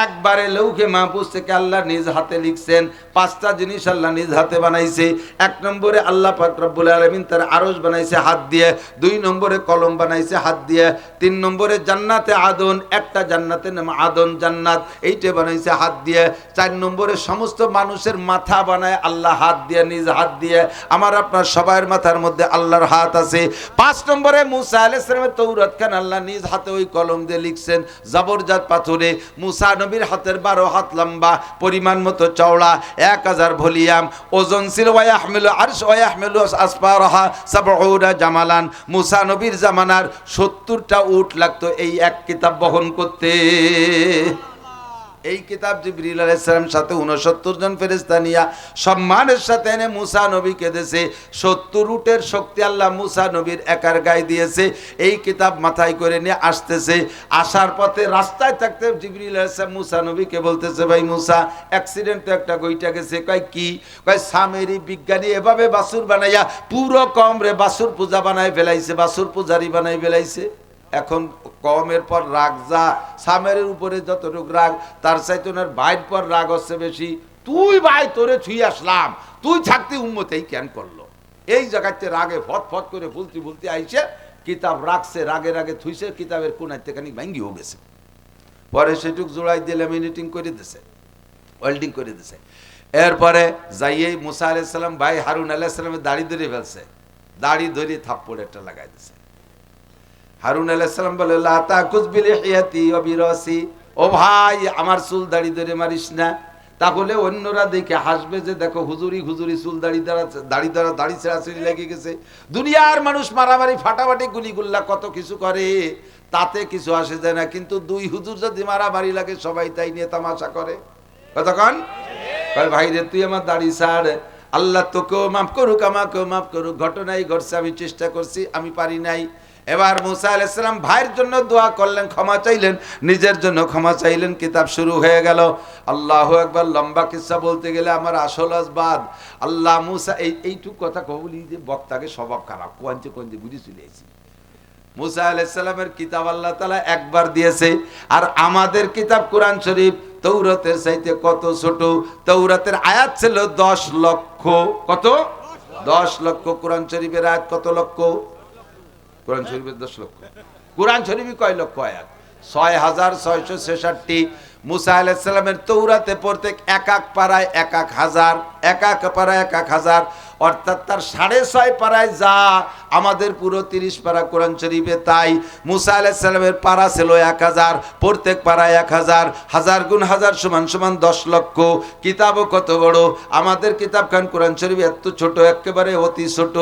একবারে লৌহে মাহফুজ থেকে আল্লাহ নিজ হাতে লিখছেন। 5টা জিনিস আল্লাহ নিজ হাতে বানাইছে। 1 নম্বরে আল্লাহ পাক রব্বুল আলামিন তার আরশ বানাইছে হাত দিয়ে, 2 নম্বরে কলম বানাইছে হাত দিয়ে, 3 নম্বরে জান্নাতে আদন, একটা জান্নাতের নাম আদন জান্নাত, এইটা বানাইছে হাত দিয়ে, 4 নম্বরে সমস্ত মানুষের মাথা বানায় আল্লাহ হাত দিয়ে, নিজ হাত দিয়ে। আমার আপনার সবার মাথার মধ্যে আল্লাহর হাত আছে। 5 নম্বরে মুসা আলাইহিস সালামের তৌরাত খান আল্লাহ নিজ হাতে ওই কলম দিয়ে লিখছেন জবরজাত পাথরে। মুসা নবীর হাতের 12 হাত লম্বা, পরিমাণ মতো চওড়া, 1000 ভলিউম, ওজন ছিল ওয়াহমিলু আরশ ওয়াহমিলু আসফারহা 70 জামালান। মুসা নবীর জামানার 70টা উট লাগতো এই এক কিতাব বহন করতে। এই কিতাব জিবরিল আলাইহিস সালাম সাথে 69 জন ফেরেশতা নিয়া সম্মানের সাথে এনে মুসা নবীকে দিয়েছে। 70 উটের শক্তি আল্লাহ মুসা নবীর একার গায়ে দিয়েছে। এই কিতাব মাথায় করে নিয়ে আসতেছে। আসার পথে রাস্তায় থাকতে জিবরিল আলাইহিস সালাম মুসা নবীকে বলতেছে, ভাই মুসা, অ্যাক্সিডেন্ট তো একটা গইটা গেছে। কয় কি? কয় সামেরি বিজ্ঞানী এভাবে বাসুর বানাইয়া পুরো কমরে বাসুর পূজা বানায় ফেলাইছে, বাসুর পূজারি বানাই ফেলাইছে। এখন কমের পর রাগ যা, সামেরের উপরে যতটুকু রাগ, তার চাইতে ওনার ভাইয়ের পর রাগ হচ্ছে বেশি। তুই ভাই, তোরে ছুঁয়ে আসলাম, তুই থাকতে উম্মতেই কেন করলো? এই জায়গাতে রাগে ফট ফট করে বলতে আইসে কিতাব রাখছে, রাগে রাগে থুইছে, কিতাবের কোনাইতে খানিক ভাঙ্গিও গেছে। পরে সেটুক জোড়াই দিয়ে ল্যামিনেটিং করে দিছে, ওয়েল্ডিং করে দিছে। এরপরে যাইয়ে মুসা আলাইহিস সালাম ভাই হারুন আলাইহিস সালামের দাড়ি ধরে ফেলছে, দাড়ি ধরে থাপ্পড় একটা লাগাই দিছে। হারুন আলাইহিস সালাম বলে, লা তাকুজ বিলিহিয়াতি ওয়া বিরাসি, ও ভাই আমার চুল দাড়ি ধরে মারিস না, তাহলে অন্যরা দেখে হাসবে যে দেখো হুজুরি চুল দাড়ি ছেঁড়াছেড়ি লেগে গেছে। দুনিয়ার মানুষ মারামারি ফাটাফাটি গুলিগুল্লা কত কিছু করে, তাতে কিছু আসে যায় না, কিন্তু 2 হুজুর যদি মারামারি লাগে সবাই তাই নিয়ে তামাশা করে। কতক্ষণ কয় ভাই রে, তুই আমার দাড়ি ছাড়, আল্লাহ তোকেও মাফ করুক আমাকেও মাফ করুক, ঘটনাই ঘটছে, আমি চেষ্টা করছি, আমি পারি নাই। এবার মুসা আলাইহিস সালাম ভাইয়ের জন্য দোয়া করলেন, ক্ষমা চাইলেন, নিজের জন্য ক্ষমা চাইলেন, কিতাব শুরু হয়ে গেল। আল্লাহু আকবার। লম্বা কিসসা বলতে গেলে আমার আসল আসবাদ আল্লাহ মুসা এইটুক কথা কবলি যে বক্তাকে স্বভাব খারাপ কোয়াঞ্চে বুঝে চলে এসেছি। মুসা আলাইহিস সালামের কিতাব আল্লাহ তাআলা একবার দিয়েছে, আর আমাদের কিতাব কোরআন শরীফ তৌরাতের চাইতে কত ছোট। তৌরাতের আয়াত ছিল 10 লক্ষ। কত? 10 লক্ষ। কোরআন শরীফের আয়াত কত লক্ষ? কোরআন শরীফের 10 লক্ষ। কোরআন শরীফে কয় লক্ষ আয়াত? 6666। মুসা আলাইহিস সালামের তৌরাতে প্রত্যেক এক পারায় এক হাজার, এক পারায় এক হাজার, অর্থাৎ তার 6.5 পারায় যা আমাদের পুরো 30 পারা কোরআন শরীফে তাই। মুসা আলাইহিস সালামের পারা ছিল 1000, প্রত্যেক পারায় 1000, হাজার গুণ হাজার সমান সমান 10 লক্ষ। কিতাবও কত বড়! আমাদের কিতাবখান কোরআন শরীফ এত ছোট, একেবারে অতি ছোট।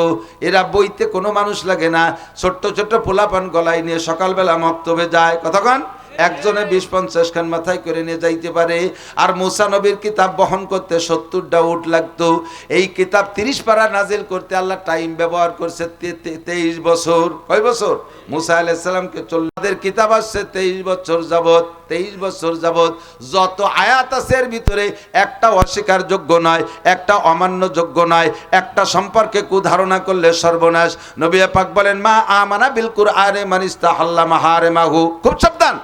এরা বইতে কোনো মানুষ লাগে না, ছোট্ট ছোট্ট পোলাপান গলায় নিয়ে সকালবেলা মক্তবে যায়। কতক্ষণ? একজনে 20-50 খান মাথায় করে নিয়ে যাইতে পারে। আর মুসা নবীর কিতাব বহন করতে 70টা উট লাগতো। এই কিতাব 30 পারা নাজিল করতে আল্লাহ টাইম ব্যবহার করছে 23 বছর। কয় বছর? মুসা আলাইহিস সালামকে চল্লাদের কিতাব আসছে 23 বছর যাবত। 23 বছর যাবত যত আয়াত আছে এর ভিতরে একটা অস্বীকার যোগ্য নয়, একটা অমান্য যোগ্য নয়, একটা সম্পর্কে কুধারণা করলে সর্বনাশ। নবী পাক বলেন, মা আমানা বিল কুরআনে মান ইস্তাহাল্লা মাহারিমাহু। খুব সাবধান।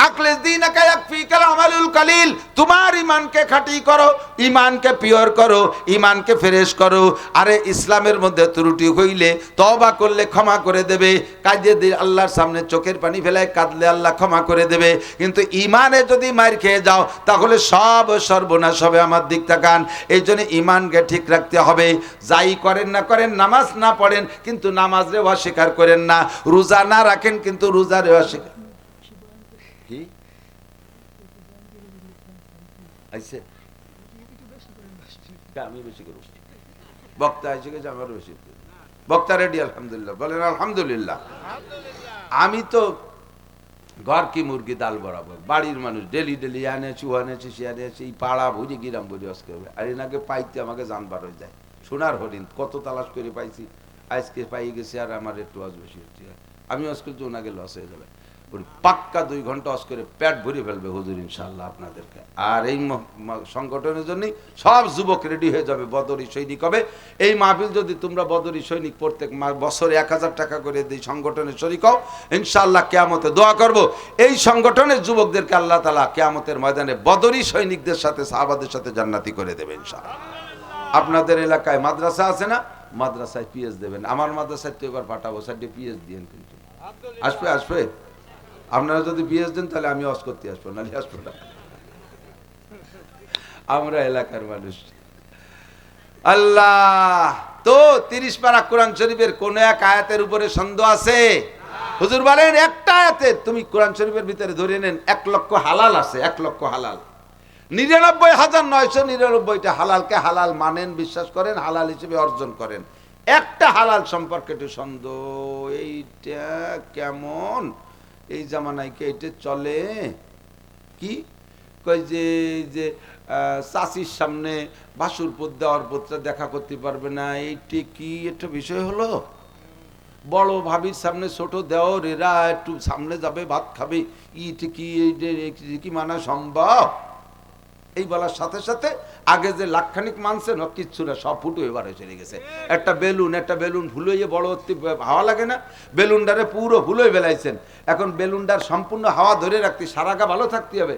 আখলিস দীনাকা ইয়াকফিকাল আমালুল কালিল। তোমার ঈমানকে খাঁটি করো, ঈমানকে পিওর করো, ঈমানকে ফ্রেশ করো। আরে ইসলামের মধ্যে ত্রুটি হইলে তওবা করলে ক্ষমা করে দেবে। কাঁদে দিয়ে আল্লাহর সামনে চোখের পানি ফেলায় কাঁদলে আল্লাহ ক্ষমা করে দেবে। কিন্তু ঈমানে যদি মার খেয়ে যাও তাহলে সব সর্বনাশ হবে। আমার দিক তাকান। এই জন্য ঈমানকে ঠিক রাখতে হবে। যাই করেন না করেন, নামাজ না পড়েন কিন্তু নামাজরে অস্বীকার করেন না, রোজা না রাখেন কিন্তু রোজারে অস্বীকার। কি আইছে? আমি বেশি করব। বক্তা আইছে গেছে, আমারও বেশি। বক্তা রেডি? আলহামদুলিল্লাহ বলেন আলহামদুলিল্লাহ। আমি তো ঘর কি মুরগি ডাল বরাবর, বাড়ির মানুষ ডেলি ডেলি আনেছি, ও আনেছি, সে আনেছি, এই পাড়া বুঝে গিরাম বুঝে আজকে হবে। আর এনাকে পাইতে আমাকে জানবার হয়ে যায়। সোনার হরিণ কত তালাশ করে পাইছি, আজকে পাই গেছি। আর আমার একটু আজ বেশি হচ্ছে, আমি আজকে তো ওনাকে লস হয়ে যাবে। পাক্কা 2 ঘন্টা অস করে পেট ভরে ফেলবে হুজুর ইনশাআল্লাহ আপনাদেরকে। আর এই সংগঠনের জন্যই সব যুবক রেডি হয়ে যাবে, বদরি সৈনিক হবে। এই মাহফিল যদি তোমরা বদরি সৈনিক প্রত্যেক বছরে 1000 টাকা করে দিই, সংগঠনের শরীক হও, ইনশাআল্লাহ কিয়ামতে দোয়া করব এই সংগঠনের যুবকদেরকে আল্লাহ তাআলা কিয়ামতের ময়দানে বদরি সৈনিকদের সাথে, সাহাবাদের সাথে জান্নাতি করে দেবে ইনশাআল্লাহ। আপনাদের এলাকায় মাদ্রাসা আছে না? মাদ্রাসায় পিএস দেবেন। আমার মাদ্রাসায় তো এবার পাঠাবো, সাইডে পিএস দিয়েন কিন্তু। আসবে আসবে। আপনারা যদি বিএস দেন তাহলে আমি অস করতে আসবো, নাহলে আসবো না। আমরা এলাকার মানুষ। আল্লাহ তো 30 পারা কোরআন শরীফের কোন এক আয়াতের উপরে সন্দেহ আছে? হুজুর বলেন একটা আয়াতে তুমি কোরআন শরীফের ভিতরে ধরে নেন 1 লক্ষ হালাল আছে। 1 লক্ষ হালাল, 99,999টা হালালকে হালাল মানেন, বিশ্বাস করেন, হালাল হিসেবে অর্জন করেন। একটা হালাল সম্পর্কে একটু সন্দেহ, এইটা কেমন, এই জামানায় কি এটা চলে? কি কই যে চাষির সামনে ভাসুরপুর দেওয়ার পুত্র দেখা করতে পারবে না, এইটা কি একটা বিষয় হলো? বড় ভাবির সামনে ছোট দেওর এরা একটু সামনে যাবে, ভাত খাবে, ইট কি মানা সম্ভব? এই বলার সাথে সাথে আগে যে লাখখানিক মানছে না, কিচ্ছু না, সব ফুটো এবারে চলে গেছে। একটা বেলুন ফুলইয়ে বড় হাওয়া লাগে না, বেলুনটারে পুরো ফুলোয় বেলাইছেন। এখন বেলুনটার সম্পূর্ণ হাওয়া ধরে রাখতে সারাগা ভালো থাকতে হবে।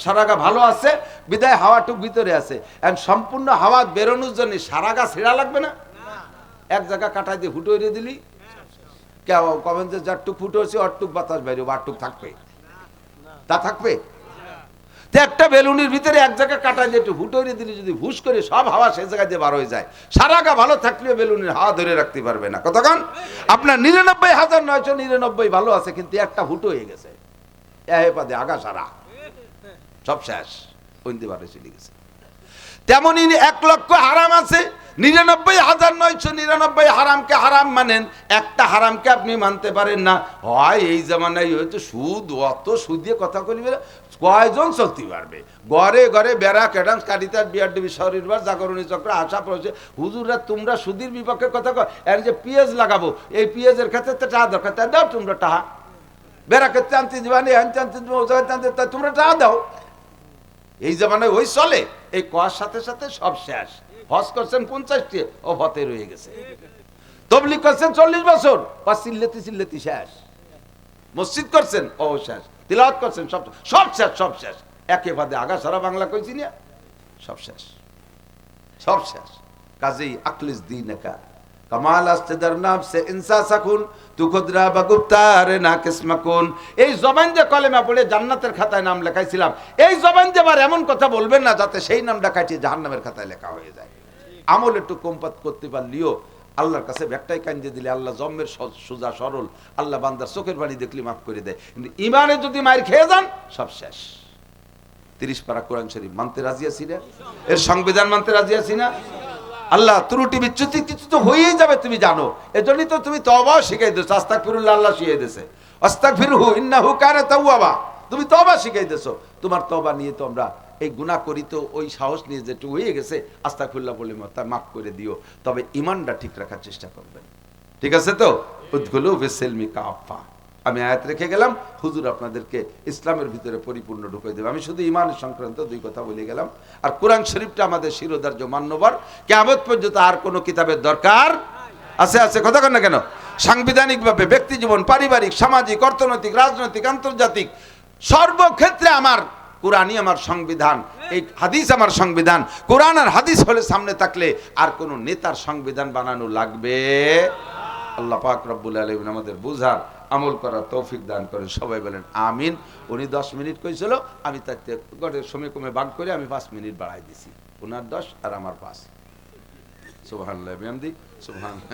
সারাগা ভালো আছে বিদায় হাওয়াটুক ভিতরে আছে, এখন সম্পূর্ণ হাওয়া বেরোনোর জন্য সারাগা ছেঁড়া লাগবে না? এক জায়গা কাটাই দিয়ে ফুটো এড়িয়ে দিলি কেউ কবেন যে যারটুক ফুটো হচ্ছে অরটুক বাতাস বাইরে, আরটুক থাকবে, তা থাকবে? একটা বেলুনের ভিতরে এক জায়গায় কাটা দিয়ে একটু ফুটোরে দিলে যদি হুশ করে সব হাওয়া সে জায়গায় দিয়ে বার হয়ে যায়, সারা গা ভালো থাকলেও বেলুনের হাওয়া ধরে রাখতে পারবে না। কতক্ষণ? আপনার 99,999 ভালো আছে কিন্তু একটা ফুটো হয়ে গেছে, পাদে আগা সারা সব শেষ, কইতে পারে চলে গেছে। তেমনই 1 লক্ষ হারাম আছে, 99,999 হারামকে হারাম মানেন, একটা হারামকে আপনি মানতে পারেন না। হয় এই জামানায় হয়তো সুদ, অত সুদ দিয়ে কথা কইবে কয়জন চলতে পারবে? ঘরে ঘরে বেড়া ক্যাডান্স কাটিতার বিআরডিবি শরীরবার জাগরণী চক্র আশা পড়েছে, হুজুররা তোমরা সুদের বিপক্ষে কথা কয়, এর যে পিএস লাগাবো, এই পিএসের ক্ষেত্রে তো টাকা দরকার, তাই দাও তোমরা টাকা। বেড়া ক্ষেত্রে আনতে দিবানি, তোমরা টাকা দাও। এই জামানায় ওই চলে, এই কয়ার সাথে সাথে সব শেষ। হজ করছেন 50টি, ও হতে রয়ে গেছে। তবলিগ করছেন 40 বছর, পাঁচ চিল্লেতি শেষ। মসজিদ করছেন, ও শেষ। তিলাওয়াত করছেন, সব শেষ, সব শেষ। একে বাদে আগা সারা বাংলা কইছি না, সব শেষ, সব শেষ। কাজেই আকলিস দীনকা কামাল আস্তেদার নাম সে ইনসা সাকুন তু খুদরা বাগুপ্তারে না কিসমাকুন। এই জবান যে কলেমা পড়ে জান্নাতের খাতায় নাম লেখাইছিলাম, এই জবান যে আবার এমন কথা বলবেন না যাতে সেই নামটা কাটিয়ে জাহান্নামের খাতায় লেখা হয়ে যায়। আমল একটু কমপাত করতে পারলিও আল্লাহর কাছে ব্যাগটাই কাঞ্জে দিলে আল্লাহ জম্মের সোজা সরল, আল্লাহ বান্দার চোখের বাড়ি দেখলে মাফ করে দেয়। কিন্তু ইমানে যদি মায়ের খেয়ে যান, সব শেষ। 30 পারা কোরআন শরীফ মানতে রাজি আছি না? এর সংবিধান মানতে রাজি আছি না? আল্লাহ ত্রুটি বিচ্যুতি কিছু তো হয়েই যাবে, তুমি জানো। এজন্যই তো তুমি তওবাও শিখাই দিয়েছো। আস্তাগফিরুল্লাহ, আল্লাহ শিখিয়ে দিয়েছে, আস্তাগফিরহু ইন্নাহু কানা তাওয়াবা। তুমি তওবা শিখাই দিয়েছো। তোমার তওবা নিয়ে তো আমরা এই গুনাহ করি, তো ওই সাহস নিয়ে যেটু হয়ে গেছে আস্তাগফিরুল্লাহ বলে তা মাফ করে দিও। তবে ঈমানটা ঠিক রাখার চেষ্টা করবেন, ঠিক আছে তো? উদখুলু ফিস-সিলমি কাফা। আমি আয়াত রেখে গেলাম, হুজুর আপনাদেরকে ইসলামের ভিতরে পরিপূর্ণ ঢুকিয়ে দেবে। আমি শুধু ইমানের সংক্রান্ত 2 কথা বলে গেলাম। আর কোরআন শরীফটা আমাদের শিরোধার্য মান্যবর, কিয়ামত পর্যন্ত আর কোনো কিতাবের দরকার আছে কথা কন না কেন? সাংবিধানিকভাবে ব্যক্তি জীবন, পারিবারিক, সামাজিক, অর্থনৈতিক, রাজনৈতিক, আন্তর্জাতিক সর্বক্ষেত্রে আমার কোরআনই আমার সংবিধান, এই হাদিস আমার সংবিধান। কোরআন আর হাদিস হলে সামনে থাকলে আর কোনো নেতার সংবিধান বানানো লাগবে। আল্লাহ পাক রব্বুল আলামিন আমাদের বুঝার, আমল করার তৌফিক দান করেন। সবাই বলেন আমিন। উনি 10 মিনিট কইছিল, আমি তাতে গড়ের সময় কমে ভাগ করে আমি 5 মিনিট বাড়াই দিছি। ওনার 10 আর আমার 5। সুবহানাল্লাহ বিহামদি, সুবহানাল্লাহ।